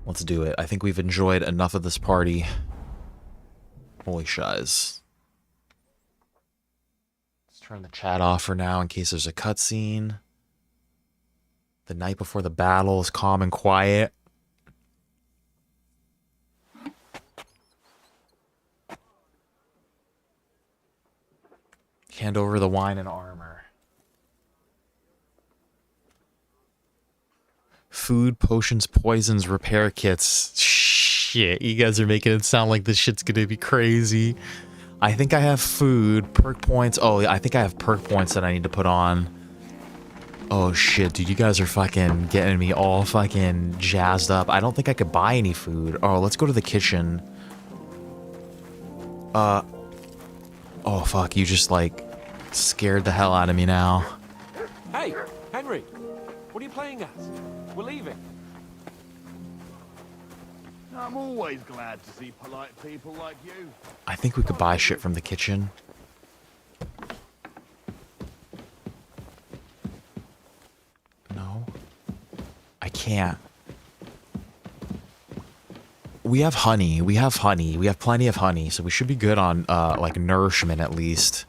Let's do it. I think we've enjoyed enough of this party. Holy shiz. Let's turn the chat off for now in case there's a cutscene. The night before the battle is calm and quiet. Hand over the wine and armor. Food, potions, poisons, repair kits. Shit, you guys are making it sound like this shit's gonna be crazy. I think I have food, perk points. Oh, I think I have perk points that I need to put on. Oh shit, dude, you guys are fucking getting me all fucking jazzed up. I don't think I could buy any food. Oh, let's go to the kitchen. Oh fuck, you just like scared the hell out of me now. Hey, Henry, what are you playing at? We're leaving. I'm always glad to see polite people like you. I think we could buy shit from the kitchen. No. I can't. We have honey. We have honey. We have plenty of honey, so we should be good on, like, nourishment at least.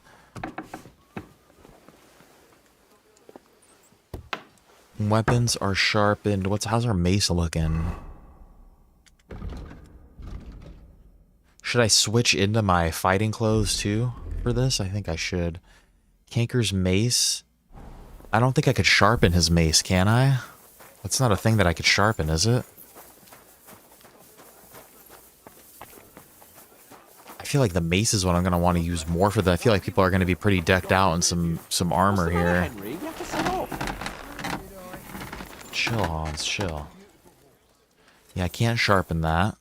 Weapons are sharpened. How's our mace looking? Should I switch into my fighting clothes too for this? I think I should. Kanker's mace. I don't think I could sharpen his mace, can I? That's not a thing that I could sharpen, is it? I feel like the mace is what I'm going to want to use more for that. I feel like people are going to be pretty decked out in some armor here. Henry, you have to set off. Chill, Hans, chill. Yeah, I can't sharpen that.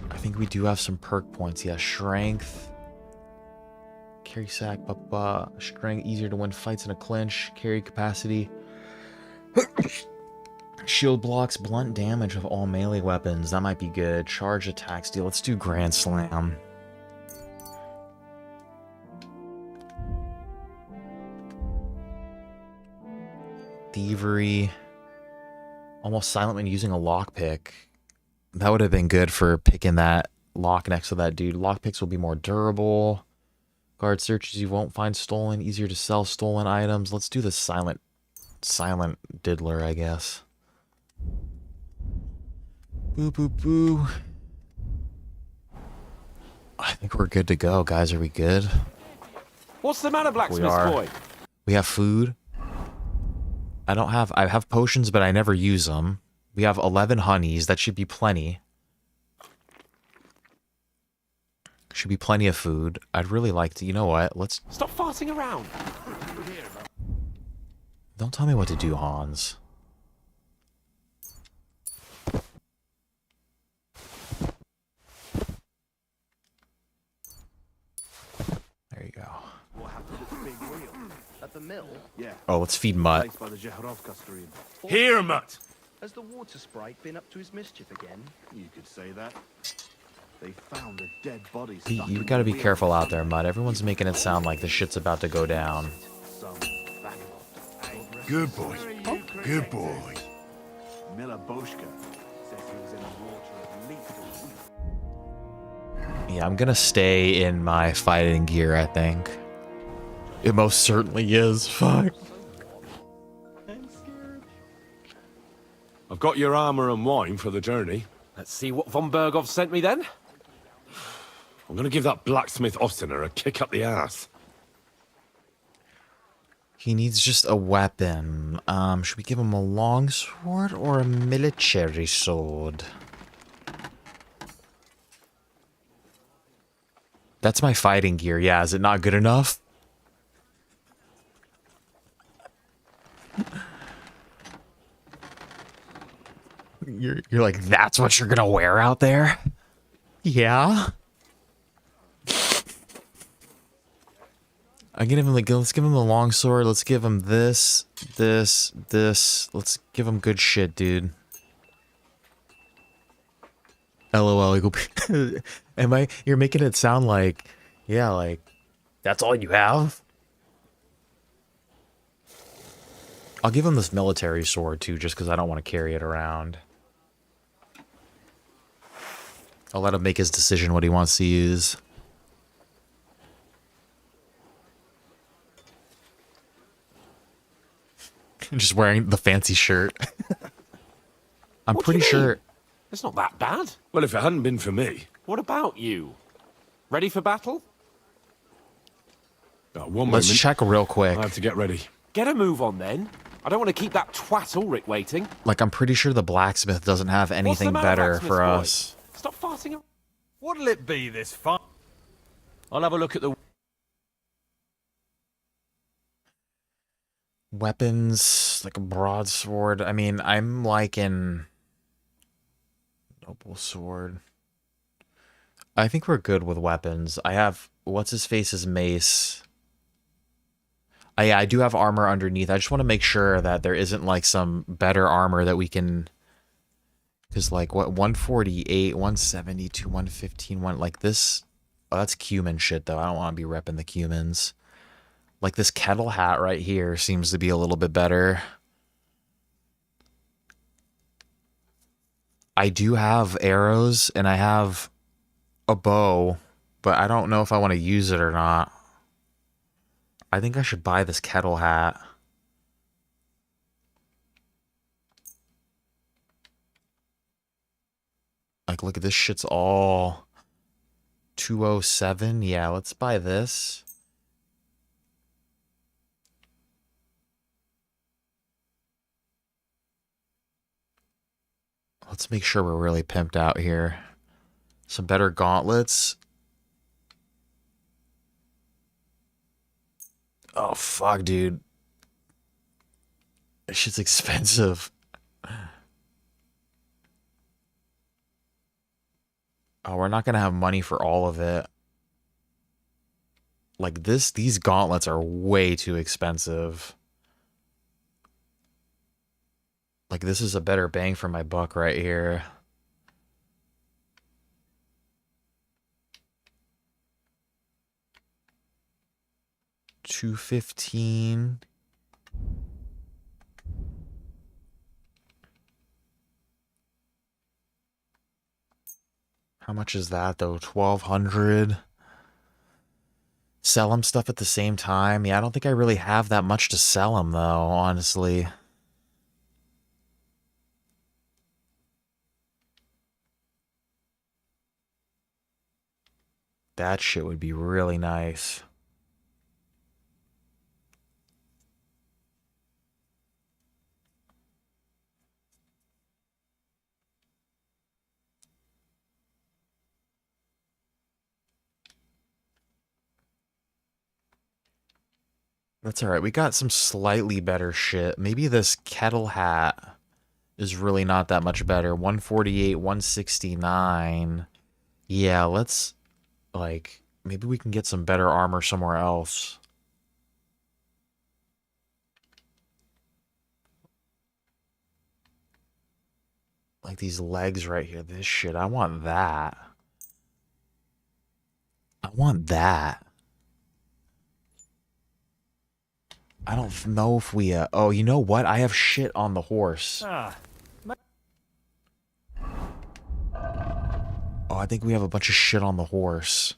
I think we do have some perk points. Yeah, strength. Carry sack, strength, easier to win fights in a clinch. Carry capacity. Shield blocks, blunt damage of all melee weapons. That might be good. Charge attack steal. Let's do Grand Slam. Thievery. Almost silent when using a lockpick. That would have been good for picking that lock next to that dude. Lockpicks will be more durable. Guard searches you won't find stolen. Easier to sell stolen items. Let's do the silent diddler, I guess. Boo boo boo. I think we're good to go, guys. Are we good? What's the matter, blacksmith boy? We have food. I have potions, but I never use them. We have 11 honeys. That should be plenty. Should be plenty of food. I'd really like to, you know what? Let's... Stop farting around. Don't tell me what to do, Hans. There you go. What happened to the big wheel? At the mill? Yeah. Oh, let's feed Mutt. Here, Mutt. Has the water sprite been up to his mischief again? You could say that. They found a dead body Pete, stuck you in gotta the be wheel. careful out there, Mud. Everyone's making it sound like the shit's about to go down. Good boy. Good boy. Miller Boschka says he was in the water at least a week. Yeah, I'm gonna stay in my fighting gear, I think. It most certainly is. Fuck. I've got your armor and wine for the journey. Let's see what von Bergow sent me then. I'm gonna give that blacksmith Ostener a kick up the ass. He needs just a weapon. Should we give him a longsword or a military sword? That's my fighting gear. Yeah, is it not good enough? You're like, that's what you're gonna wear out there? Yeah. I give him let's give him the longsword. Let's give him this. Let's give him good shit, dude. LOL. You're making it sound like, yeah, like that's all you have? I'll give him this military sword too, just because I don't want to carry it around. I'll let him make his decision what he wants to use. Just wearing the fancy shirt. I'm What do pretty you sure. mean? It's not that bad. Well, if it hadn't been for me. What about you? Ready for battle? One Let's moment. check real quick. I have to get ready. Get a move on then. I don't want to keep that twat Ulrich waiting. Like, I'm pretty sure the blacksmith doesn't have anything matter, better blacksmith for boy? us. Stop farting. What'll it be this fun? I'll have a look at the... Weapons, like a broadsword. I mean, I'm liking noble sword. I think we're good with weapons. I have what's his face's mace. Yeah, I do have armor underneath. I just want to make sure that there isn't like some better armor that we can. Because like what 148, 172, 115, like this. Oh, that's cumin shit though. I don't want to be repping the cumins. Like this kettle hat right here seems to be a little bit better. I do have arrows and I have a bow, but I don't know if I want to use it or not. I think I should buy this kettle hat. Like, look at this shit's all 207. Yeah, let's buy this. Let's make sure we're really pimped out here. Some better gauntlets. Oh, fuck, dude. This shit's expensive. Oh, we're not gonna have money for all of it. Like these gauntlets are way too expensive. Like this is a better bang for my buck right here. $215. How much is that though? 1,200. Sell them stuff at the same time. Yeah, I don't think I really have that much to sell them though, honestly. That shit would be really nice. That's alright. We got some slightly better shit. Maybe this kettle hat is really not that much better. 148, 169. Yeah, let's, like, maybe we can get some better armor somewhere else. Like these legs right here. This shit. I want that. I want that. I don't know if we, oh, you know what? I have shit on the horse. Ah. Oh, I think we have a bunch of shit on the horse.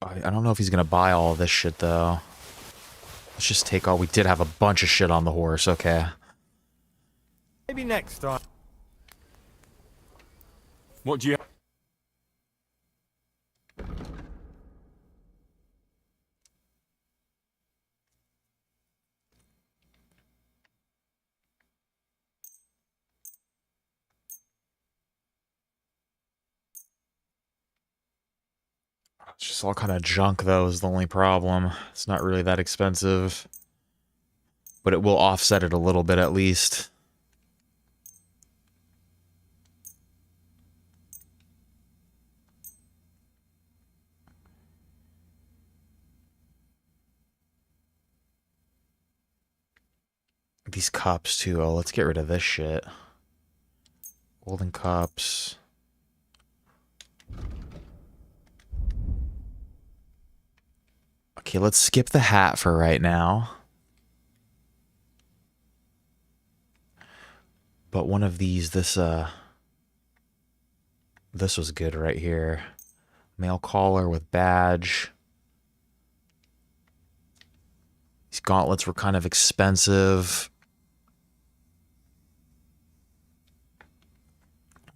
I don't know if he's gonna buy all of this shit, though. Let's just take all. We did have a bunch of shit on the horse, okay. Maybe next time. What do you... It's just all kind of junk, though, is the only problem. It's not really that expensive. But it will offset it a little bit, at least. These cups, too. Oh, let's get rid of this shit. Golden cups. Okay, let's skip the hat for right now. But one of these, this was good right here. Mail collar with badge. These gauntlets were kind of expensive.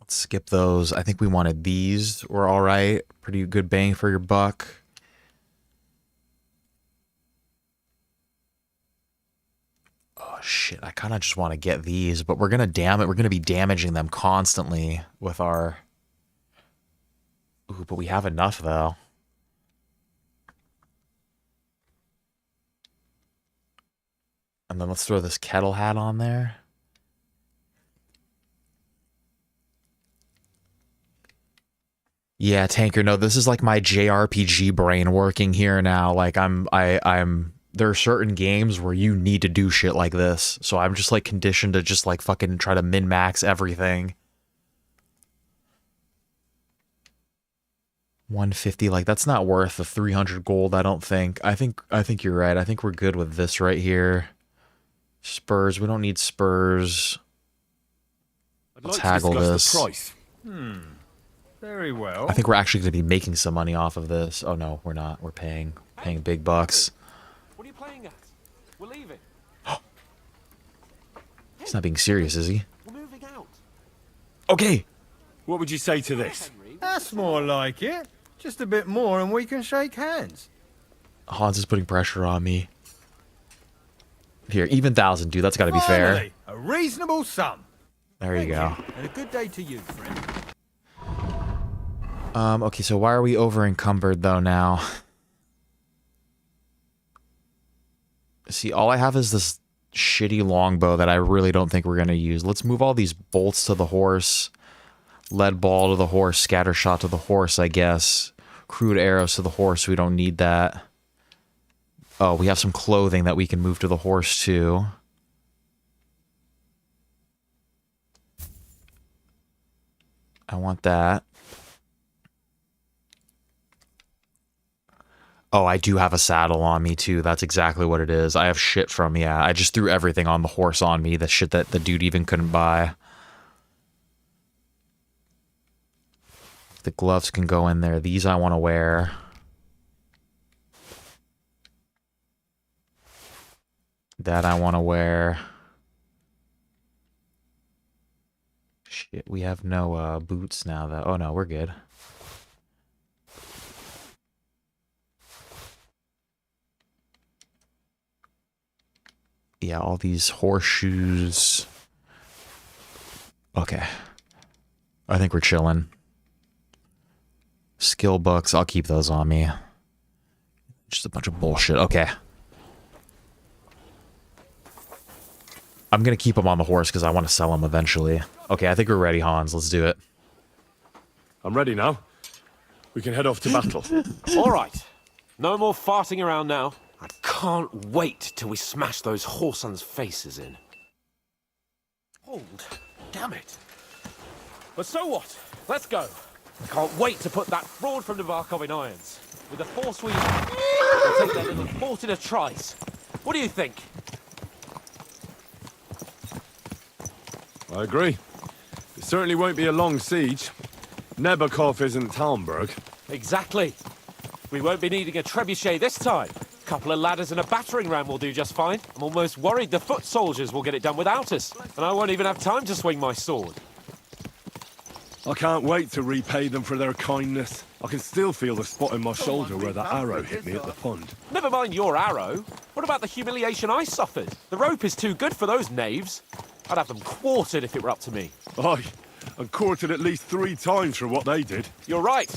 Let's skip those. I think we wanted these. Were all right. Pretty good bang for your buck. Oh shit, I kind of just want to get these, but we're going to be damaging them constantly with our... Ooh, but we have enough though. And then let's throw this kettle hat on there. Yeah, Tanker, no, this is like my JRPG brain working here now. Like I'm there are certain games where you need to do shit like this. So I'm just like conditioned to just like fucking try to min-max everything. 150, like that's not worth the 300 gold, I don't think. I think you're right. I think we're good with this right here. Spurs, we don't need spurs. Let's haggle this. The price. Very well. I think we're actually going to be making some money off of this. Oh no, we're not. We're paying big bucks. What are you playing at? We're leaving. He's not being serious, is he? We're moving out. Okay. What would you say to this? That's more like it. Just a bit more and we can shake hands. Hans is putting pressure on me. Here, even 1,000, dude. That's got to be fair. Finally, a reasonable sum. There you go. And a good day to you, friend. Okay, so why are we over encumbered though now? See, all I have is this shitty longbow that I really don't think we're gonna use. Let's move all these bolts to the horse, lead ball to the horse, scatter shot to the horse, I guess. Crude arrows to the horse, we don't need that. Oh, we have some clothing that we can move to the horse too. I want that. Oh, I do have a saddle on me too. That's exactly what it is. I have shit from, yeah. I just threw everything on the horse on me. The shit that the dude even couldn't buy. The gloves can go in there. These I want to wear. That I want to wear. Shit, we have no boots now though. Oh no, we're good. Yeah, all these horseshoes. Okay. I think we're chilling. Skill books, I'll keep those on me. Just a bunch of bullshit. Okay. I'm going to keep them on the horse because I want to sell them eventually. Okay, I think we're ready, Hans. Let's do it. I'm ready now. We can head off to battle. All right. No more farting around now. I can't wait till we smash those whoresons' faces in. Hold. Damn it. But so what? Let's go. I can't wait to put that fraud from Nebakov in irons. With the force we'll take their little fort in a trice. What do you think? I agree. It certainly won't be a long siege. Nebakov isn't Talmberg. Exactly. We won't be needing a trebuchet this time. A couple of ladders and a battering ram will do just fine. I'm almost worried the foot soldiers will get it done without us, and I won't even have time to swing my sword. I can't wait to repay them for their kindness. I can still feel the spot in my shoulder where that arrow hit me at the pond. Never mind your arrow. What about the humiliation I suffered? The rope is too good for those knaves. I'd have them quartered if it were up to me. Aye, and quartered at least 3 times for what they did. You're right.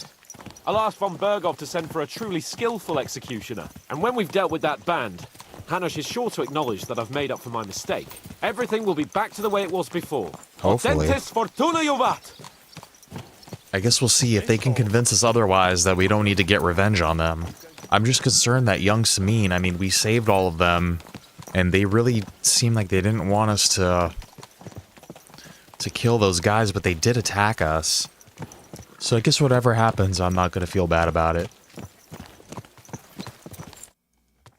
I'll ask von Bergow to send for a truly skillful executioner. And when we've dealt with that band, Hanush is sure to acknowledge that I've made up for my mistake. Everything will be back to the way it was before. Hopefully. Dentis fortuna juvat! I guess we'll see if they can convince us otherwise that we don't need to get revenge on them. I'm just concerned that young Semine, I mean, we saved all of them, and they really seemed like they didn't want us to kill those guys, but they did attack us. So I guess whatever happens, I'm not going to feel bad about it.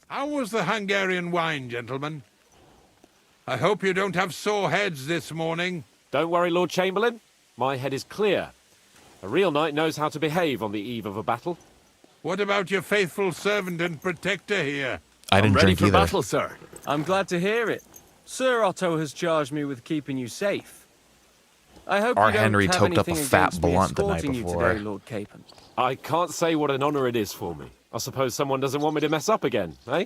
How was the Hungarian wine, gentlemen? I hope you don't have sore heads this morning. Don't worry, Lord Chamberlain. My head is clear. A real knight knows how to behave on the eve of a battle. What about your faithful servant and protector here? I didn't drink either. Battle, sir. I'm glad to hear it. Sir Otto has charged me with keeping you safe. I hope Our you don't Henry have toked up a anything fat against me blunt the night escorting you before. today, Lord Capon. I can't say what an honor it is for me. I suppose someone doesn't want me to mess up again, eh?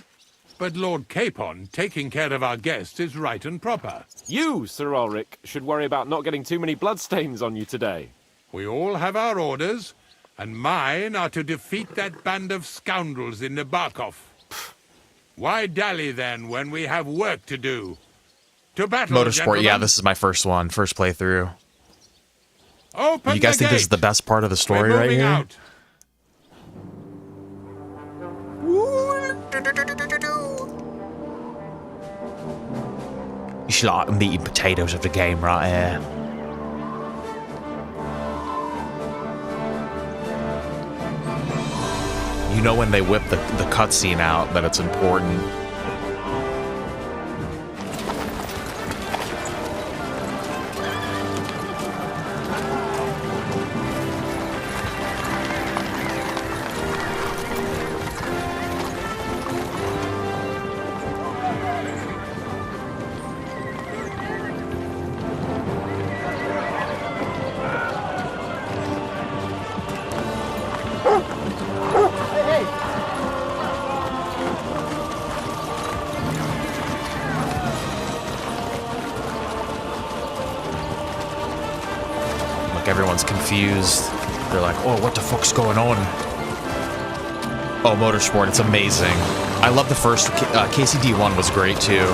But Lord Capon, taking care of our guests is right and proper. You, Sir Ulrich, should worry about not getting too many bloodstains on you today. We all have our orders, and mine are to defeat that band of scoundrels in Nebakov. Why dally then when we have work to do? To battle, Motorsport, gentlemen. yeah, this is my first one, first playthrough. Open You guys the think this is gate. the best part of the story We're right moving here? out. It's like the meat and potatoes of the game right here. You know when they whip the cutscene out that it's important. Everyone's confused. They're like, oh, what the fuck's going on? Oh, Motorsport, it's amazing. I love the first, KCD1 was great too.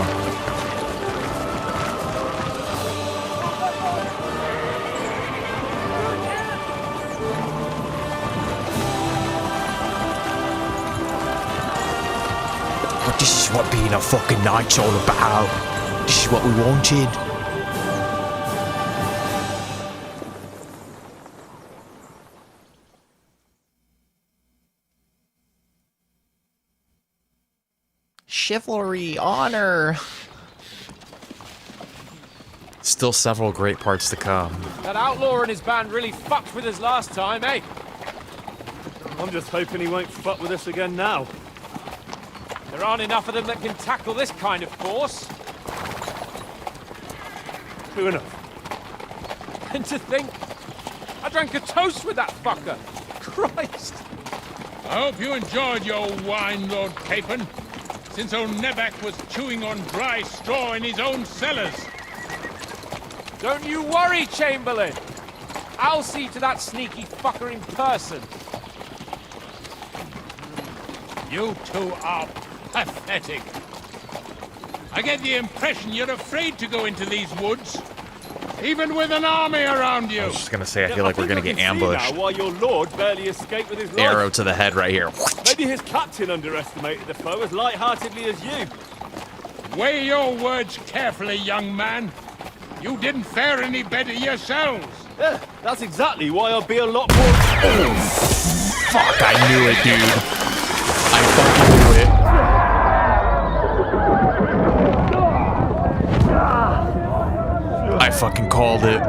But this is what being a fucking knight's all about. This is what we wanted. Chivalry, honor. Still several great parts to come. That outlaw and his band really fucked with us last time, eh? I'm just hoping he won't fuck with us again now. There aren't enough of them that can tackle this kind of force. True enough. And to think, I drank a toast with that fucker. Christ. I hope you enjoyed your wine, Lord Capon, since old Nebak was chewing on dry straw in his own cellars. Don't you worry, Chamberlain. I'll see to that sneaky fucker in person. You two are pathetic. I get the impression you're afraid to go into these woods, even with an army around you. I was just gonna say, I feel like we're gonna get ambushed. While your lord barely escaped with his life. Arrow to the head right here. Maybe Maybe his captain underestimated the foe as light-heartedly as you. Weigh your words carefully, young man. You didn't fare any better yourselves. Yeah, that's exactly why I'll be a lot more... Fuck, I knew it, dude. I fucking knew it. I fucking called it.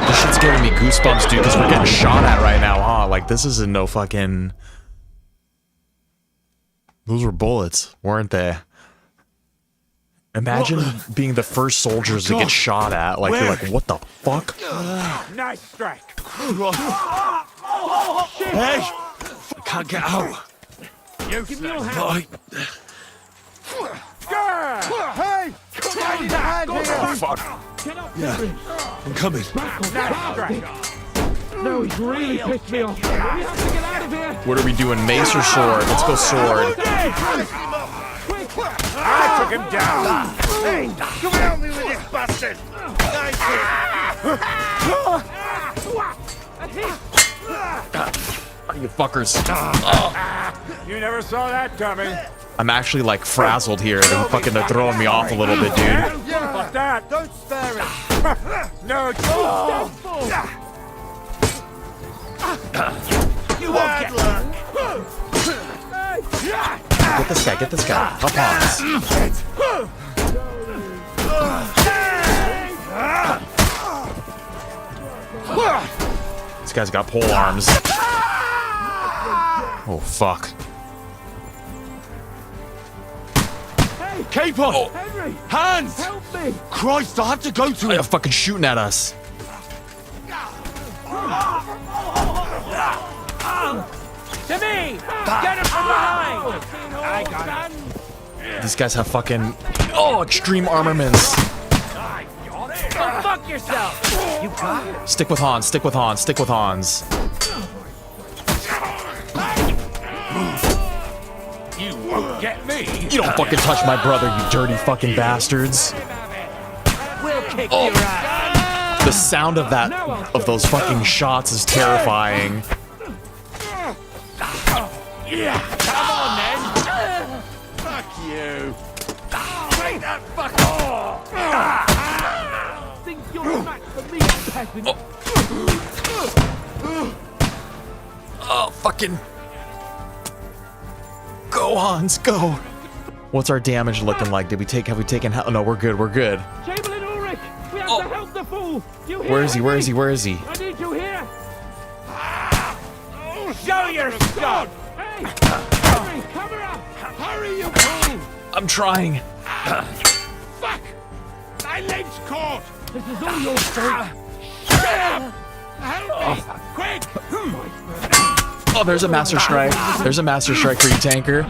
This shit's giving me goosebumps, dude, because we're getting shot at right now, huh? Like, this isn't no fucking... Those were bullets, weren't they? Imagine being the first soldiers to get shot at. Like, you're like, what the fuck? Nice strike. Hey! I can't get out. You give me your hand. Right. Hey! Come on, hand here! Oh, fuck. Yeah, I'm coming. Nice strike. No, he's really pissed me off. We have to get out of here. What are we doing, mace or sword? Let's go sword. I took him down. Hey, come help me with this bastard. Nice You fuckers. You never saw that coming. I'm actually like frazzled here. They're throwing me off a little bit, dude. Fuck that. Don't spare it. No, you won't get luck. Get this guy, get this guy. Up Hans. This guy's got pole arms. Oh, fuck. Cape on! Oh. Henry! Hands! Help me! Christ, I have to go to They're him! fucking shooting at us. Timmy! Get him from behind! I got him. These guys have fucking extreme armaments. Go fuck yourself! You got it? Stick with Hans, stick with Hans, stick with Hans. You won't get me. You don't fucking touch my brother, you dirty fucking bastards. We'll kick your ass! The sound of that, of those fucking shots is terrifying. Yeah! Come on then! Fuck you! Take that fuck off! Think you're a match for me, peasant? Oh, fucking... Go, Hans, go! What's our damage looking like? Have we taken hell? No, we're good, we're good. Chamberlain Ulrich! We have to help the fool! You hear? Where is he, where is he, where is he? I need you here! Show your stuff! Hey! Hurry, cover up! Hurry, you fool! I'm trying. Fuck! My leg's caught! This is all your fault! Shut up! Help me! Quick! Oh, there's a master strike. There's a master strike for you, tanker.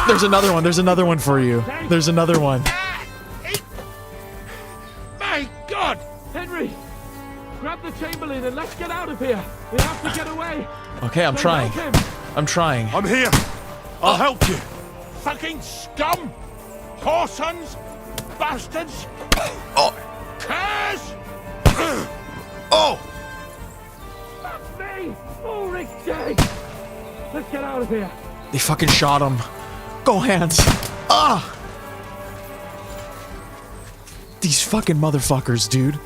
There's another one for you. There's another one. My God! Henry! Grab the Chamberlain and let's get out of here! We have to get away! Okay, I'm trying. I'm trying. I'm here! I'll help you! Fucking scum! Whoresons! Bastards! Oh! Curs! Oh! That's me! Ulrich dead! Let's get out of here! They fucking shot him. Go, Hans. Ah! These fucking motherfuckers, dude.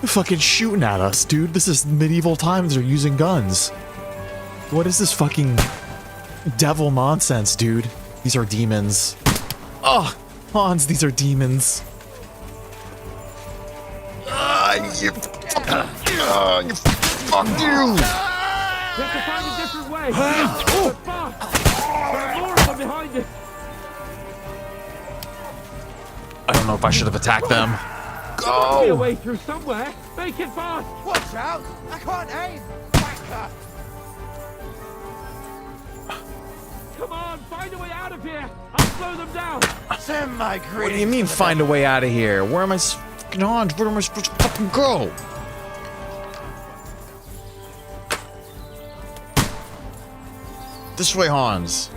They're fucking shooting at us, dude. This is medieval times. They're using guns. What is this fucking devil nonsense, dude? These are demons. Oh, Hans, these are demons. Fuck you! We have to find a different way! But fast! There are more of them behind us! I don't know if I should have attacked them. There must be a way through somewhere! Make it fast! Watch out! I can't aim! Come on, find a way out of here! I'll slow them down! Send my greetings. What do you mean find a way out of here? Where am I fucking on? Where am I supposed to fucking go? This way, Hans.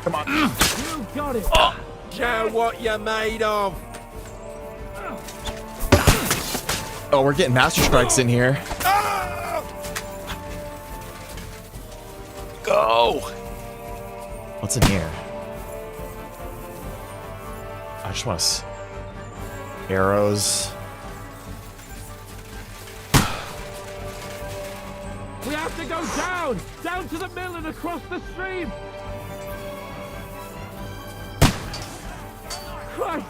Come on. You got it. Show what you're made of. Oh, we're getting master strikes in here. Go. What's in here? I just want arrows. We have to go down to the mill and across the stream. Christ,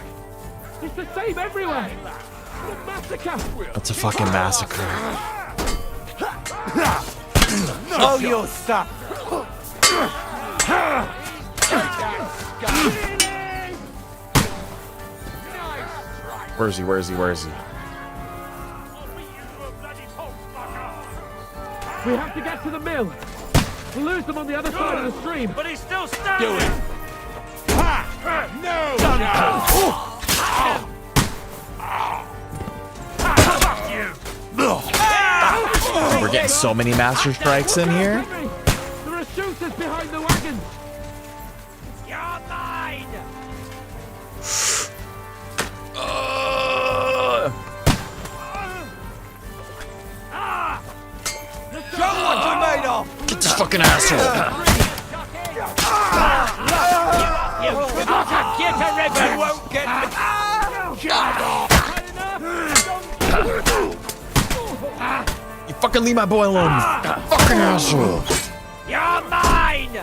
it's the same everywhere. What a massacre. That's a fucking massacre. Know your stuff. Where is he? Where is he? Where is he? We have to get to the mill. We'll lose them on the other side of the stream. But he's still standing. Do it. No. We're getting so many master strikes in here. There are shooters behind the wagons. You're mine. Show what you're made of. Get this fucking asshole. You got to get a ribbon. You won't get You fucking leave my boy alone, you fucking asshole. You're mine.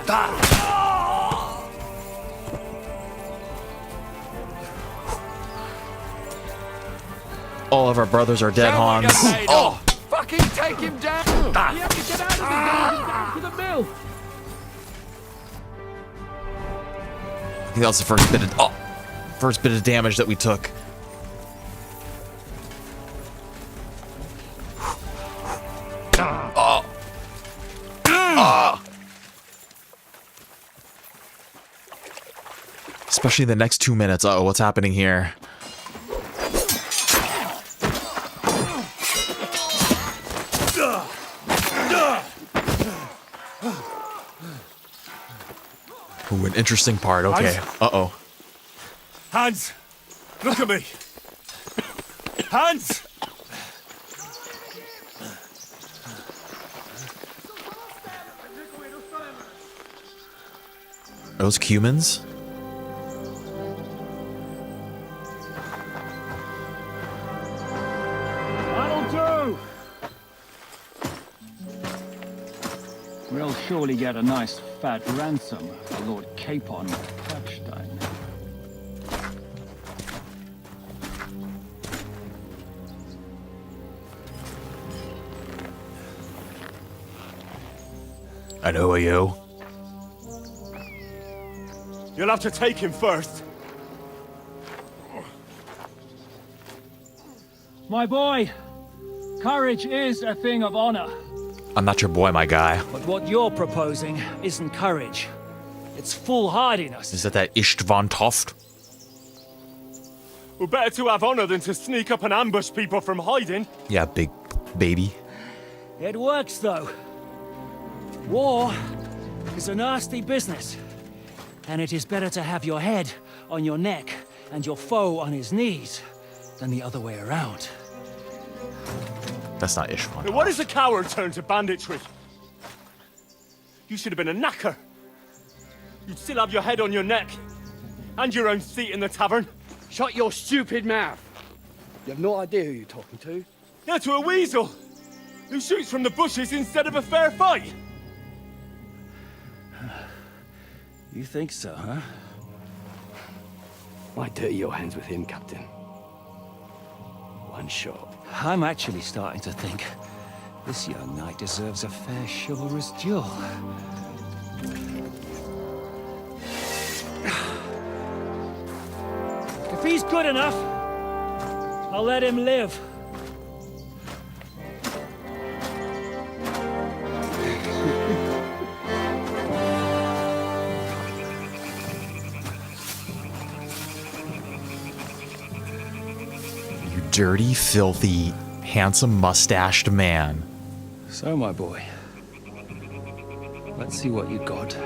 All of our brothers are dead, Hans. Oh, fucking take him down. We have to get out of the garden down to the mill. I think that was the first bit of damage that we took. Especially the next 2 minutes. Uh-oh, what's happening here? Ooh, an interesting part. Okay. Uh-oh. Hans! Look at me! Hans! Those Cumans? That'll do! We'll surely get a nice fat ransom for Lord Capon of Capstein. I know you. You'll have to take him first. My boy, courage is a thing of honor. I'm not your boy, my guy. But what you're proposing isn't courage. It's foolhardiness. Is that Istvan Toft? We're better to have honor than to sneak up and ambush people from hiding. Yeah, big baby. It works, though. War is a nasty business. And it is better to have your head on your neck and your foe on his knees than the other way around. That's not Istvan. Now, what does a coward turn to banditry? You should have been a knacker. You'd still have your head on your neck. And your own seat in the tavern. Shut your stupid mouth. You have no idea who you're talking to. Yeah, to a weasel. Who shoots from the bushes instead of a fair fight. You think so, huh? Why dirty your hands with him, Captain? One shot. I'm actually starting to think this young knight deserves a fair chivalrous duel. If he's good enough, I'll let him live. You dirty, filthy, handsome mustached man. So, my boy, let's see what you got.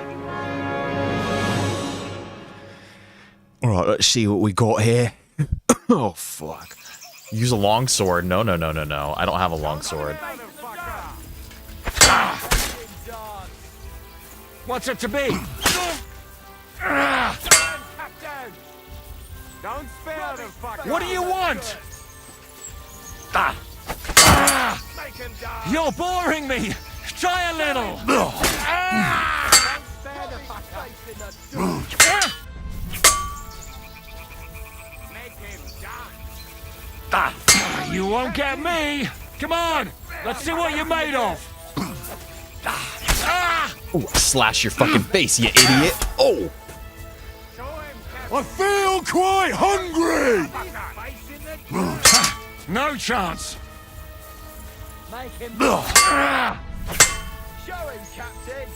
Alright, let's see what we got here. Oh, fuck. Use a long sword. No. I don't have a long sword. What's it to be? What do you want? You're boring me. Try a little. You won't get me. Come on. Let's see what you're made of. Ooh, slash your fucking face, you idiot. Oh! I feel quite hungry! No chance. Make him. Show him, Captain.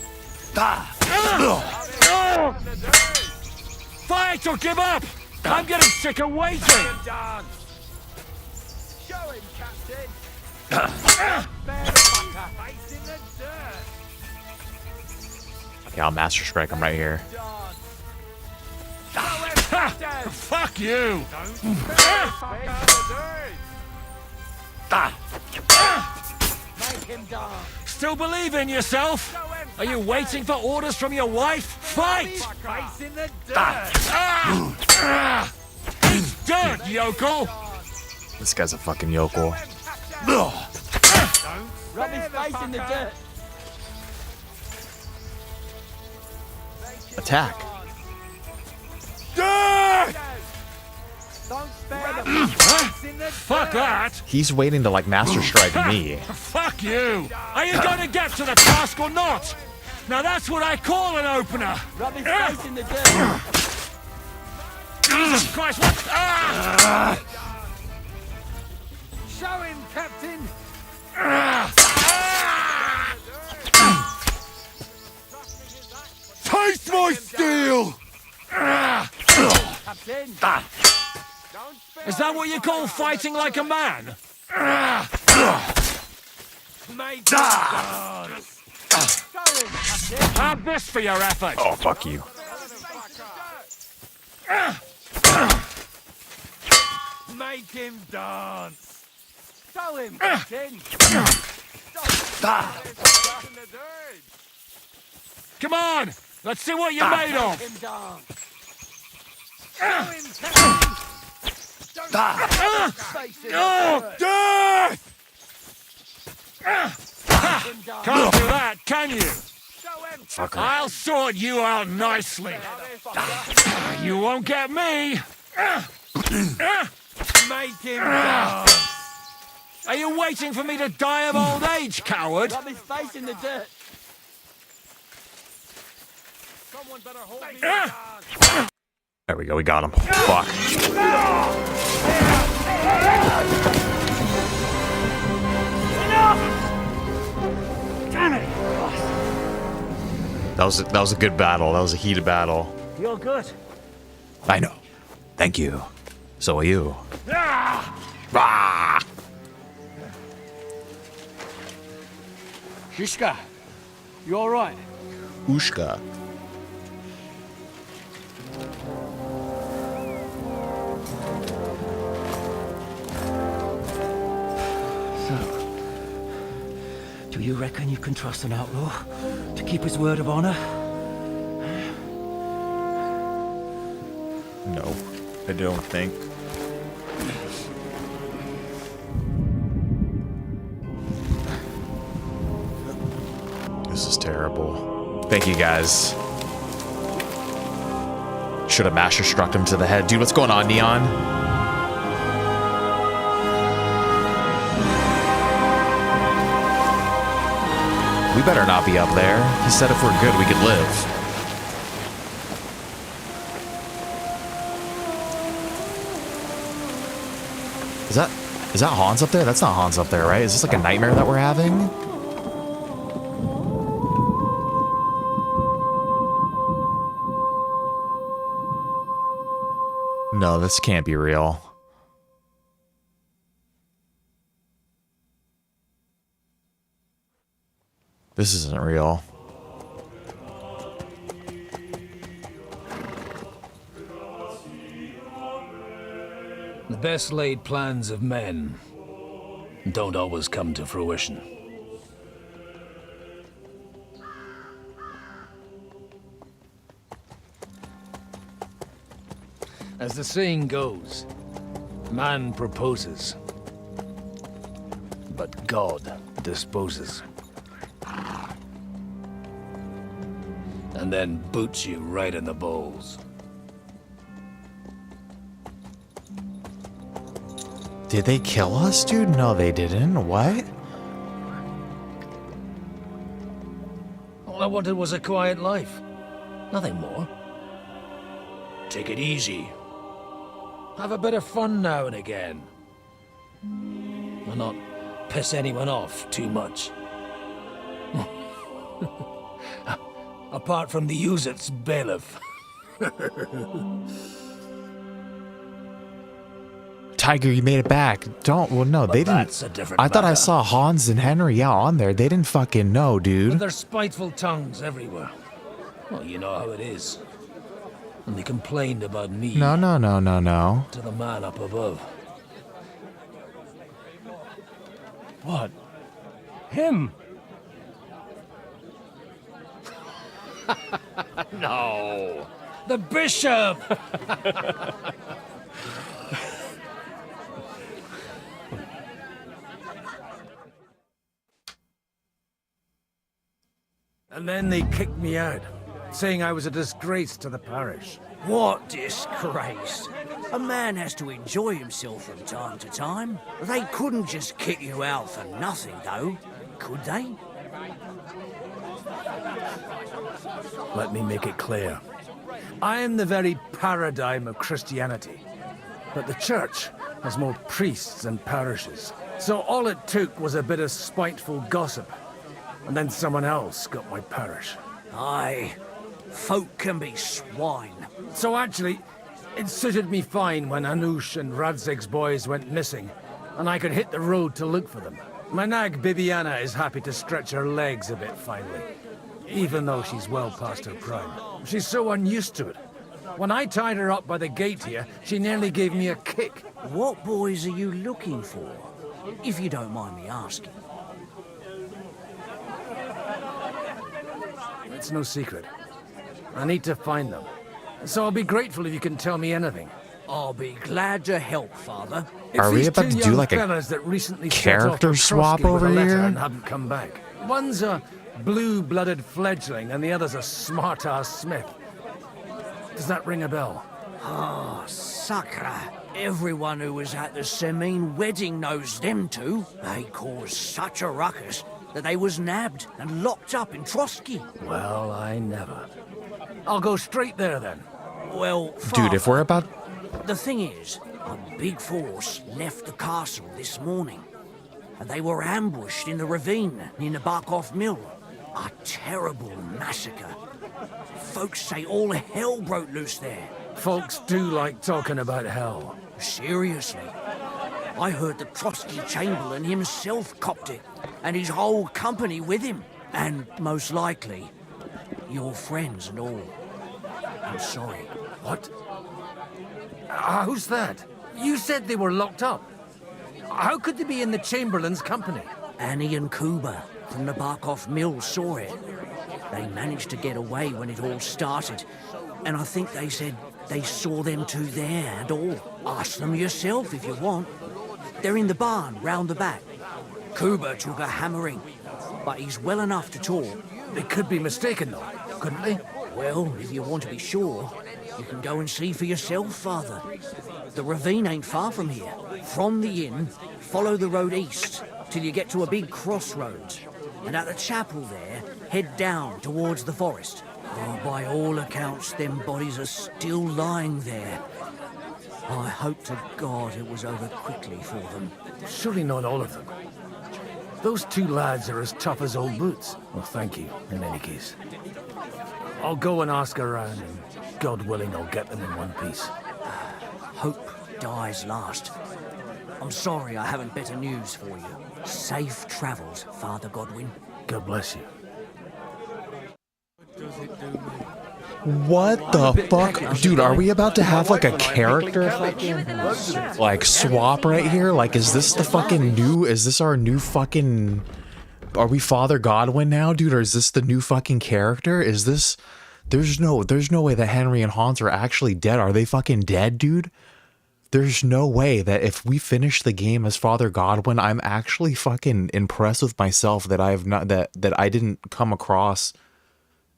Fight or give up. I'm getting sick of waiting. Show him, Captain. Okay, I'll Master Strike him right here. Fuck you. Make him dance. Still believe in yourself? Are you waiting for orders from your wife? Fight! Face in the He's dirt, yokel! This guy's a fucking yokel. Rub his face in the dirt. Attack. Don't spare the face in the Fuck that! He's waiting to, like, Master Strike me. Fuck you! Are you gonna get to the task or not? Now that's what I call an opener! Rub his face in the dirt. Jesus Christ, what? Show him, Captain. Taste my steel! Captain. Is that what you call fighting like a man? Make him dance. Show him, Captain. Have this for your effort! Oh, fuck you. Make him dance. Show him, Captain. Come on! Let's see what you're made Make of! him dance. Show him, Captain. Face in the dirt. Death! Can't do that, can you? Show him. Fucker. I'll sort you out nicely. You won't get me. Make him dance. Are you waiting for me to die of old age, coward? Rub his face in the dirt. Someone better hold me down. There we go, we got him. Fuck. Damn it! That was a good battle. That was a heated battle. You're good. I know. Thank you. So are you. Ah! Rah! Shishka, you all right? Ushka. Do you reckon you can trust an outlaw to keep his word of honor? No, I don't think. This is terrible. Thank you, guys. Should have Master Struck him to the head. Dude, what's going on, Neon? We better not be up there. He said if we're good, we could live. Is that Hans up there? That's not Hans up there, right? Is this like a nightmare that we're having? No, this can't be real. This isn't real. The best laid plans of men don't always come to fruition. As the saying goes, man proposes, but God disposes. And then boots you right in the balls. Did they kill us, dude? No, they didn't. What? All I wanted was a quiet life. Nothing more. Take it easy. Have a bit of fun now and again. And not piss anyone off too much. Apart from the Uzit's bailiff. Tiger, you made it back. Don't. Well, no, they that's didn't. a different I thought I matter. saw Hans and Henry out on there. They didn't fucking know, With dude. their spiteful tongues everywhere. Well, you know how it is. And they complained about me No, no, no, no, no. to the man up above. What? Him? No. The bishop! And then they kicked me out, saying I was a disgrace to the parish. What disgrace? A man has to enjoy himself from time to time. They couldn't just kick you out for nothing, though, could they? Let me make it clear. I am the very paradigm of Christianity. But the church has more priests than parishes. So all it took was a bit of spiteful gossip. And then someone else got my parish. Aye, folk can be swine. So actually, it suited me fine when Anush and Radzig's boys went missing, and I could hit the road to look for them. My nag Bibiana is happy to stretch her legs a bit finally, even though she's well past her prime. She's so unused to it. When I tied her up by the gate here, she nearly gave me a kick. What boys are you looking for, if you don't mind me asking? It's no secret. I need to find them. So I'll be grateful if you can tell me anything. I'll be glad to help, Father. Are we These about two to do young like a fellas that recently set off character to swap Trosky with over a letter here? and haven't come back. One's a blue-blooded fledgling and the other's a smart-ass smith. Does that ring a bell? Ah, Sakra. Everyone who was at the Semine wedding knows them two. They caused such a ruckus that they was nabbed and locked up in Trosky. Well, I never. I'll go straight there then. Well, Dude, if we're about... the thing is, a big force left the castle this morning, and they were ambushed in the ravine near Nebakov mill. A terrible massacre. Folks say all hell broke loose there. Folks do like talking about hell. Seriously. I heard the Trosky Chamberlain himself copped it, and his whole company with him. And most likely, your friends and all. I'm sorry. What? Who's that? You said they were locked up. How could they be in the Chamberlain's company? Annie and Kuba from the Bergow mill saw it. They managed to get away when it all started, and I think they said they saw them two there and all. Ask them yourself if you want. They're in the barn round the back. Kuba took a hammering, but he's well enough to talk. They could be mistaken though, couldn't they? Well, if you want to be sure, you can go and see for yourself, Father. The ravine ain't far from here. From the inn, follow the road east till you get to a big crossroads. And at the chapel there, head down towards the forest. Oh, by all accounts, them bodies are still lying there. I hope to God it was over quickly for them. Surely not all of them. Those two lads are as tough as old boots. Well, thank you, in any case. I'll go and ask around, and God willing, I'll get them in one piece. Hope dies last. I'm sorry I haven't better news for you. Safe travels, Father Godwin. God bless you. What the fuck? Dude, are we about to have like a character fucking like swap right here? Like, is this the fucking new, is this our new fucking, are we Father Godwin now, dude? Or is this the new fucking character? Is this, there's no way that Henry and Hans are actually dead. Are they fucking dead, dude? There's no way that if we finish the game as Father Godwin, I'm actually fucking impressed with myself that I have not, that I didn't come across.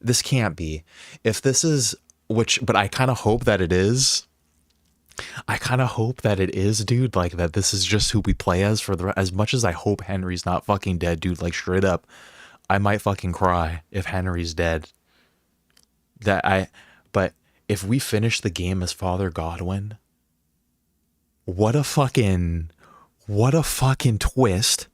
This can't be. If this is, but I kind of hope that it is. I kind of hope that it is, dude. Like, that this is just who we play as for the, as much as I hope Henry's not fucking dead, dude. Like, straight up, I might fucking cry if Henry's dead. But if we finish the game as Father Godwin, what a fucking twist.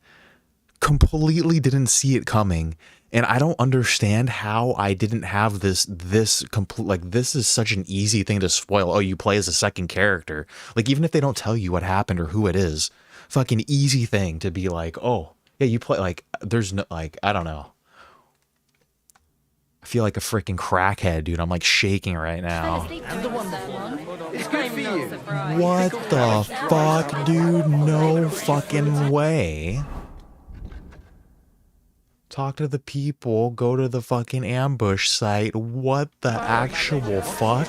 Completely didn't see it coming. And I don't understand how I didn't have this complete, like, this is such an easy thing to spoil. Oh, you play as a second character. Like, even if they don't tell you what happened or who it is, fucking easy thing to be like, oh, yeah, you play, like, there's no, like, I don't know. I feel like a freaking crackhead, dude. I'm like shaking right now. It's good for you. What the fuck, dude? No fucking way. Talk to the people, go to the fucking ambush site. What the actual fuck?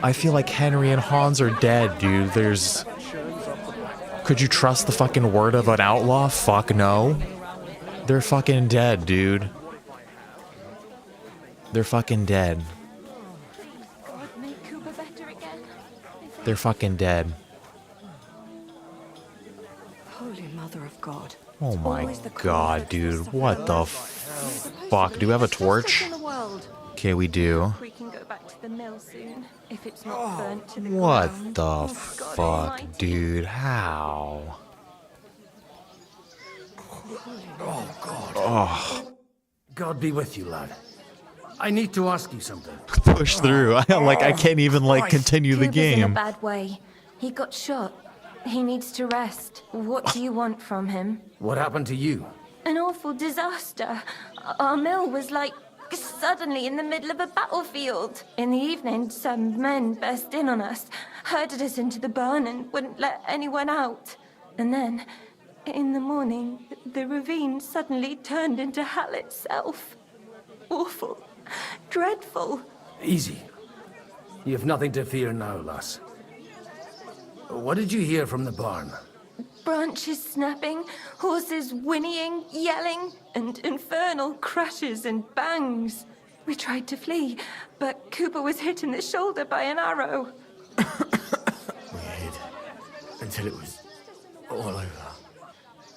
I feel like Henry and Hans are dead, dude. Could you trust the fucking word of an outlaw? Fuck no. They're fucking dead, dude. They're fucking dead. They're fucking dead. Holy Mother of God. Oh my god, dude. What the fuck? Do we have a torch? Okay, we do. We can go back to the mill soon, if it's not burnt to the What ground. the fuck, dude? How? Oh, God. Oh. God be with you, lad. I need to ask you something. Push through. I can't even, like, continue the Cooper's in a game. bad way. He got shot. He needs to rest. What do you want from him? What happened to you? An awful disaster. Our mill was like suddenly in the middle of a battlefield. In the evening, some men burst in on us, herded us into the barn and wouldn't let anyone out. And then, in the morning, the ravine suddenly turned into hell itself. Awful. Dreadful. Easy. You have nothing to fear now, lass. What did you hear from the barn? Branches snapping, horses whinnying, yelling, and infernal crashes and bangs. We tried to flee, but Cooper was hit in the shoulder by an arrow. We hid until it was all over.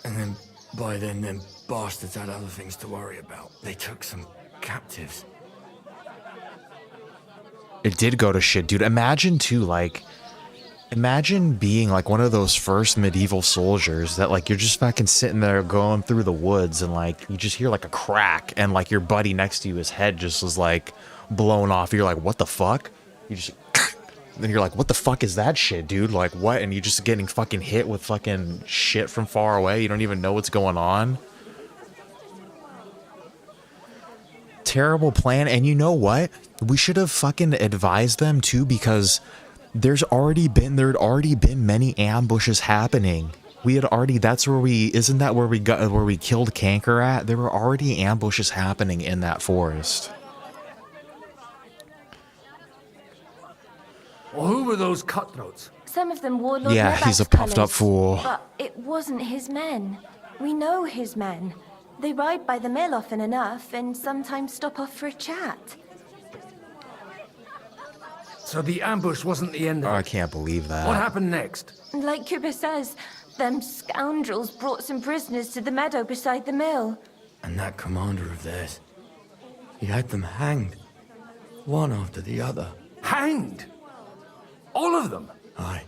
And then, by then, them bastards had other things to worry about. They took some captives. It did go to shit, dude. Imagine, too, like... Imagine being, like, one of those first medieval soldiers that, like, you're just fucking sitting there going through the woods and, like, you just hear, like, a crack and, like, your buddy next to you, his head just was, like, blown off. You're like, what the fuck? You just... Then you're like, what the fuck is that shit, dude? Like, what? And you're just getting fucking hit with fucking shit from far away. You don't even know what's going on. Terrible plan. And you know what? We should have fucking advised them, too, because... There'd already been many ambushes happening. We had already, isn't that where we killed Canker at? There were already ambushes happening in that forest. Well, who were those cutthroats? Some of them wore Lord Yeah, Nebak's he's a puffed up colours, fool. But it wasn't his men. We know his men. They ride by the mill often enough and sometimes stop off for a chat. So the ambush wasn't the end of it. Oh, I can't believe that. What happened next? Like Cooper says, them scoundrels brought some prisoners to the meadow beside the mill. And that commander of theirs, he had them hanged. One after the other. Hanged? All of them? Aye.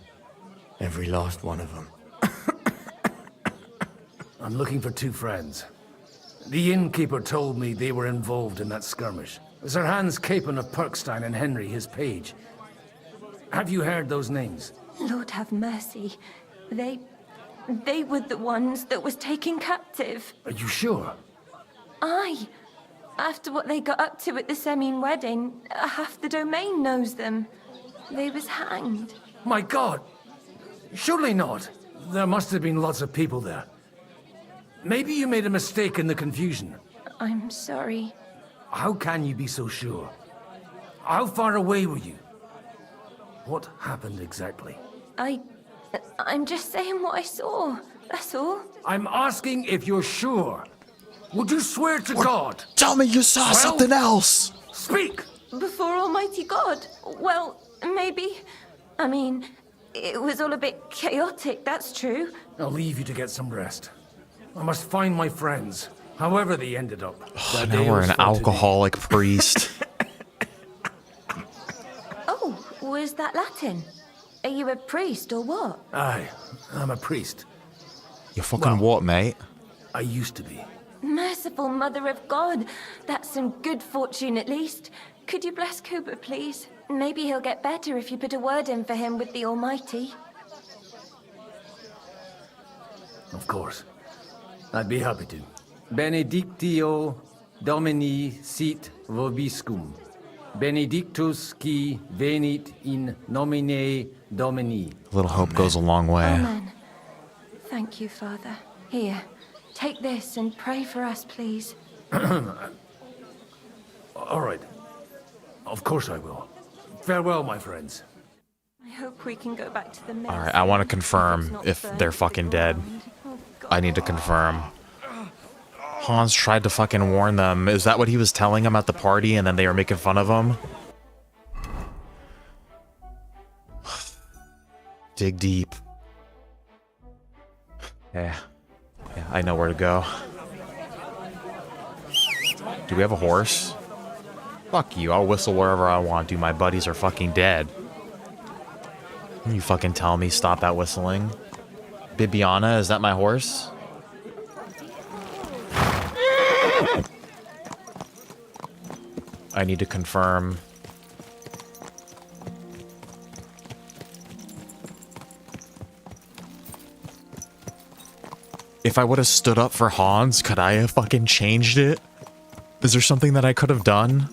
Every last one of them. I'm looking for two friends. The innkeeper told me they were involved in that skirmish. Sir Hans Capon of Perkstein and Henry, his page. Have you heard those names? Lord have mercy. They were the ones that was taken captive. Are you sure? Aye. After what they got up to at the Semine wedding, half the domain knows them. They was hanged. My God! Surely not. There must have been lots of people there. Maybe you made a mistake in the confusion. I'm sorry. How can you be so sure? How far away were you? What happened exactly? I'm just saying what I saw. That's all. I'm asking if you're sure. Would you swear to God? Tell me you saw something else! Speak! Before Almighty God? Well, maybe. I mean, it was all a bit chaotic, that's true. I'll leave you to get some rest. I must find my friends, however they ended up. Now we're an alcoholic priest. Oh, was that Latin? Are you a priest or what? Aye, I'm a priest. You fucking what, mate? I used to be. Merciful Mother of God. That's some good fortune at least. Could you bless Cooper, please? Maybe he'll get better if you put a word in for him with the Almighty. Of course. I'd be happy to. Benedictio Domini sit vobiscum. Benedictus qui venit in nomine Domini. A little hope goes a long way. Amen. Thank you, Father. Here, take this and pray for us, please. All right. Of course I will. Farewell, my friends. I hope we can go back to the mill. Alright, I want to confirm if they're fucking dead. I need to confirm. Hans tried to fucking warn them. Is that what he was telling them at the party and then they were making fun of him? Dig deep. Yeah, I know where to go. Do we have a horse? Fuck you, I'll whistle wherever I want, dude. My buddies are fucking dead. You fucking tell me, stop that whistling. Bibiana, is that my horse? I need to confirm. If I would have stood up for Hans, could I have fucking changed it? Is there something that I could have done?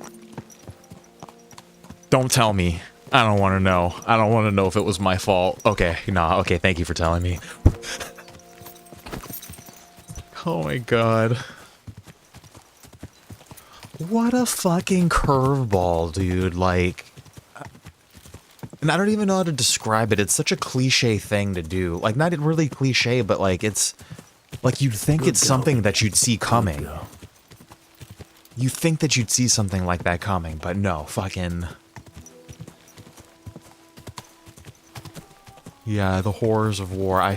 Don't tell me. I don't want to know. I don't want to know if it was my fault. Okay, nah, okay, thank you for telling me. Oh my god. What a fucking curveball, dude. Like, and I don't even know how to describe it. It's such a cliche thing to do. Like, not really cliche, but like, it's like you'd think it's something that you'd see coming. You think that you'd see something like that coming, but no, fucking... Yeah, the horrors of war. I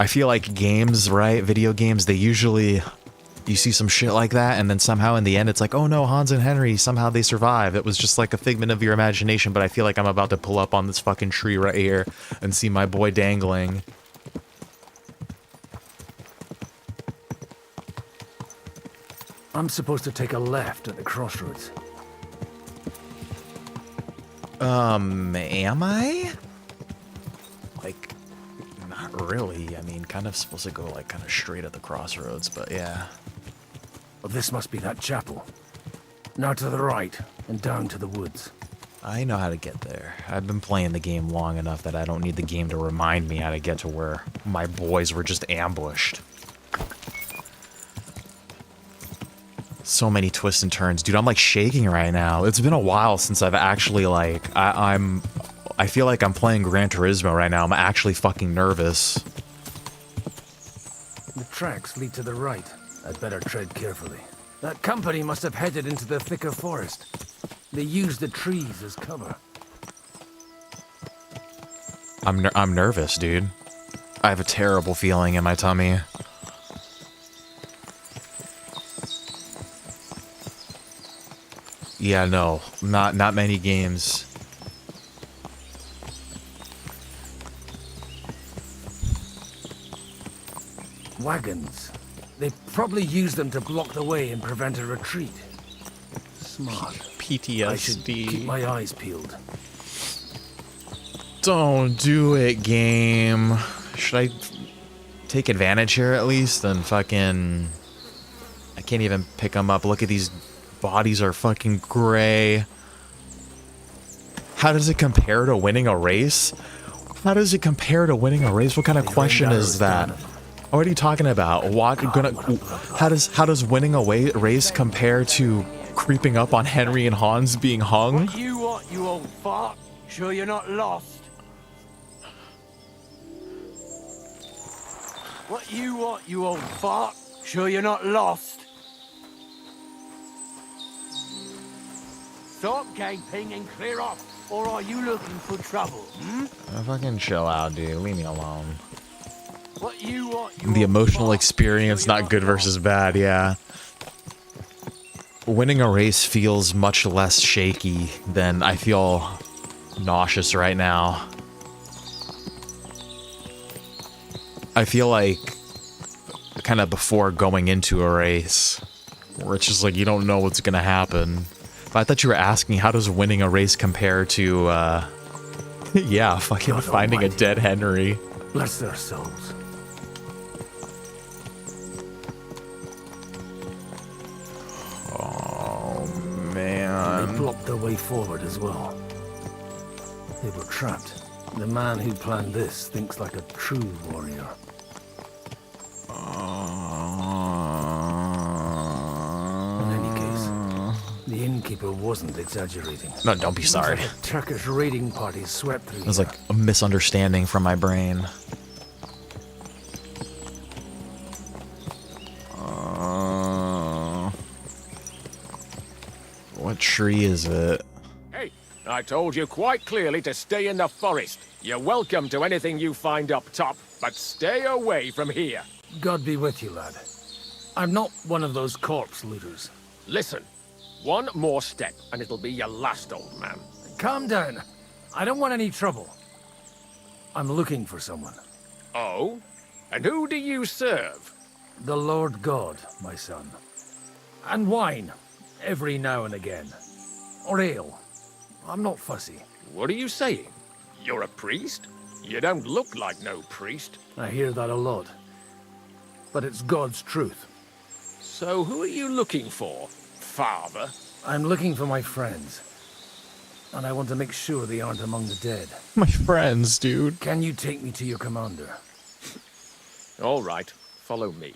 feel like games, right? Video games, they usually... You see some shit like that, and then somehow in the end it's like, oh no, Hans and Henry, somehow they survive. It was just like a figment of your imagination, but I feel like I'm about to pull up on this fucking tree right here and see my boy dangling. I'm supposed to take a left at the crossroads. Am I? Like, not really. I mean, kind of supposed to go like kind of straight at the crossroads, but yeah. Well, this must be that chapel. Now to the right, and down to the woods. I know how to get there. I've been playing the game long enough that I don't need the game to remind me how to get to where my boys were just ambushed. So many twists and turns. Dude, I'm like shaking right now. It's been a while since I've actually like, I feel like I'm playing Gran Turismo right now. I'm actually fucking nervous. The tracks lead to the right. I'd better tread carefully. That company must have headed into the thicker forest. They used the trees as cover. I'm nervous, dude. I have a terrible feeling in my tummy. Yeah, no, not many games. Wagons. They probably used them to block the way and prevent a retreat. Smart. PTSD. I should keep my eyes peeled. Don't do it, game. Should I take advantage here at least and fucking... I can't even pick them up. Look at these bodies are fucking gray. How does it compare to winning a race? How does it compare to winning a race? What kind of question is that? What are you talking about? How does winning a race compare to creeping up on Henry and Hans being hung? What you want, you old fart? Sure you're not lost? What you want, you old fart? Sure you're not lost? Stop gaping and clear off, or are you looking for trouble, hmm? Fucking chill out, dude. Leave me alone. What you want, you The emotional experience, not good versus bad, yeah. Winning a race feels much less shaky than I feel nauseous right now. I feel like kind of before going into a race, where it's just like you don't know what's gonna happen. But I thought you were asking how does winning a race compare to, yeah, fucking God finding Almighty. a dead Henry. Bless their souls. Oh, They man. blocked their way forward as well. They were trapped. The man who planned this thinks like a true warrior. In any case, the innkeeper wasn't exaggerating. No, don't be It was sorry. like a Turkish raiding party swept through It was here. like a misunderstanding from my brain. What tree is it? Hey, I told you quite clearly to stay in the forest. You're welcome to anything you find up top, but stay away from here. God be with you, lad. I'm not one of those corpse looters. Listen, one more step and it'll be your last, old man. Calm down. I don't want any trouble. I'm looking for someone. Oh? And who do you serve? The Lord God, my son. And wine, every now and again. Or ale. I'm not fussy. What are you saying? You're a priest? You don't look like no priest. I hear that a lot. But it's God's truth. So who are you looking for, father? I'm looking for my friends. And I want to make sure they aren't among the dead. My friends, dude. Can you take me to your commander? All right, follow me.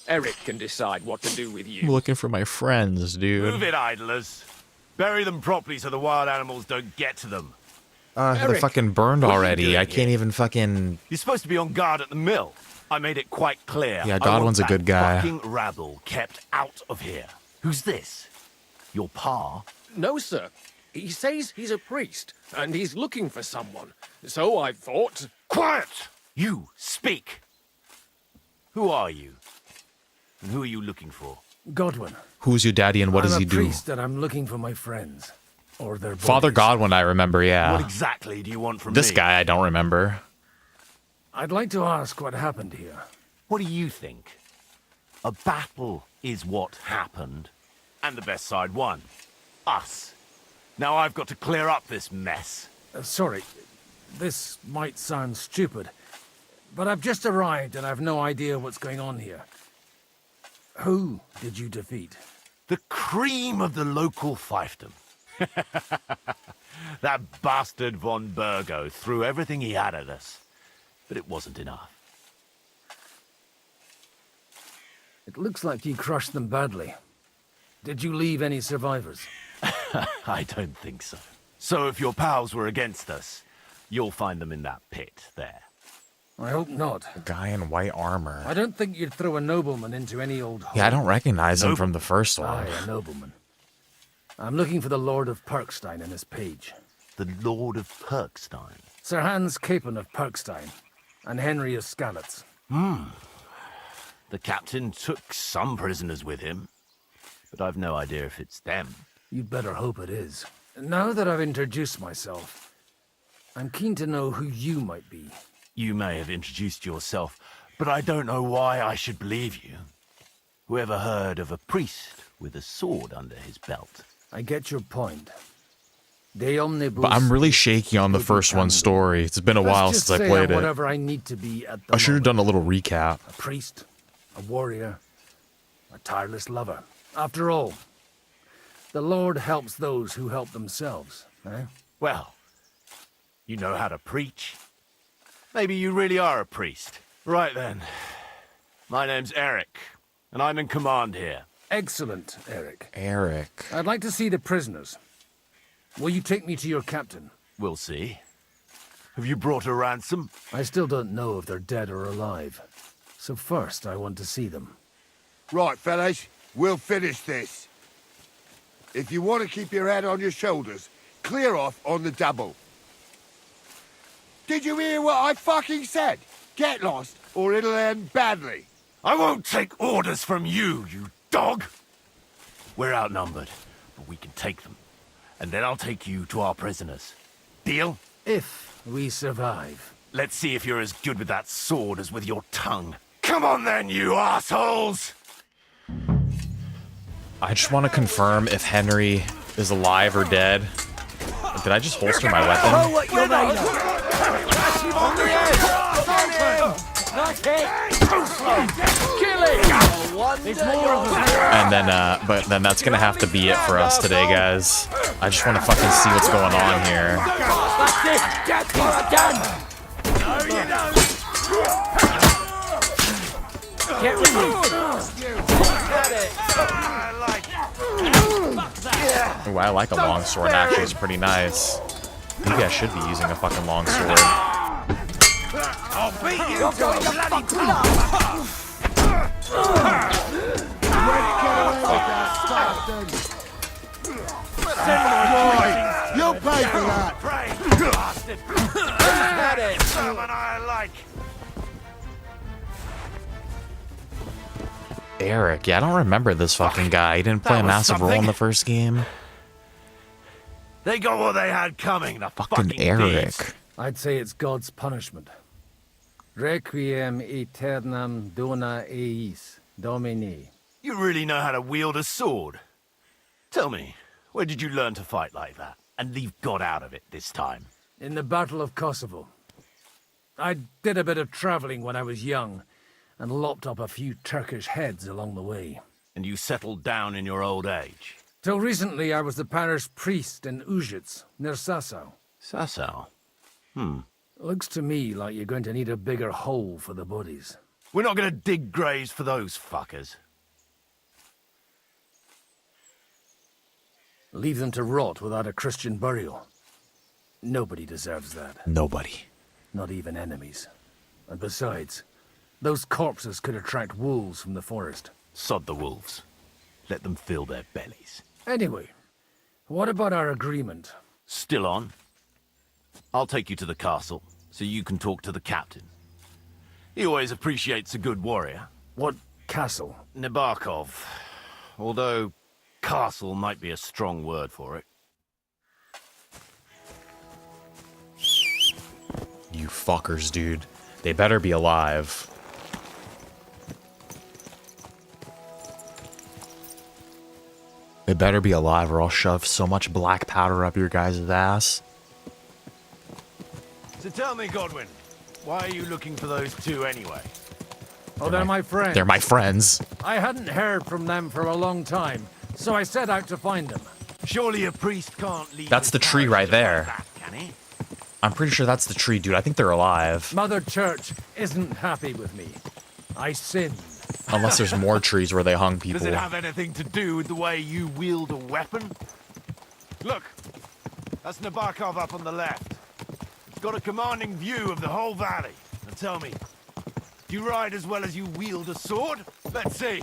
Eric can decide what to do with you. I'm looking for my friends, dude. Move it, idlers. Bury them properly so the wild animals don't get to them. They're Eric, fucking burned what are you already. doing I can't even fucking... You're supposed to be on guard at the mill. I made it quite clear. Yeah, I Godwin's a want good that guy. Fucking rabble kept out of here. Who's this? Your pa? No, sir. He says he's a priest, and he's looking for someone. So I thought... Quiet! You, speak! Who are you? And who are you looking for? Godwin. Who's your daddy and what does he I'm a do? priest and I'm looking for my friends. Or their Father bodies. Godwin, I remember, yeah. What exactly do you want from This me? guy, I don't remember. I'd like to ask what happened here. What do you think? A battle is what happened, and the best side won. Us. Now I've got to clear up this mess. Sorry, this might sound stupid, but I've just arrived and I've no idea what's going on here. Who did you defeat? The cream of the local fiefdom. That bastard von Bergow threw everything he had at us, but it wasn't enough. It looks like you crushed them badly. Did you leave any survivors? I don't think so. So if your pals were against us, you'll find them in that pit there. I hope not. A guy in white armor. I don't think you'd throw a nobleman into any old hole. Yeah, I don't recognize him from the first one. Aye, a nobleman. I'm looking for the Lord of Perkstein and his page. The Lord of Perkstein? Sir Hans Capon of Perkstein, and Henry of Skalitz. The captain took some prisoners with him, but I've no idea if it's them. You'd better hope it is. Now that I've introduced myself, I'm keen to know who you might be. You may have introduced yourself, but I don't know why I should believe you. Whoever heard of a priest with a sword under his belt? I get your point. But I'm really shaky on the first one's story. It's been a while since I played it. Whatever I need to be at the I should have done a little recap. A priest, a warrior, a tireless lover. After all, the Lord helps those who help themselves, eh? Well, you know how to preach. Maybe you really are a priest. Right then. My name's Eric, and I'm in command here. Excellent, Eric. Eric. I'd like to see the prisoners. Will you take me to your captain? We'll see. Have you brought a ransom? I still don't know if they're dead or alive. So first, I want to see them. Right, fellas, we'll finish this. If you want to keep your head on your shoulders, clear off on the double. Did you hear what I fucking said? Get lost, or it'll end badly. I won't take orders from you, you dog! We're outnumbered, but we can take them. And then I'll take you to our prisoners. Deal? If we survive. Let's see if you're as good with that sword as with your tongue. Come on then, you assholes! I just want to confirm if Henry is alive or dead. Did I just holster my weapon? Oh, what you're made of! Smash him on the head! Knock it! Kill him! And then, but then that's gonna have to be it for us today, guys. I just want to fucking see what's going on here. That's it! That's what I've done! No, you don't! Get with me! Ooh, I like a long sword. Actually, it's pretty nice. Maybe I should be using a fucking long sword. I'll beat you! You're going to bloody You'll pay for that! bastard! Had it! Someone I like! Eric, yeah, I don't remember this fucking guy. He didn't play a massive role in the first game. They got what they had coming, the Fucking Eric. beast. I'd say it's God's punishment. Requiem aeternam dona eis, Domini. You really know how to wield a sword. Tell me, where did you learn to fight like that? And leave God out of it this time? In the Battle of Kosovo. I did a bit of traveling when I was young, and lopped up a few Turkish heads along the way. And you settled down in your old age? Till recently, I was the parish priest in Ujits, near Sasau. Sasau? Looks to me like you're going to need a bigger hole for the bodies. We're not going to dig graves for those fuckers. Leave them to rot without a Christian burial. Nobody deserves that. Nobody. Not even enemies. And besides, those corpses could attract wolves from the forest. Sod the wolves. Let them fill their bellies. Anyway, what about our agreement? Still on? I'll take you to the castle, so you can talk to the captain. He always appreciates a good warrior. What castle? Nebakov. Although, castle might be a strong word for it. You fuckers, dude. They better be alive. They better be alive or I'll shove so much black powder up your guys' ass. So tell me, Godwin, why are you looking for those two anyway? Oh, they're my friends. They're my friends. I hadn't heard from them for a long time, so I set out to find them. Surely a priest can't leave. That's the tree right there. That, can he? I'm pretty sure that's the tree, dude. I think they're alive. Mother Church isn't happy with me. I sinned. Unless there's more trees where they hung people. Does it have anything to do with the way you wield a weapon? Look, that's Nebakov up on the left. It's got a commanding view of the whole valley. Now tell me, do you ride as well as you wield a sword? Let's see.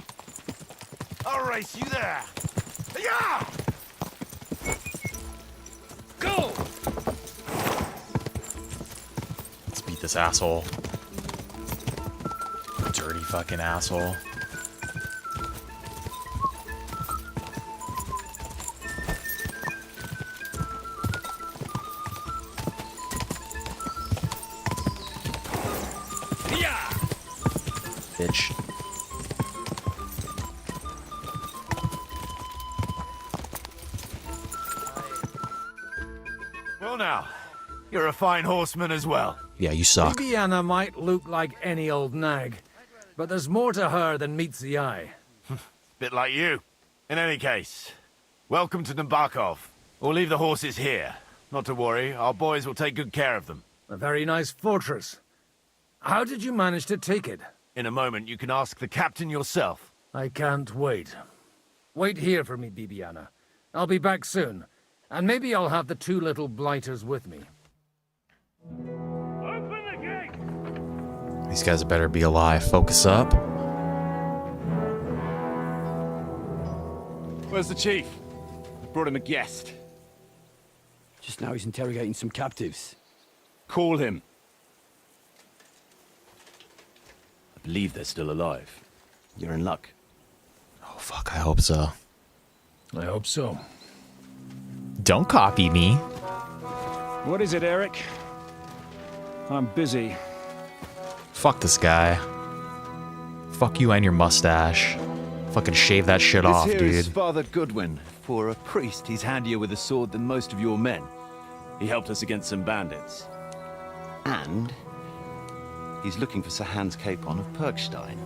I'll race you there. Yeah! Go! Let's beat this asshole. Dirty fucking asshole. Bitch. now. You're a fine horseman as well. Yeah, you suck. Bibiana might look like any old nag, but there's more to her than meets the eye. Bit like you. In any case, welcome to Nebakov. We'll leave the horses here. Not to worry, our boys will take good care of them. A very nice fortress. How did you manage to take it? In a moment, you can ask the captain yourself. I can't wait. Wait here for me, Bibiana. I'll be back soon, and maybe I'll have the two little blighters with me. Open the gate! These guys better be alive. Focus up. Where's the chief? I brought him a guest. Just now he's interrogating some captives. Call him. I believe they're still alive. You're in luck. Oh, fuck, I hope so. I hope so. Don't copy me. What is it, Eric? I'm busy. Fuck this guy. Fuck you and your mustache. Fucking shave that shit off, This here dude. is Father Goodwin. For a priest, he's handier with a sword than most of your men. He helped us against some bandits. And he's looking for Sir Hans Capon of Perkstein.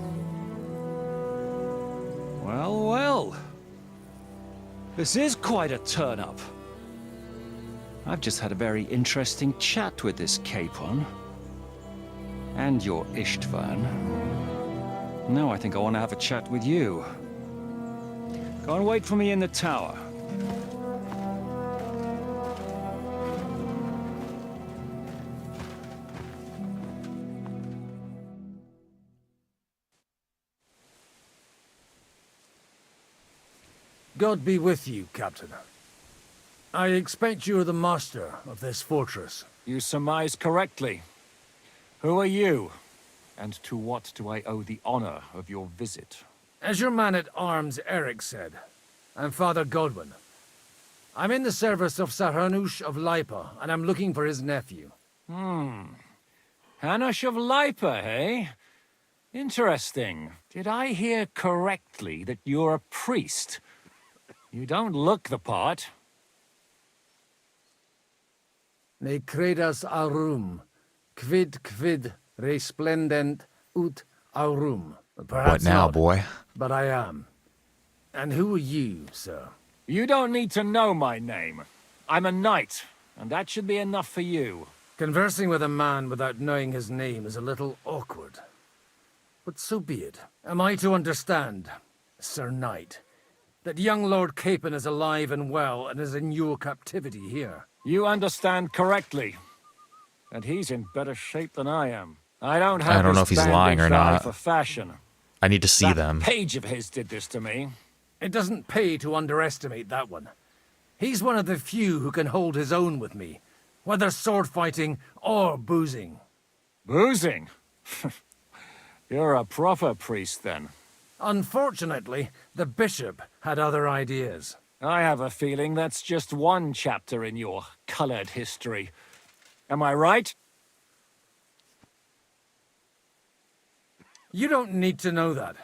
Well, well. This is quite a turn-up. I've just had a very interesting chat with this Capon. And your Istvan. Now I think I want to have a chat with you. Go and wait for me in the tower. God be with you, Captain. I expect you're the master of this fortress. You surmise correctly. Who are you? And to what do I owe the honor of your visit? As your man-at-arms Eric said, I'm Father Godwin. I'm in the service of Sahanush of Lipa, and I'm looking for his nephew. Hanush of Lipa, eh? Interesting. Did I hear correctly that you're a priest? You don't look the part. Ne credas aurum, quid resplendent ut aurum. What now, boy? But I am. And who are you, sir? You don't need to know my name. I'm a knight, and that should be enough for you. Conversing with a man without knowing his name is a little awkward. But so be it. Am I to understand, Sir Knight, that young Lord Capon is alive and well and is in your captivity here? You understand correctly. And he's in better shape than I am. I don't have know if he's lying or bandaged eye not. for fashion. I need to see That them. page of his did this to me. It doesn't pay to underestimate that one. He's one of the few who can hold his own with me, whether sword fighting or boozing. Boozing? You're a proper priest, then. Unfortunately, the bishop had other ideas. I have a feeling that's just one chapter in your colored history. Am I right? You don't need to know that.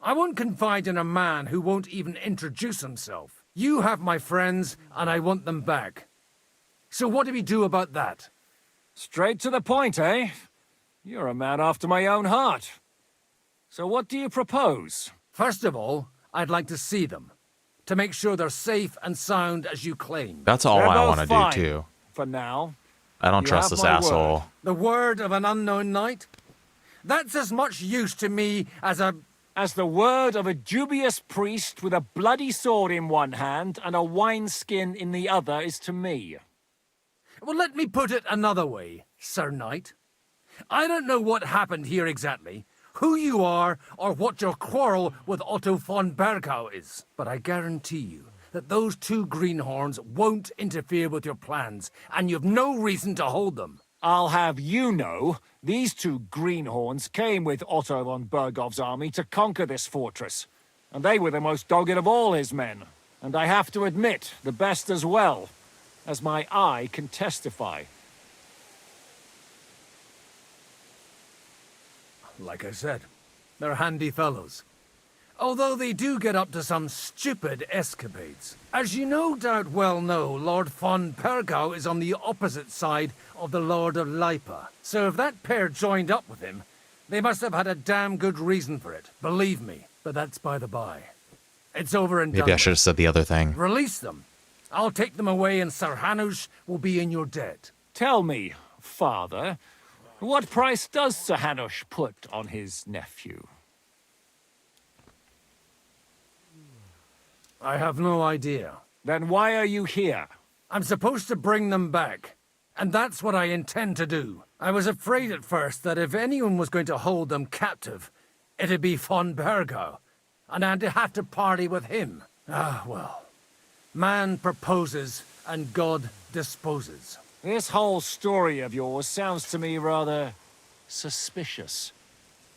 I won't confide in a man who won't even introduce himself. You have my friends, and I want them back. So what do we do about that? Straight to the point, eh? You're a man after my own heart. So what do you propose? First of all, I'd like to see them, to make sure they're safe and sound as you claim. That's all They're I both want to do, fine, too. For now. I don't You trust have this my asshole. word. The word of an unknown knight? That's as much use to me as the word of a dubious priest with a bloody sword in one hand and a wineskin in the other is to me. Well, let me put it another way, Sir Knight. I don't know what happened here exactly, who you are, or what your quarrel with Otto von Bergow is. But I guarantee you that those two greenhorns won't interfere with your plans, and you've no reason to hold them. I'll have you know, these two greenhorns came with Otto von Bergov's army to conquer this fortress. And they were the most dogged of all his men. And I have to admit, the best as well, as my eye can testify. Like I said, they're handy fellows. although they do get up to some stupid escapades. As you no doubt well know, Lord von Bergow is on the opposite side of the Lord of Lipa. So if that pair joined up with him, they must have had a damn good reason for it. Believe me. But that's by the by. It's over and done. Maybe I should have said the other thing. Release them. I'll take them away and Sir Hanush will be in your debt. Tell me, father, what price does Sir Hanush put on his nephew? I have no idea. Then why are you here? I'm supposed to bring them back. And that's what I intend to do. I was afraid at first that if anyone was going to hold them captive, it'd be von Bergow, and I'd have to party with him. Ah, well. Man proposes, and God disposes. This whole story of yours sounds to me rather suspicious.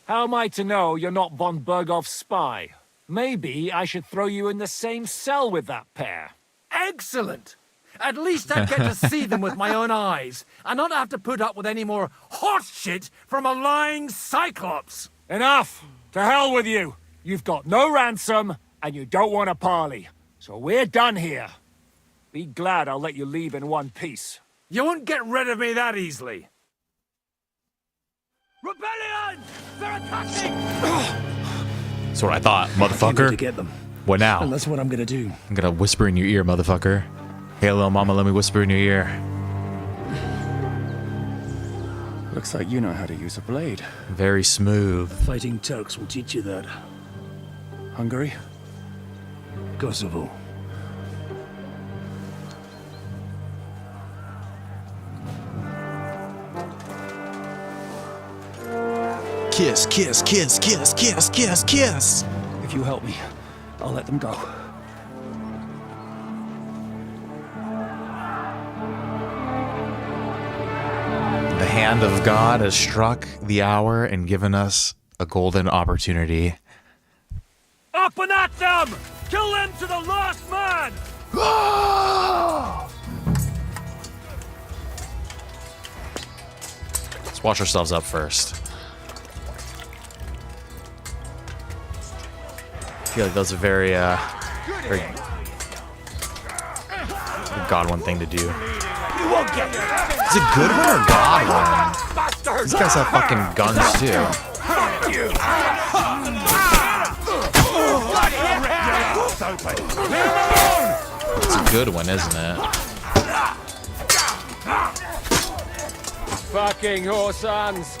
How am I to know you're not von Bergov's spy? Maybe I should throw you in the same cell with that pair. Excellent! At least I'd get to see them with my own eyes, and not have to put up with any more horse shit from a lying cyclops! Enough! To hell with you! You've got no ransom, and you don't want a parley. So we're done here. Be glad I'll let you leave in one piece. You won't get rid of me that easily. Rebellion! They're attacking! That's what I thought, motherfucker. To get them. What now? And that's what I'm gonna do. I'm gonna whisper in your ear, motherfucker. Hey, little mama, let me whisper in your ear. Looks like you know how to use a blade. Very smooth. Fighting Turks will teach you that. Hungary? Kosovo. Kiss, kiss, kiss, kiss, kiss, kiss, kiss. If you help me, I'll let them go. The hand of God has struck the hour and given us a golden opportunity. Up and at them! Kill them to the last man! Let's wash ourselves up first. I feel like that's a very God one thing to do. You won't get it! Is it good one or God one? These guys have fucking guns too. It's a good one, isn't it? Fucking horsans!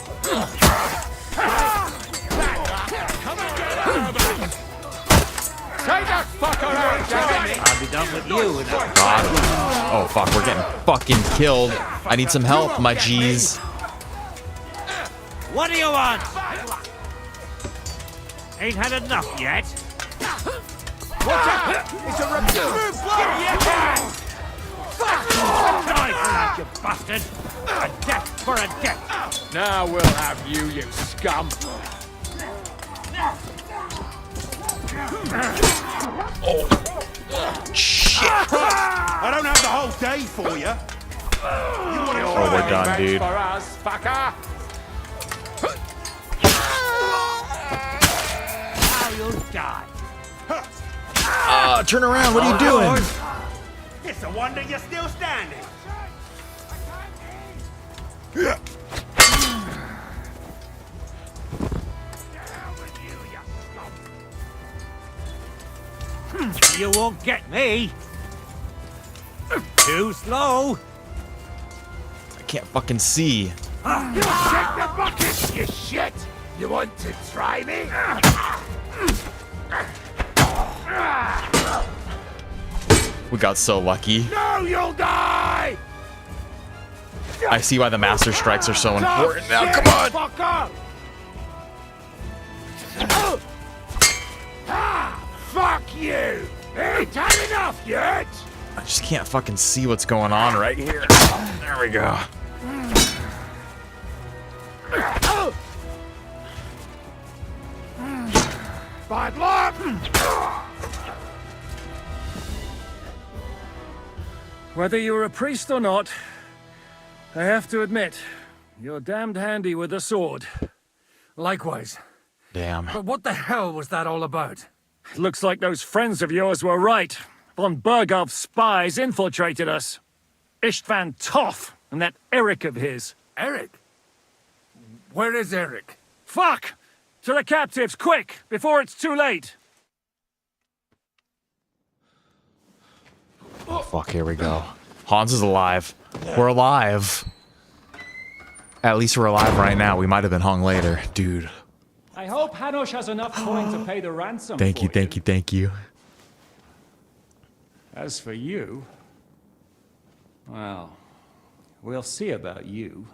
Take that fucker out, damn it! I'll be done with you in that. God. Oh fuck, we're getting fucking killed. I need some help, my G's. What do you want? Ain't had enough yet. Watch out! It's a recruit! Give me your hand! Fuck! Die for that, you bastard! A death for a death! Now we'll have you, you scum! Oh. Shit! I don't have the whole day for you. Oh, we're done, dude. For us, fucker! Now you'll die. Turn around, what are you doing? It's a wonder you're still standing. You won't get me. Too slow. I can't fucking see. You shake the bucket, you shit! You want to try me? We got so lucky. No, you'll die! I see why the master strikes are so important now. Come on! Fucker! Fuck you! Ain't had enough yet! I just can't fucking see what's going on right here. There we go. Bad luck! Whether you're a priest or not, I have to admit, you're damned handy with a sword. Likewise. Damn. But what the hell was that all about? Looks like those friends of yours were right. Von Bergov's spies infiltrated us. Istvan Toth and that Eric of his. Eric? Where is Eric? Fuck! To the captives, quick, before it's too late! Oh, fuck, here we go. Hans is alive. We're alive. At least we're alive right now. We might have been hung later. Dude. I hope Hanush has enough coin to pay the ransom. Thank you, thank you, thank you. As for you... well, we'll see about you.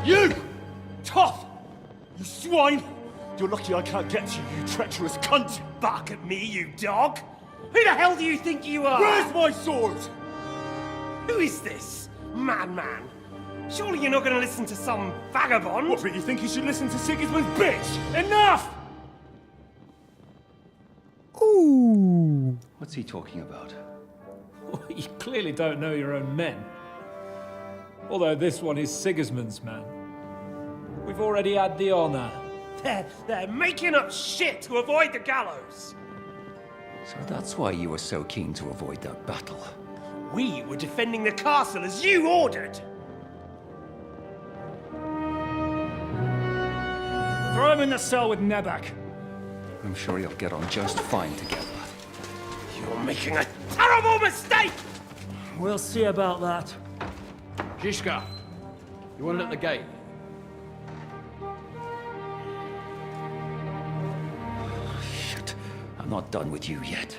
You! Tough! You swine! You're lucky I can't get you, you treacherous cunt! Bark at me, you dog! Who the hell do you think you are? Where's my sword? Who is this? Madman! Surely you're not going to listen to some vagabond? What, but you think you should listen to Sigismund's bitch? Enough! Ooh. What's he talking about? You clearly don't know your own men. Although this one is Sigismund's man. We've already had the honor. They're making up shit to avoid the gallows! So that's why you were so keen to avoid that battle. We were defending the castle as you ordered! Throw him in the cell with Nebak. I'm sure you'll get on just fine together. You're making a terrible mistake! We'll see about that. Zhishka, you want to look at the gate? Shit, I'm not done with you yet.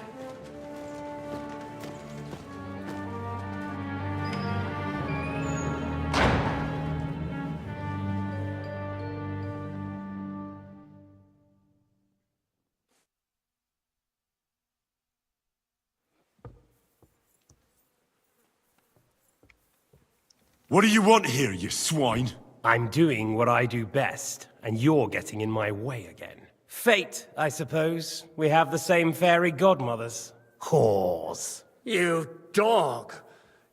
What do you want here, you swine? I'm doing what I do best, and you're getting in my way again. Fate, I suppose. We have the same fairy godmothers. Whores. You dog!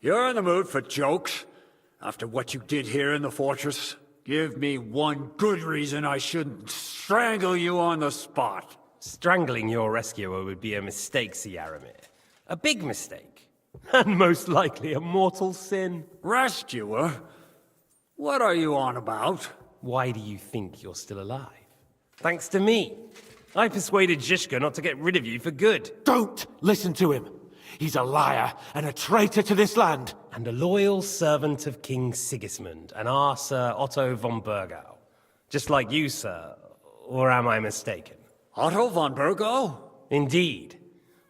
You're in the mood for jokes? After what you did here in the fortress? Give me one good reason I shouldn't strangle you on the spot. Strangling your rescuer would be a mistake, Yaramir. A big mistake. And most likely a mortal sin. Rescuer? What are you on about? Why do you think you're still alive? Thanks to me. I persuaded Zhishka not to get rid of you for good. Don't listen to him. He's a liar and a traitor to this land. And a loyal servant of King Sigismund and our Sir Otto von Bergow. Just like you, sir. Or am I mistaken? Otto von Bergow? Indeed.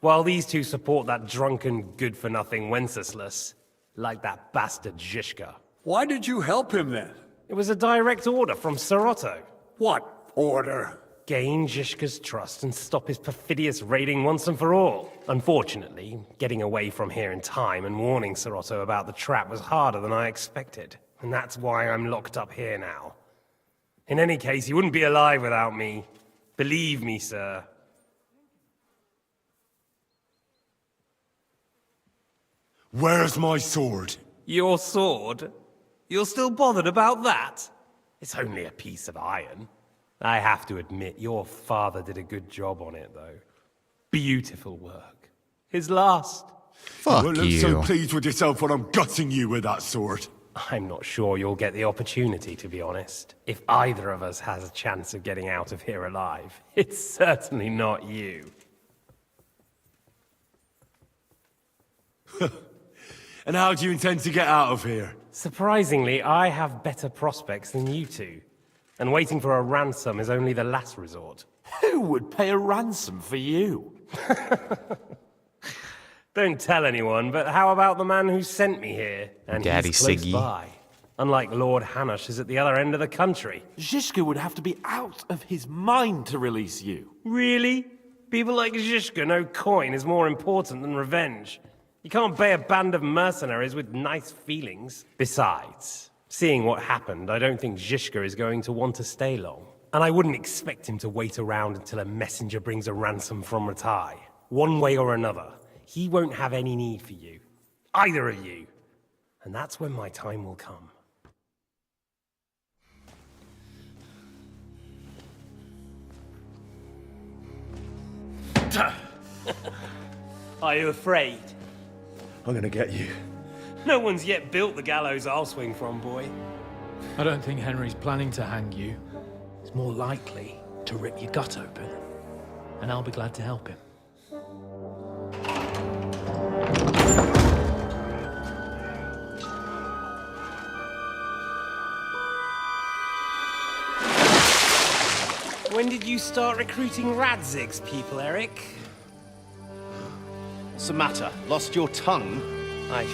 While these two support that drunken, good-for-nothing Wenceslas, like that bastard Zhishka. Why did you help him then? It was a direct order from Sir Otto. What order? Gain Zhishka's trust and stop his perfidious raiding once and for all. Unfortunately, getting away from here in time and warning Sir Otto about the trap was harder than I expected. And that's why I'm locked up here now. In any case, he wouldn't be alive without me. Believe me, sir. Where's my sword? Your sword? You're still bothered about that? It's only a piece of iron. I have to admit, your father did a good job on it, though. Beautiful work. His last. Fuck you. Look so pleased with yourself when I'm gutting you with that sword. I'm not sure you'll get the opportunity, to be honest. If either of us has a chance of getting out of here alive, it's certainly not you. And how do you intend to get out of here? Surprisingly, I have better prospects than you two. And waiting for a ransom is only the last resort. Who would pay a ransom for you? Don't tell anyone, but how about the man who sent me here? And Daddy he's close Siggy. by. Unlike Lord Hanush is at the other end of the country. Zhishka would have to be out of his mind to release you. Really? People like Zhishka know coin is more important than revenge. You can't pay a band of mercenaries with nice feelings. Besides, seeing what happened, I don't think Zhishka is going to want to stay long. And I wouldn't expect him to wait around until a messenger brings a ransom from Ratai. One way or another, he won't have any need for you. Either of you. And that's when my time will come. Are you afraid? I'm gonna get you. No one's yet built the gallows I'll swing from, boy. I don't think Henry's planning to hang you. He's more likely to rip your gut open. And I'll be glad to help him. When did you start recruiting Radzig's people, Eric? What's the matter? Lost your tongue? I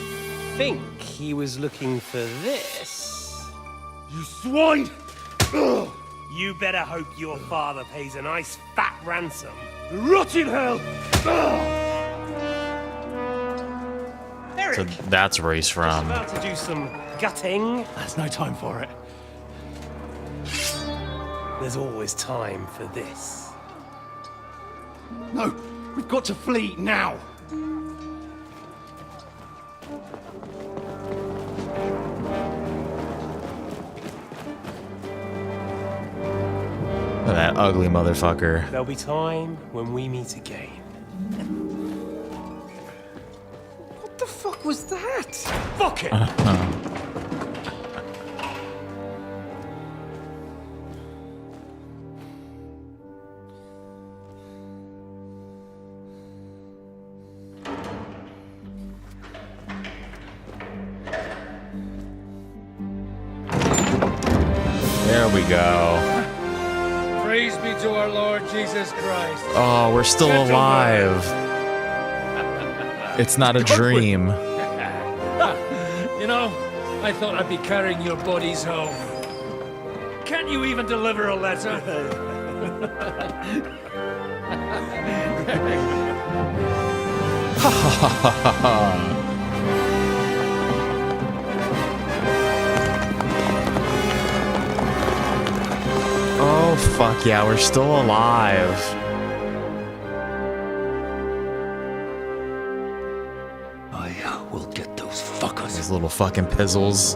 think he was looking for this. You swine! Ugh. You better hope your father pays a nice fat ransom. Rot in hell! Eric! So that's where he's from. About to do some gutting. There's no time for it. There's always time for this. No, we've got to flee now! Look at that ugly motherfucker. There'll be time when we meet again. What the fuck was that? Fuck it! There we go. Praise be to our Lord Jesus Christ. Oh, we're still alive. It's not a dream. You know, I thought I'd be carrying your bodies home. Can't you even deliver a letter? Ha ha ha ha ha. Oh, fuck yeah, we're still alive. I will get those fuckers. These little fucking pizzles.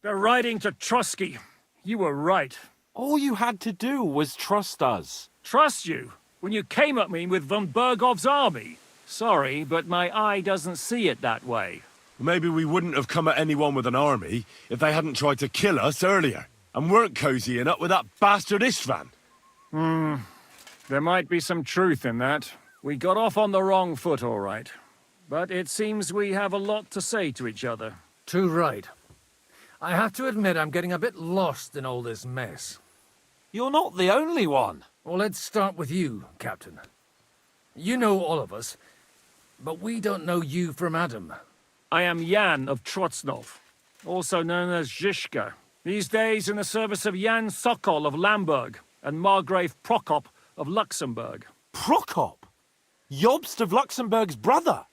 They're riding to Trosky. You were right. All you had to do was trust us. Trust you? When you came at me with von Bergov's army? Sorry, but my eye doesn't see it that way. Maybe we wouldn't have come at anyone with an army if they hadn't tried to kill us earlier, and weren't cozying up with that bastard Istvan. There might be some truth in that. We got off on the wrong foot, all right. But it seems we have a lot to say to each other. Too right. I have to admit I'm getting a bit lost in all this mess. You're not the only one. Well, let's start with you, Captain. You know all of us, but we don't know you from Adam. I am Jan of Trotsnov, also known as Zizka. These days in the service of Jan Sokol of Lamberg and Margrave Prokop of Luxembourg. Prokop? Jobst of Luxembourg's brother?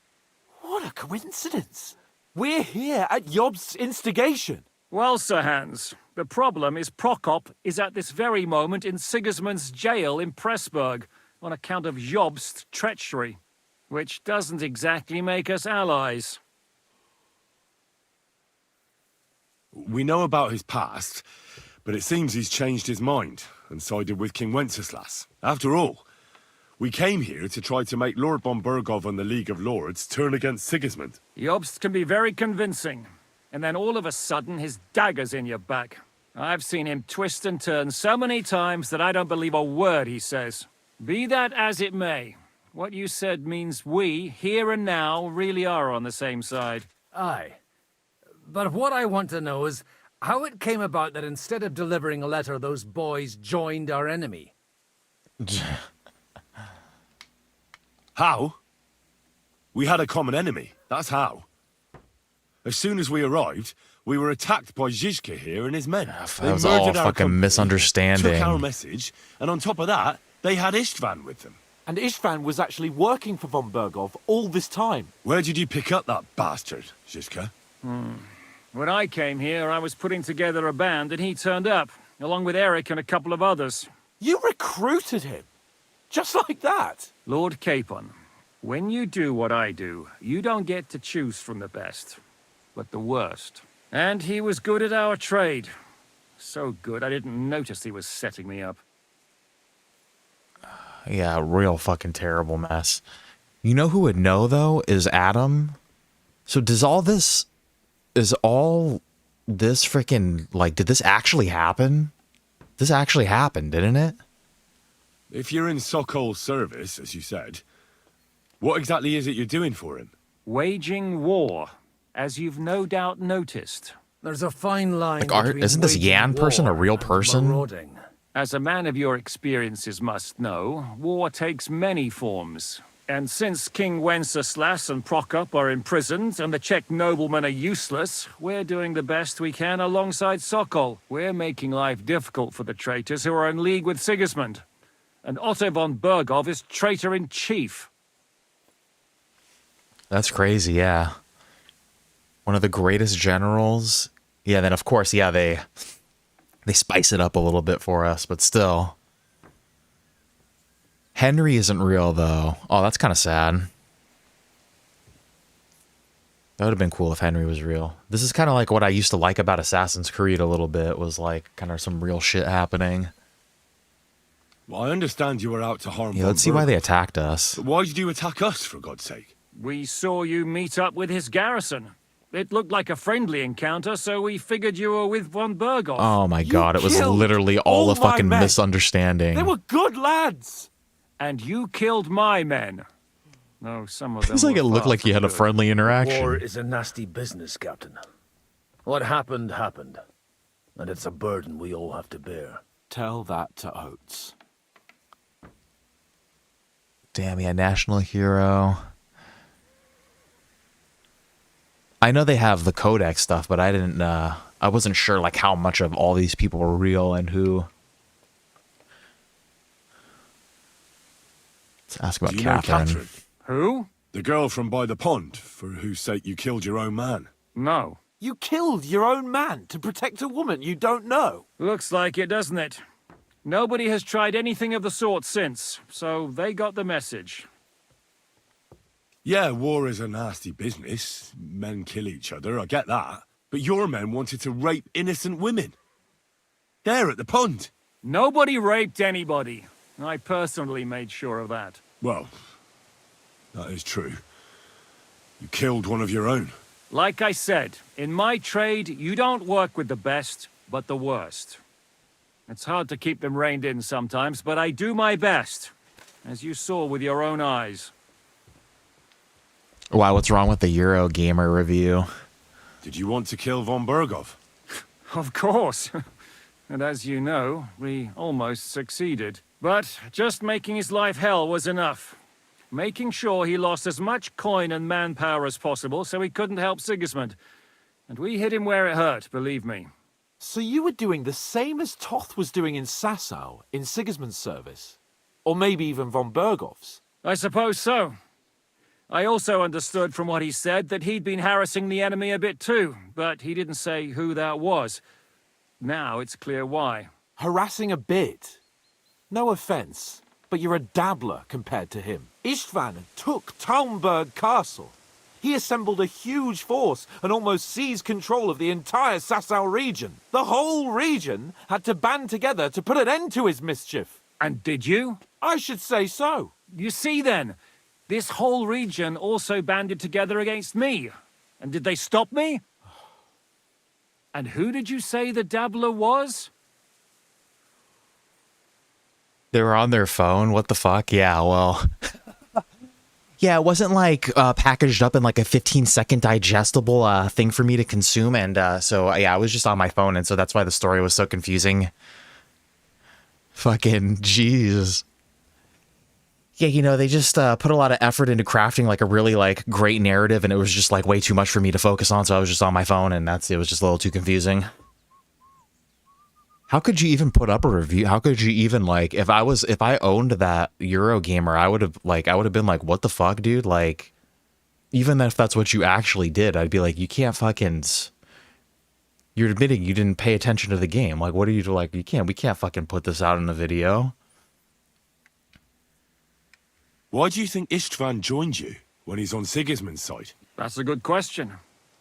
What a coincidence. We're here at Jobst's instigation. Well, Sir Hans, the problem is Prokop is at this very moment in Sigismund's jail in Pressburg on account of Jobst's treachery, which doesn't exactly make us allies. We know about his past, but it seems he's changed his mind and sided with King Wenceslas. After all, we came here to try to make Lord von Bergow and the League of Lords turn against Sigismund. Jobst can be very convincing, and then all of a sudden his dagger's in your back. I've seen him twist and turn so many times that I don't believe a word he says. Be that as it may, what you said means we, here and now, really are on the same side. Aye. But what I want to know is how it came about that instead of delivering a letter, those boys joined our enemy. How? We had a common enemy, that's how. As soon as we arrived, we were attacked by Zizka here and his men. That was all a fucking misunderstanding. Took our message, and on top of that, they had Istvan with them. And Istvan was actually working for von Bergow all this time. Where did you pick up that bastard, Zizka? When I came here, I was putting together a band and he turned up. along with Eric and a couple of others. You recruited him? Just like that? Lord Capon, when you do what I do, you don't get to choose from the best, but the worst. And he was good at our trade. So good, I didn't notice he was setting me up. Yeah, real fucking terrible mess. You know who would know, though, is Adam. So is all this freaking, like, did this actually happen? This actually happened, didn't it? If you're in Sokol's service, as you said, what exactly is it you're doing for him? Waging war, as you've no doubt noticed. There's a fine line Like, isn't this Yan person a real person? Marauding. As a man of your experiences must know, war takes many forms. And since King Wenceslas and Prokop are imprisoned and the Czech noblemen are useless, we're doing the best we can alongside Sokol. We're making life difficult for the traitors who are in league with Sigismund. And Otto von Bergow is traitor-in-chief. That's crazy, yeah. One of the greatest generals. Yeah, then of course, yeah, they spice it up a little bit for us, but still. Henry isn't real, though. Oh, that's kind of sad. That would have been cool if Henry was real. This is kind of like what I used to like about Assassin's Creed a little bit, was like kind of some real shit happening. Well, I understand you were out to harm Yeah, let's see why they attacked us. But why did you attack us, for God's sake? We saw you meet up with his garrison. It looked like a friendly encounter, so we figured you were with von Bergow. Oh my god, it was literally all a fucking misunderstanding. They were good lads. And you killed my men. No, some of them. It's like it looked like you had a friendly interaction. War is a nasty business, Captain. What happened, happened. And it's a burden we all have to bear. Tell that to Oates. Damn, yeah, national hero. I know they have the codex stuff, but I wasn't sure like how much of all these people were real and who. Let's ask about Do you know Catherine. Who? The girl from by the pond, for whose sake you killed your own man. No. You killed your own man to protect a woman you don't know. Looks like it, doesn't it? Nobody has tried anything of the sort since, so they got the message. Yeah, war is a nasty business. Men kill each other, I get that. But your men wanted to rape innocent women. There at the pond. Nobody raped anybody. I personally made sure of that. Well, that is true. You killed one of your own. Like I said, in my trade, you don't work with the best, but the worst. It's hard to keep them reined in sometimes, but I do my best, as you saw with your own eyes. Why, what's wrong with the Eurogamer review? Did you want to kill von Bergow? Of course. And as you know, we almost succeeded. But just making his life hell was enough. Making sure he lost as much coin and manpower as possible so he couldn't help Sigismund. And we hit him where it hurt, believe me. So you were doing the same as Toth was doing in Sasau, in Sigismund's service? Or maybe even von Bergow's? I suppose so. I also understood from what he said that he'd been harassing the enemy a bit too, but he didn't say who that was. Now it's clear why. Harassing a bit? No offense, but you're a dabbler compared to him. Istvan took Talmberg Castle. He assembled a huge force and almost seized control of the entire Sasau region. The whole region had to band together to put an end to his mischief. And did you? I should say so. You see then, this whole region also banded together against me. And did they stop me? And who did you say the dabbler was? They were on their phone? What the fuck? Yeah, well... yeah, it wasn't like packaged up in like a 15-second digestible thing for me to consume. And so, yeah, I was just on my phone. And so that's why the story was so confusing. Fucking jeez. Yeah, you know, they just put a lot of effort into crafting like a really like great narrative. And it was just like way too much for me to focus on. So I was just on my phone and it was just a little too confusing. How could you even put up a review? How could you even like, if I owned that Eurogamer, I would have been like, what the fuck, dude? Like, even if that's what you actually did, I'd be like, you can't fucking, You're admitting you didn't pay attention to the game. Like, what are you like? We can't fucking put this out in a video. Why do you think Istvan joined you when he's on Sigismund's side? That's a good question.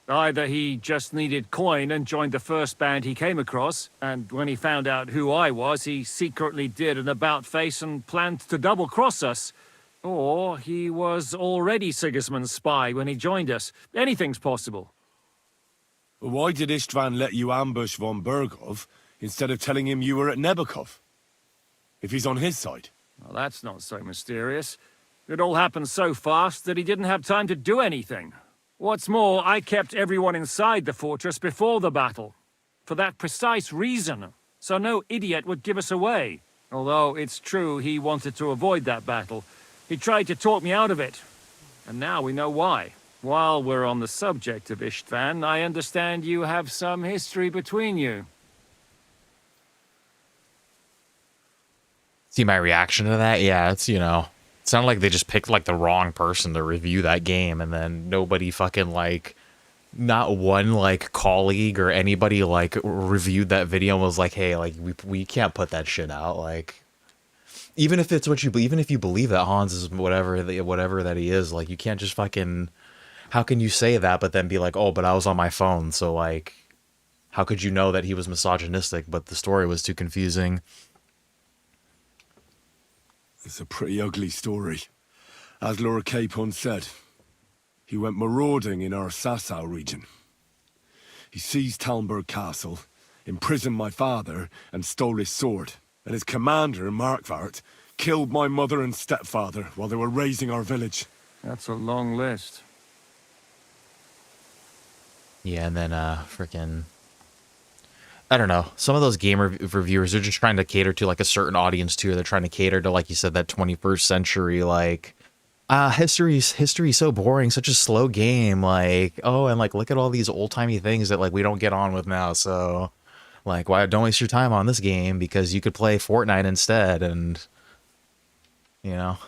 Either he just needed coin and joined the first band he came across, and when he found out who I was, he secretly did an about-face and planned to double-cross us. Or he was already Sigismund's spy when he joined us. Anything's possible. Why did Istvan let you ambush von Bergow instead of telling him you were at Nebakov? If he's on his side. Well, that's not so mysterious. It all happened so fast that he didn't have time to do anything. What's more, I kept everyone inside the fortress before the battle. For that precise reason. So no idiot would give us away. Although it's true he wanted to avoid that battle. He tried to talk me out of it. And now we know why. While we're on the subject of Istvan, I understand you have some history between you. See my reaction to that? Yeah, it's, you know, it sounded like they just picked like the wrong person to review that game, and then nobody fucking like, not one like colleague or anybody like reviewed that video and was like, hey, like we can't put that shit out. Like, even if it's what you believe, even if you believe that Hans is whatever that he is, like you can't just fucking. How can you say that but then be like, oh, but I was on my phone, so like, how could you know that he was misogynistic? But the story was too confusing. It's a pretty ugly story. As Lord Capon said, he went marauding in our Sasau region. He seized Talmberg Castle, imprisoned my father, and stole his sword. And his commander, Markvart, killed my mother and stepfather while they were raising our village. That's a long list. Yeah, and then freaking, I don't know. Some of those game reviewers are just trying to cater to like a certain audience too. They're trying to cater to, like you said, that 21st century like, history's so boring, such a slow game. Like, oh, and like look at all these old timey things that like we don't get on with now. So, like, why don't waste your time on this game because you could play Fortnite instead, and you know.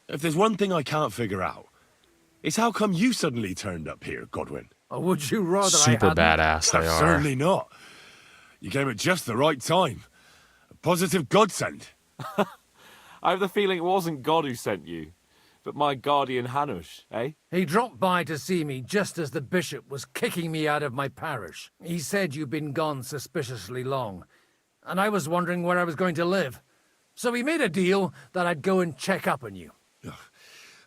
If there's one thing I can't figure out, it's how come you suddenly turned up here, Godwin? Or would you rather Super badass they are. Certainly not. You came at just the right time. A positive godsend. I have the feeling it wasn't God who sent you, but my guardian Hanush, eh? He dropped by to see me just as the bishop was kicking me out of my parish. He said you'd been gone suspiciously long, and I was wondering where I was going to live. So he made a deal that I'd go and check up on you.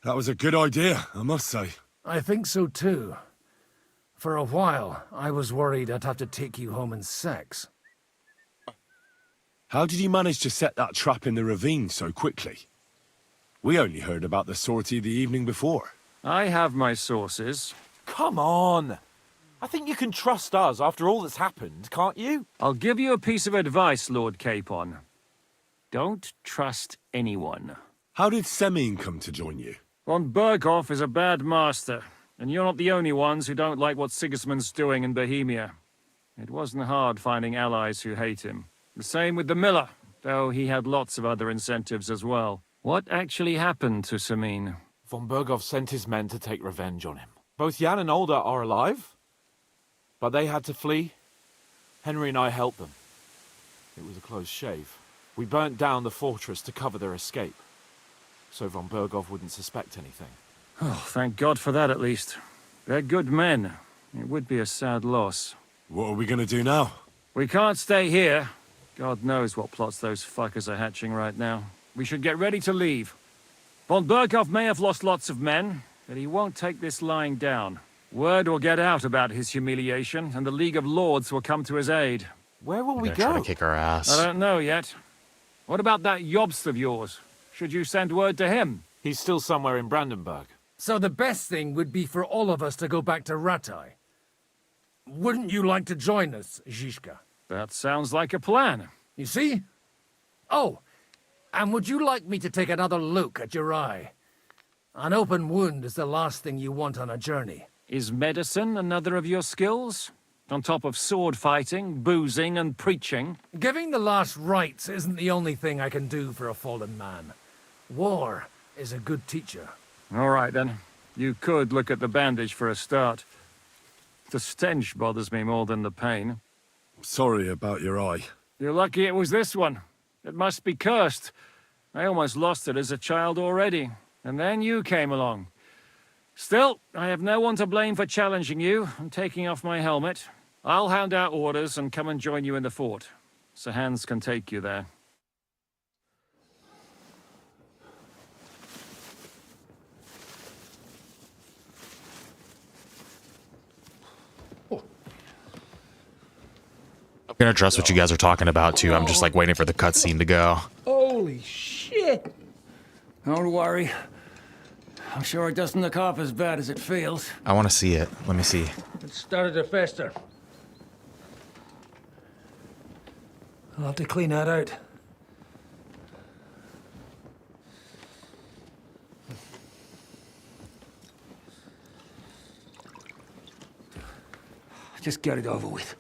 That was a good idea, I must say. I think so too. For a while, I was worried I'd have to take you home in sex. How did you manage to set that trap in the ravine so quickly? We only heard about the sortie the evening before. I have my sources. Come on! I think you can trust us after all that's happened, can't you? I'll give you a piece of advice, Lord Capon. Don't trust anyone. How did Semine come to join you? Von Bergow is a bad master, and you're not the only ones who don't like what Sigismund's doing in Bohemia. It wasn't hard finding allies who hate him. The same with the miller, though he had lots of other incentives as well. What actually happened to Semine? Von Bergow sent his men to take revenge on him. Both Jan and Olda are alive, but they had to flee. Henry and I helped them. It was a close shave. We burnt down the fortress to cover their escape, so von Bergow wouldn't suspect anything. Oh, thank God for that at least. They're good men. It would be a sad loss. What are we going to do now? We can't stay here. God knows what plots those fuckers are hatching right now. We should get ready to leave. Von Bergow may have lost lots of men, but he won't take this lying down. Word will get out about his humiliation, and the League of Lords will come to his aid. Where will we They're go? trying to kick our ass. I don't know yet. What about that Jobst of yours? Should you send word to him? He's still somewhere in Brandenburg. So the best thing would be for all of us to go back to Ratai. Wouldn't you like to join us, Zizka? That sounds like a plan. You see? Oh, and would you like me to take another look at your eye? An open wound is the last thing you want on a journey. Is medicine another of your skills? On top of sword fighting, boozing, and preaching? Giving the last rites isn't the only thing I can do for a fallen man. War is a good teacher. All right, then. You could look at the bandage for a start. The stench bothers me more than the pain. Sorry about your eye. You're lucky it was this one. It must be cursed. I almost lost it as a child already, and then you came along. Still, I have no one to blame for challenging you and taking off my helmet. I'll hand out orders and come and join you in the fort. Sir Hans can take you there. I'm gonna trust what you guys are talking about too. I'm just like waiting for the cutscene to go. Holy shit! Don't worry. I'm sure it doesn't look half as bad as it feels. I want to see it. Let me see. It started to fester. I'll have to clean that out. Just get it over with.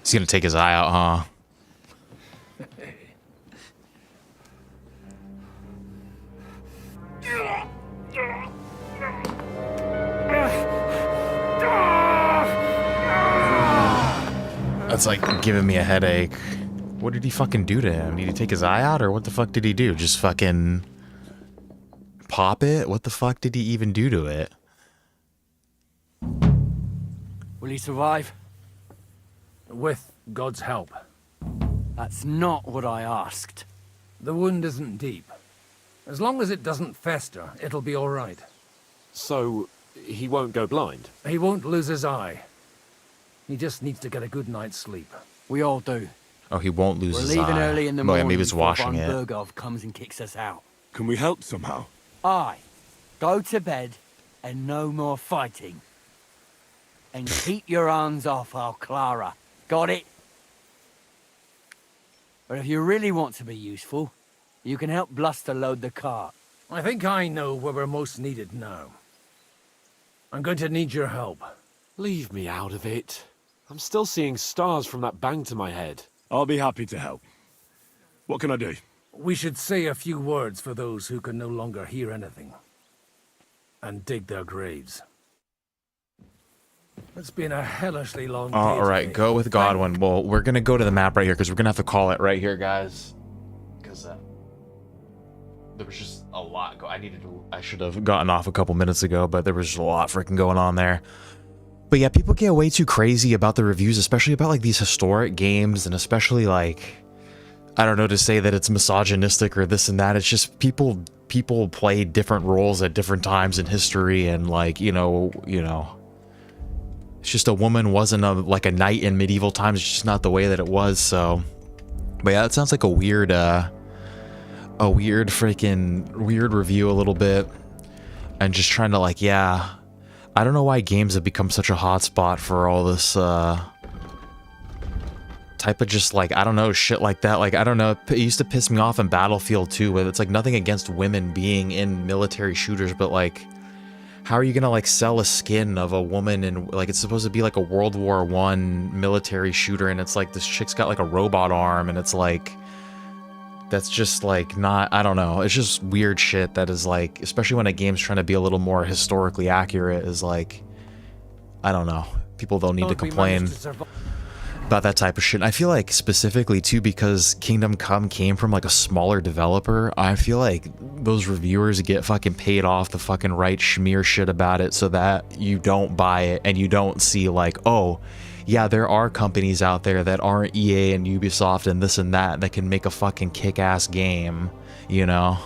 He's gonna take his eye out, huh? That's like giving me a headache. What did he fucking do to him? Did he take his eye out, or what the fuck did he do? Just fucking pop it? What the fuck did he even do to it? Will he survive? With God's help. That's not what I asked. The wound isn't deep. As long as it doesn't fester, it'll be all right. So, he won't go blind? He won't lose his eye. He just needs to get a good night's sleep. We all do. Oh, he won't lose his eye. We're leaving early in the Oh, morning yeah, maybe he's before washing Von it. Bergow comes and kicks us out. Can we help somehow? Aye. Go to bed and no more fighting. And keep your hands off our Clara. Got it? But if you really want to be useful, you can help Bluster load the cart. I think I know where we're most needed now. I'm going to need your help. Leave me out of it. I'm still seeing stars from that bang to my head. I'll be happy to help. What can I do? We should say a few words for those who can no longer hear anything. And dig their graves. It's been a hellishly long day. All right, today. go with Godwin. Well, we're gonna go to the map right here because we're gonna have to call it right here, guys. Because there was just a lot. I should have gotten off a couple minutes ago, but there was just a lot freaking going on there. But yeah, people get way too crazy about the reviews, especially about like these historic games, and especially like, I don't know, to say that it's misogynistic or this and that. It's just people play different roles at different times in history, and like you know. It's just a woman wasn't like a knight in medieval times. It's just not the way that it was. So, but yeah, it sounds like a weird review a little bit, and just trying to like, yeah, I don't know why games have become such a hotspot for all this type of just like, I don't know, shit like that. Like, I don't know, it used to piss me off in Battlefield 2, but it's like nothing against women being in military shooters, but like, how are you gonna like sell a skin of a woman and like it's supposed to be like a World War I military shooter, and it's like this chick's got like a robot arm, and it's like that's just like not, I don't know, it's just weird shit that is like, especially when a game's trying to be a little more historically accurate, is like, I don't know, people don't need to complain about that type of shit. And I feel like specifically too, because Kingdom Come came from like a smaller developer, I feel like those reviewers get fucking paid off the fucking right schmear shit about it, so that you don't buy it and you don't see like, oh yeah, there are companies out there that aren't EA and Ubisoft and this and that can make a fucking kick-ass game, you know?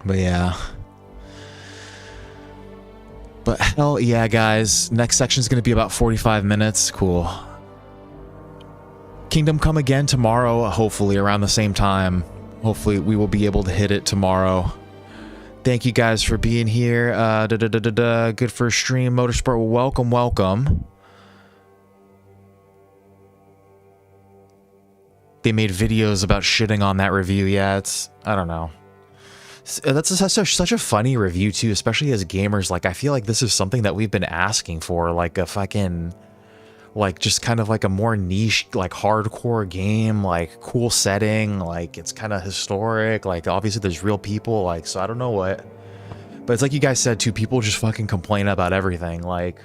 But yeah. But hell yeah, guys. Next section is going to be about 45 minutes. Cool. Kingdom Come again tomorrow, hopefully around the same time. Hopefully we will be able to hit it tomorrow. Thank you guys for being here. Good first stream. Motorsport, welcome, welcome. They made videos about shitting on that review. Yeah, it's, I don't know. That's such a funny review too, especially as gamers. Like, I feel like this is something that we've been asking for, like a fucking, like just kind of like a more niche, like hardcore game, like cool setting, like it's kind of historic. Like obviously there's real people, like, so I don't know what, but it's like you guys said too, people just fucking complain about everything. Like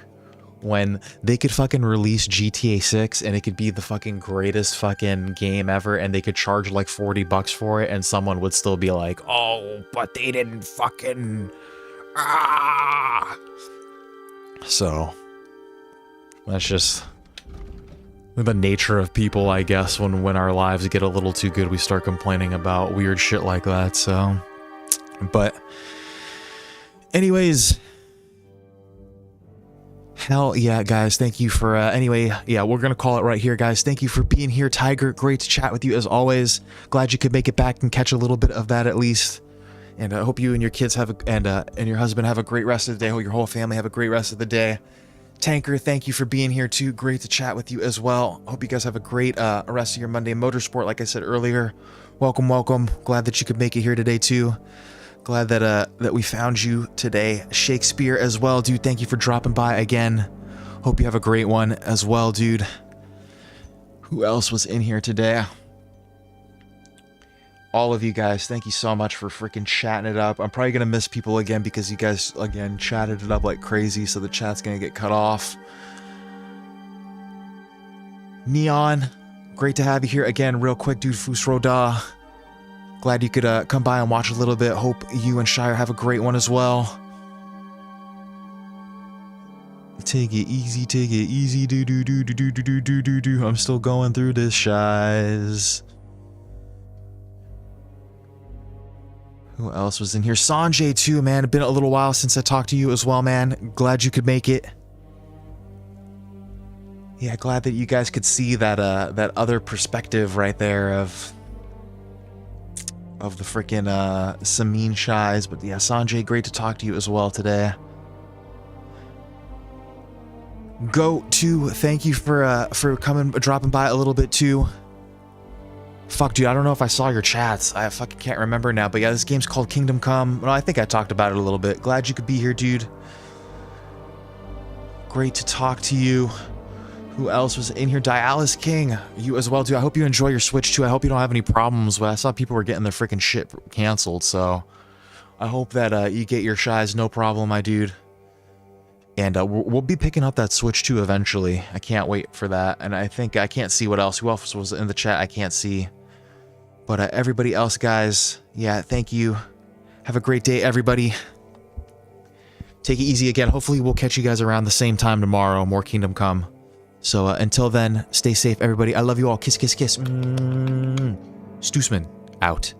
when they could fucking release GTA 6 and it could be the fucking greatest fucking game ever and they could charge like $40 for it and someone would still be like, oh, but they didn't fucking, So that's just the nature of people, I guess. When our lives get a little too good, we start complaining about weird shit like that. So, but anyways, hell yeah, guys, thank you for anyway, yeah, we're gonna call it right here, guys. Thank you for being here, Tiger. Great to chat with you as always. Glad you could make it back and catch a little bit of that at least. And I hope you and your kids have and your husband have a great rest of the day. Hope your whole family have a great rest of the day. Tanker, thank you for being here too. Great to chat with you as well. Hope you guys have a great rest of your Monday. Motorsport, like I said earlier, welcome, welcome. Glad that you could make it here today too. Glad that we found you today. Shakespeare as well, dude. Thank you for dropping by again. Hope you have a great one as well, dude. Who else was in here today? All of you guys, thank you so much for freaking chatting it up. I'm probably gonna miss people again because you guys again chatted it up like crazy, so the chat's gonna get cut off. Neon, great to have you here again. Real quick, dude. Fusroda. Glad you could come by and watch a little bit. Hope you and Shire have a great one as well. Take it easy, do do do do do do do do do. I'm still going through this, Shies. Who else was in here? Sanjay too, man. It's been a little while since I talked to you as well, man. Glad you could make it. Yeah, glad that you guys could see that that other perspective right there of the freaking Semine Shies. But yeah, Sanjay, great to talk to you as well today. Go to, thank you for dropping by a little bit too. Fuck, dude, I don't know if I saw your chats. I fucking can't remember now. But yeah, this game's called Kingdom Come. Well, I think I talked about it a little bit. Glad you could be here, dude. Great to talk to you. Who else was in here? Dialis King. You as well, dude. I hope you enjoy your Switch, too. I hope you don't have any problems. I saw people were getting their freaking shit canceled, so I hope that you get your Shies no problem, my dude. And we'll be picking up that Switch, too, eventually. I can't wait for that. And I think I can't see what else. Who else was in the chat? I can't see. But everybody else, guys, yeah, thank you. Have a great day, everybody. Take it easy again. Hopefully we'll catch you guys around the same time tomorrow. More Kingdom Come. So until then, stay safe, everybody. I love you all. Kiss, kiss, kiss. Stoosman, out.